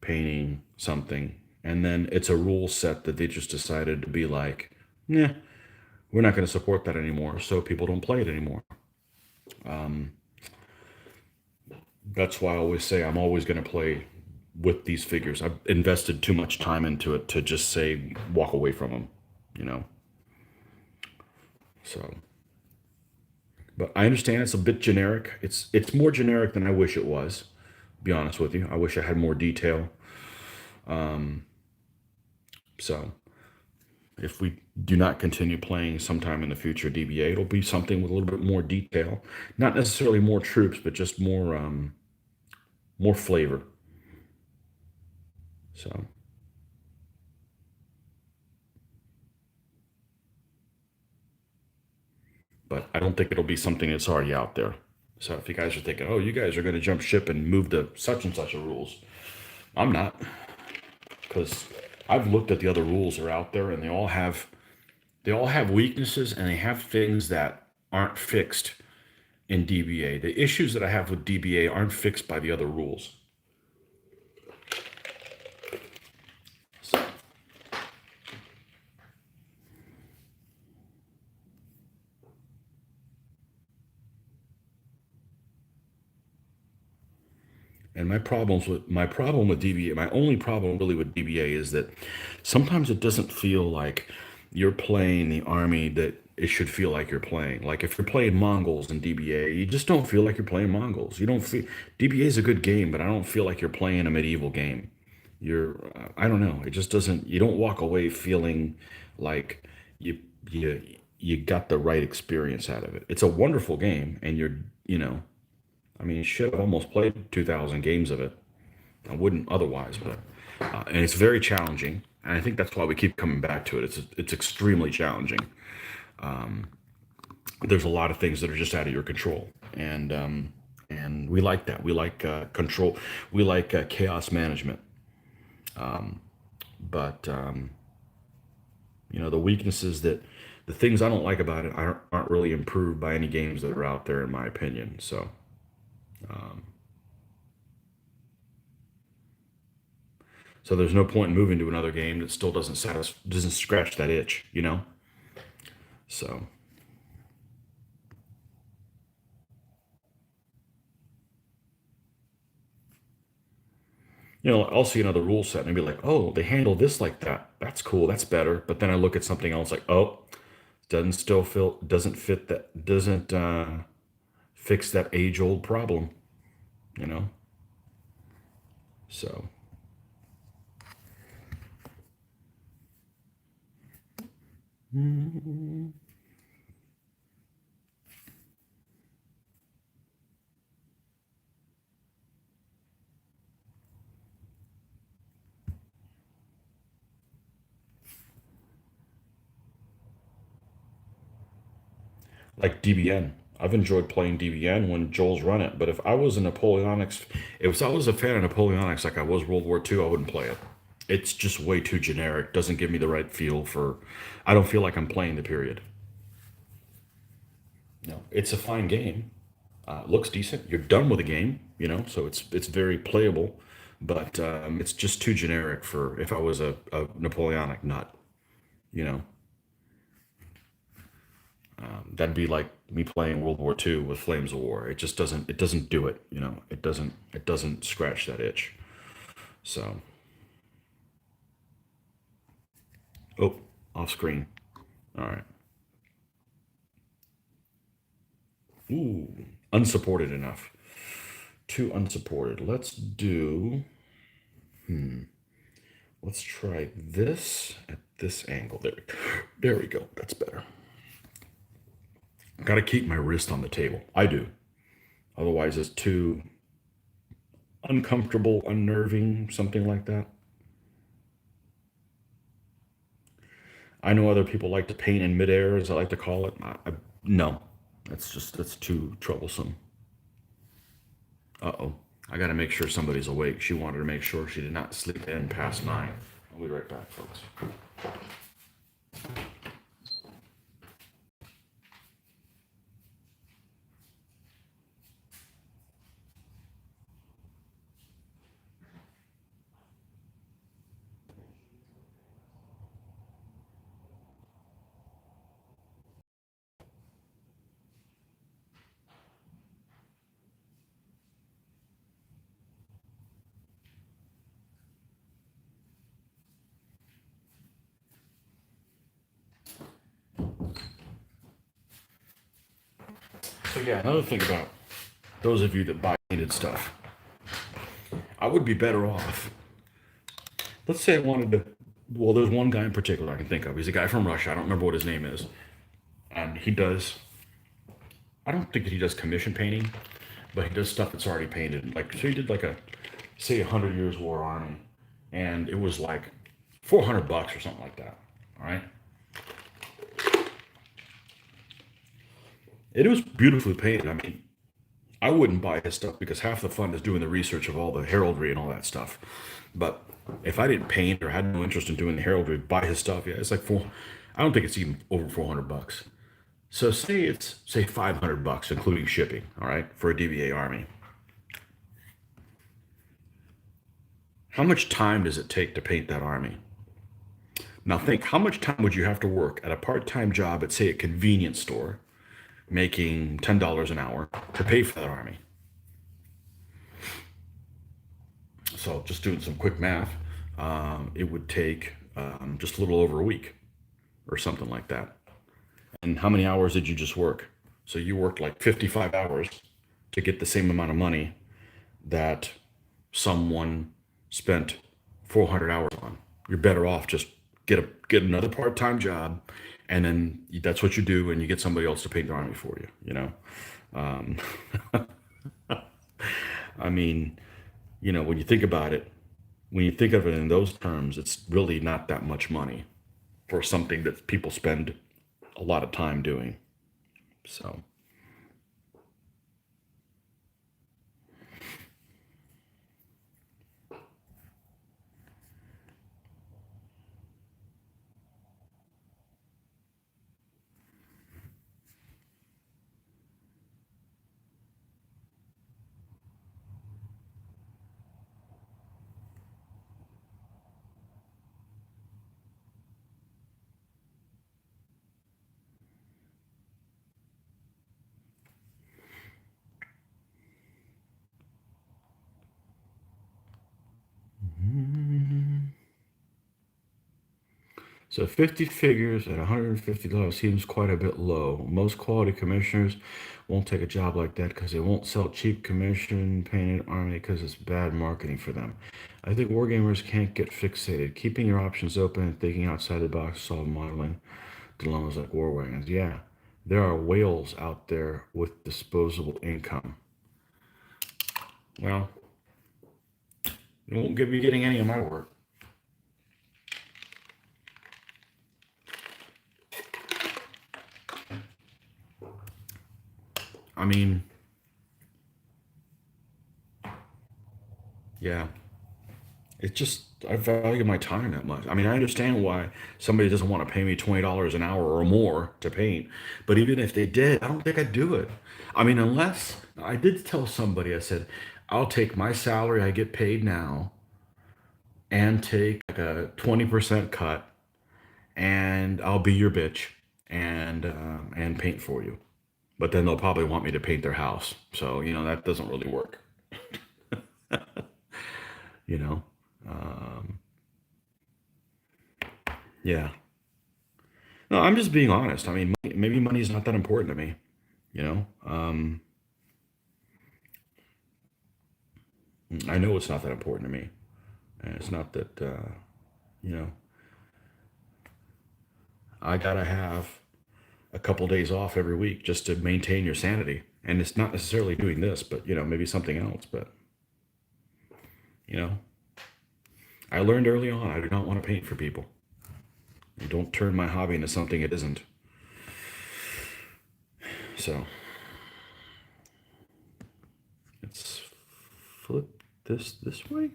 painting something. And then it's a rule set that they just decided to be like, yeah, we're not going to support that anymore. So people don't play it anymore. That's why I always say I'm always going to play with these figures. I've invested too much time into it to just say walk away from them, you know. So, but I understand it's a bit generic. It's more generic than I wish it was. To be honest with you, I wish I had more detail. So, if we do not continue playing sometime in the future DBA, it'll be something with a little bit more detail. Not necessarily more troops, but just more flavor. So, but I don't think it'll be something that's already out there. So if you guys are thinking, oh, you guys are going to jump ship and move to such and such a rules, I'm not, because I've looked at the other rules that are out there, and they all have weaknesses, and they have things that aren't fixed in DBA. The issues that I have with DBA aren't fixed by the other rules. So, and my problem with DBA, my only problem really with DBA is that sometimes it doesn't feel like you're playing the army that it should feel like you're playing. Like if you're playing Mongols in DBA, you just don't feel like you're playing Mongols. You don't feel DBA is a good game, but I don't feel like you're playing a medieval game. I don't know. It just doesn't. You don't walk away feeling like you you you got the right experience out of it. It's a wonderful game, and I mean, shit, I've almost played 2,000 games of it. I wouldn't otherwise, but and it's very challenging, and I think that's why we keep coming back to it. It's extremely challenging. There's a lot of things that are just out of your control, and we like that. We like control. We like chaos management. But the weaknesses that the things I don't like about it aren't really improved by any games that are out there, in my opinion. So there's no point in moving to another game that still doesn't scratch that itch. So I'll see another rule set and be like, oh, they handle this like that. That's cool. That's better. But then I look at something else like, oh, doesn't fit that, doesn't fix that age old problem. You know. So like DBN. I've enjoyed playing DBN when Joel's run it, but if I was a fan of Napoleonics like I was World War II, I wouldn't play it. It's just way too generic. Doesn't give me the right feel for. I don't feel like I'm playing the period. No, it's a fine game. Looks decent. You're done with the game, so it's very playable, but it's just too generic for if I was a Napoleonic nut. You know, that'd be like me playing World War II with Flames of War. It doesn't do it. It doesn't scratch that itch. So, oh, off screen. All right. Ooh, unsupported enough. Too unsupported. Let's try this at this angle. There we go. That's better. Got to keep my wrist on the table. I do. Otherwise, it's too uncomfortable, unnerving, something like that. I know other people like to paint in midair, as I like to call it. No, that's too troublesome. Uh-oh. I got to make sure somebody's awake. She wanted to make sure she did not sleep in past 9. I'll be right back, folks. So yeah, another thing about those of you that buy painted stuff, I would be better off. Let's say I wanted to. Well, there's one guy in particular I can think of. He's a guy from Russia. I don't remember what his name is, and he does. I don't think that he does commission painting, but he does stuff that's already painted. Like so, he did like say 100 Years War Army, and it was like $400 or something like that. All right, it was beautifully painted. I mean, I wouldn't buy his stuff because half the fun is doing the research of all the heraldry and all that stuff. But if I didn't paint or had no interest in doing the heraldry, buy his stuff, yeah, it's like four. I don't think it's even over $400. So say $500, including shipping. All right, for a DBA army. How much time does it take to paint that army? Now think, how much time would you have to work at a part-time job at, say, a convenience store, making $10 an hour to pay for that army? So just doing some quick math, it would take just a little over a week or something like that. And how many hours did you just work? So you worked like 55 hours to get the same amount of money that someone spent 400 hours on. You're better off just get another part-time job, and then that's what you do, and you get somebody else to paint the army for you. Um, I mean, when you think about it, when you think of it in those terms, it's really not that much money for something that people spend a lot of time doing. So. So 50 figures at $150 seems quite a bit low. Most quality commissioners won't take a job like that because they won't sell cheap commission painted army because it's bad marketing for them. I think wargamers can't get fixated. Keeping your options open and thinking outside the box to solve modeling dilemmas like war wagons. Yeah, there are whales out there with disposable income. Well, it won't be getting any of my work. I mean, yeah. It's just I value my time that much. I mean, I understand why somebody doesn't want to pay me $20 an hour or more to paint, but even if they did, I don't think I'd do it. I mean, unless I did tell somebody, I said, I'll take my salary I get paid now and take like a 20% cut, and I'll be your bitch and paint for you. But then they'll probably want me to paint their house, so that doesn't really work. You know, um, yeah. No, I'm just being honest. I mean, maybe money's not that important to me. You know, I know it's not that important to me, and it's not that you know I gotta have a couple days off every week just to maintain your sanity. And it's not necessarily doing this, but maybe something else. But you know, I learned early on I do not want to paint for people. You don't turn my hobby into something it isn't. So let's flip this way.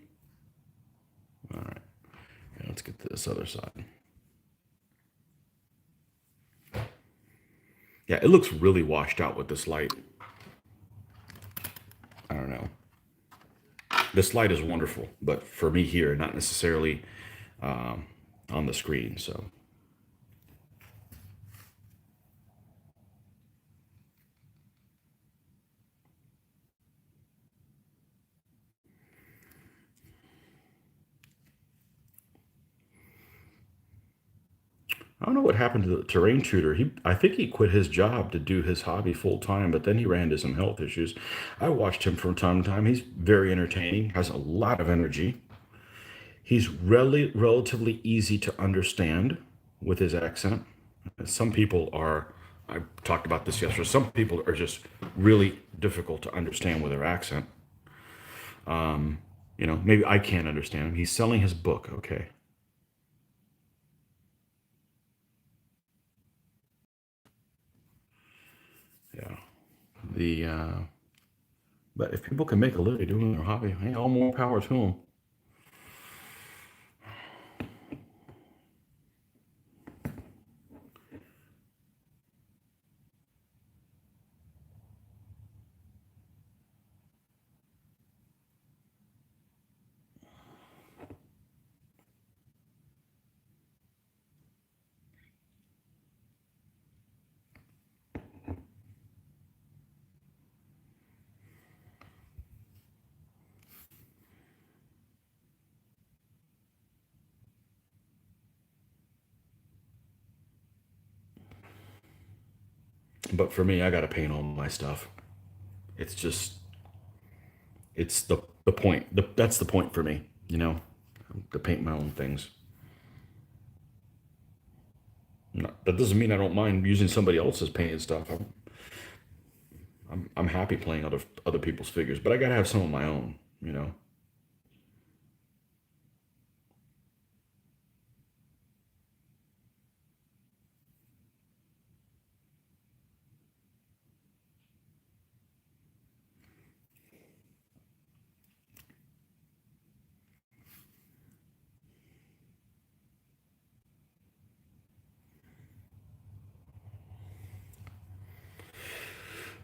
All right, yeah, let's get to this other side. Yeah, it looks really washed out with this light. I don't know. This light is wonderful, but for me here, not necessarily um, on the screen. So I don't know what happened to the terrain tutor. I think he quit his job to do his hobby full time, but then he ran into some health issues. I watched him from time to time. He's very entertaining, has a lot of energy. He's relatively easy to understand with his accent. Some people are, I talked about this yesterday, some people are just really difficult to understand with their accent. Maybe I can't understand him. He's selling his book. Okay. Yeah. The, But if people can make a living doing their hobby, hey, all more power to them. But for me, I got to paint all my stuff. It's just, it's the point. That's the point for me, you know, to paint my own things. That doesn't mean I don't mind using somebody else's painted stuff. I'm happy playing other people's figures, but I got to have some of my own, you know.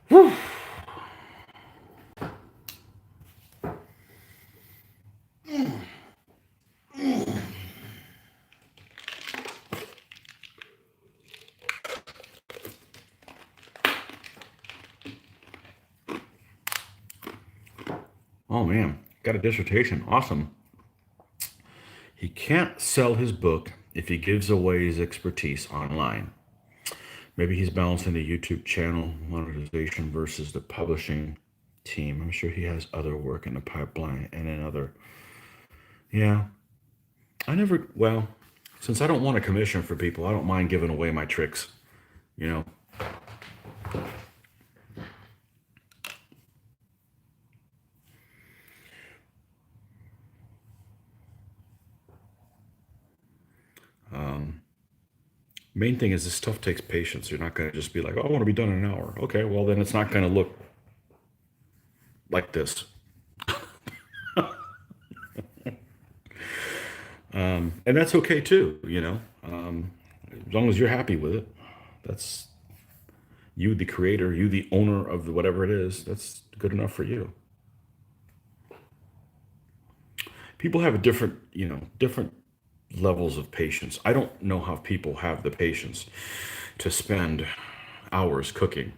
Whew. Oh man, got a dissertation. Awesome. He can't sell his book if he gives away his expertise online. Maybe he's balancing the YouTube channel monetization versus the publishing team. I'm sure he has other work in the pipeline and in other. Yeah, I never, well, since I don't want a commission for people, I don't mind giving away my tricks, you know. Main thing is this stuff takes patience. You're not going to just be like, oh, I want to be done in an hour. Okay, well, then it's not going to look like this. And that's okay too, you know. As long as you're happy with it, that's you, the creator, you, the owner of the, whatever it is, that's good enough for you. People have a different, you know, different levels of patience. I don't know how people have the patience to spend hours cooking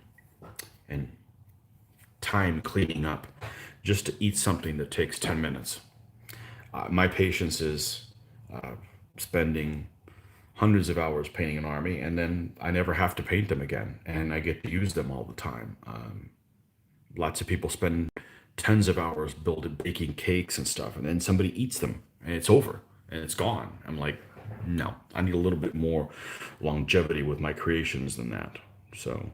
and time cleaning up just to eat something that takes 10 minutes. My patience is spending hundreds of hours painting an army, and then I never have to paint them again, and I get to use them all the time. Lots of people spend tens of hours building, baking cakes and stuff, and then somebody eats them, and it's over, and it's gone. I'm like, no, I need a little bit more longevity with my creations than that. So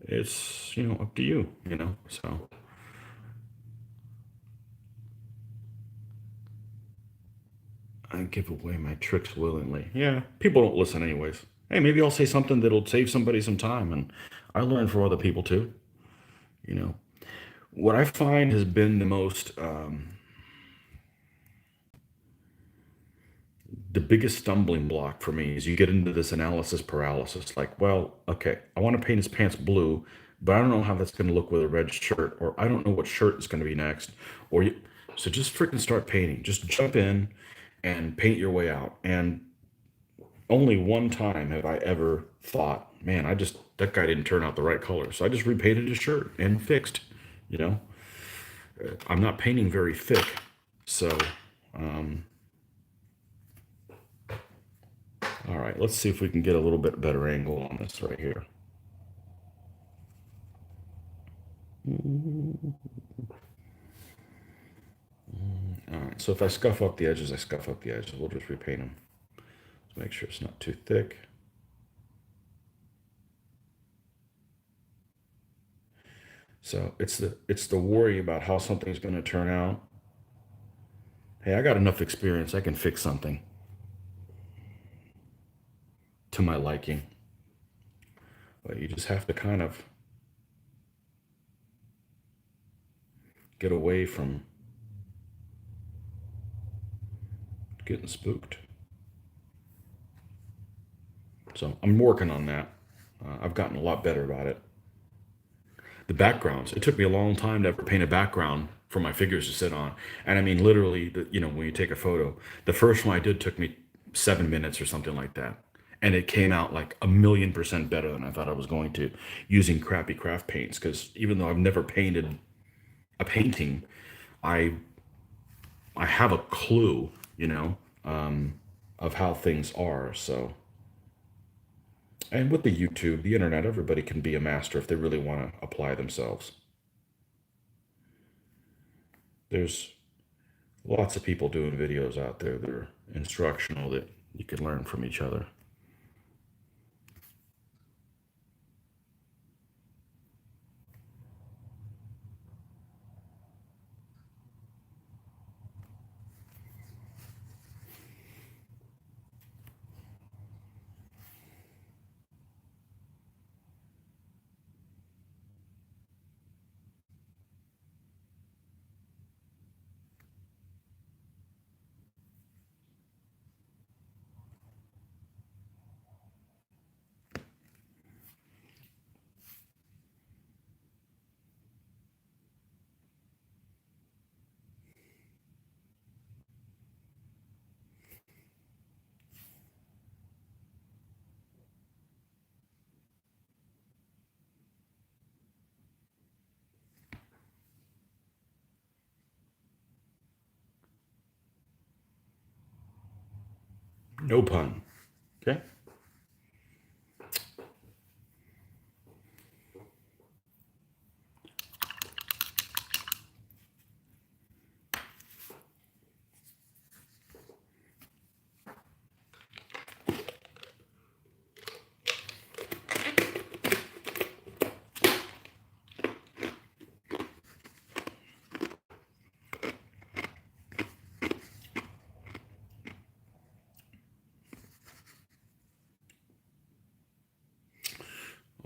it's, you know, up to you, you know. So I give away my tricks willingly. Yeah, people don't listen anyways. Hey, maybe I'll say something that'll save somebody some time, and I learn from other people too. You know, what I find has been the most, the biggest stumbling block for me is you get into this analysis paralysis. Like, well, okay, I want to paint his pants blue, but I don't know how that's going to look with a red shirt, or I don't know what shirt is going to be next, or you, so just freaking start painting. Just jump in and paint your way out. And only one time have I ever thought, man, I just, that guy didn't turn out the right color. So I just repainted his shirt and fixed, you know. I'm not painting very thick. So, all right, let's see if we can get a little bit better angle on this right here. All right, so if I scuff up the edges, I scuff up the edges. We'll just repaint them. Let's make sure it's not too thick. So it's the worry about how something's going to turn out. Hey, I got enough experience. I can fix something to my liking. But you just have to kind of get away from getting spooked. So I'm working on that. I've gotten a lot better about it. The backgrounds, it took me a long time to ever paint a background for my figures to sit on. And I mean, literally, when you take a photo, the first one I did took me 7 minutes or something like that. And it came out like 1,000,000% better than I thought I was going to, using crappy craft paints. Because even though I've never painted a painting, I have a clue, of how things are. So, and with the YouTube, the internet, everybody can be a master if they really want to apply themselves. There's lots of people doing videos out there that are instructional that you can learn from each other. No pun. Okay.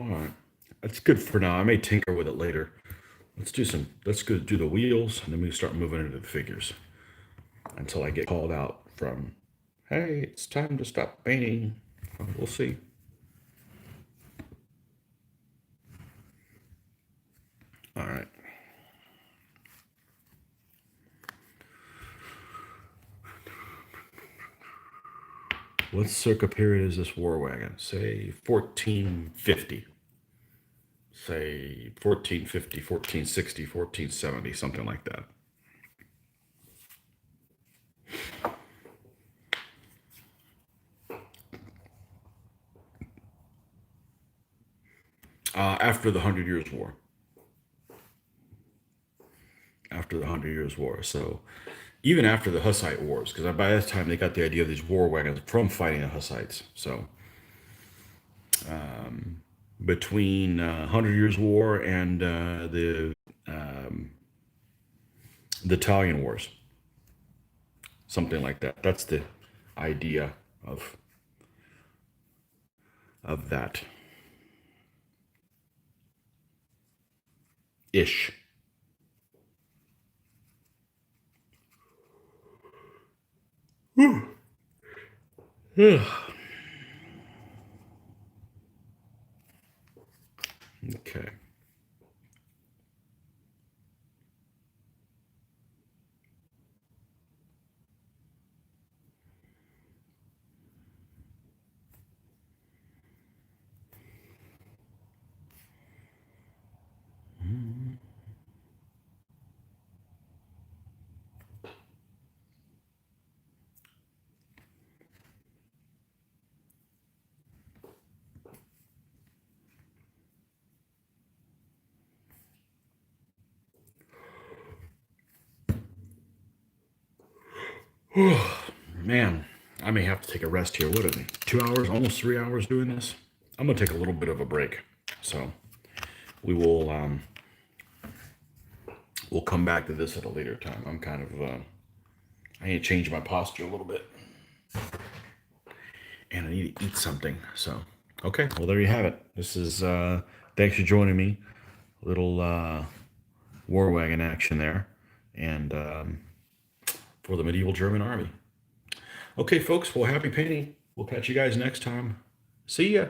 All right. That's good for now. I may tinker with it later. Let's go do the wheels, and then we start moving into the figures until I get called out from, hey, it's time to stop painting. We'll see. All right. What circa period is this war wagon? Say 1450. Say 1450, 1460, 1470, something like that. After the 100 Years' War. After the 100 Years' War. So even after the Hussite Wars, because by that time they got the idea of these war wagons from fighting the Hussites. So between 100 Years' War and the Italian Wars, something like that. That's the idea of that ish. Okay. Man, I may have to take a rest here. What is it? 2 hours, almost 3 hours doing this? I'm gonna take a little bit of a break. So we will we'll come back to this at a later time. I'm kind of I need to change my posture a little bit. And I need to eat something. So okay, well there you have it. This is thanks for joining me. Little war wagon action there, and for the medieval German army. Okay, folks, well, happy painting. We'll catch you guys next time. See ya.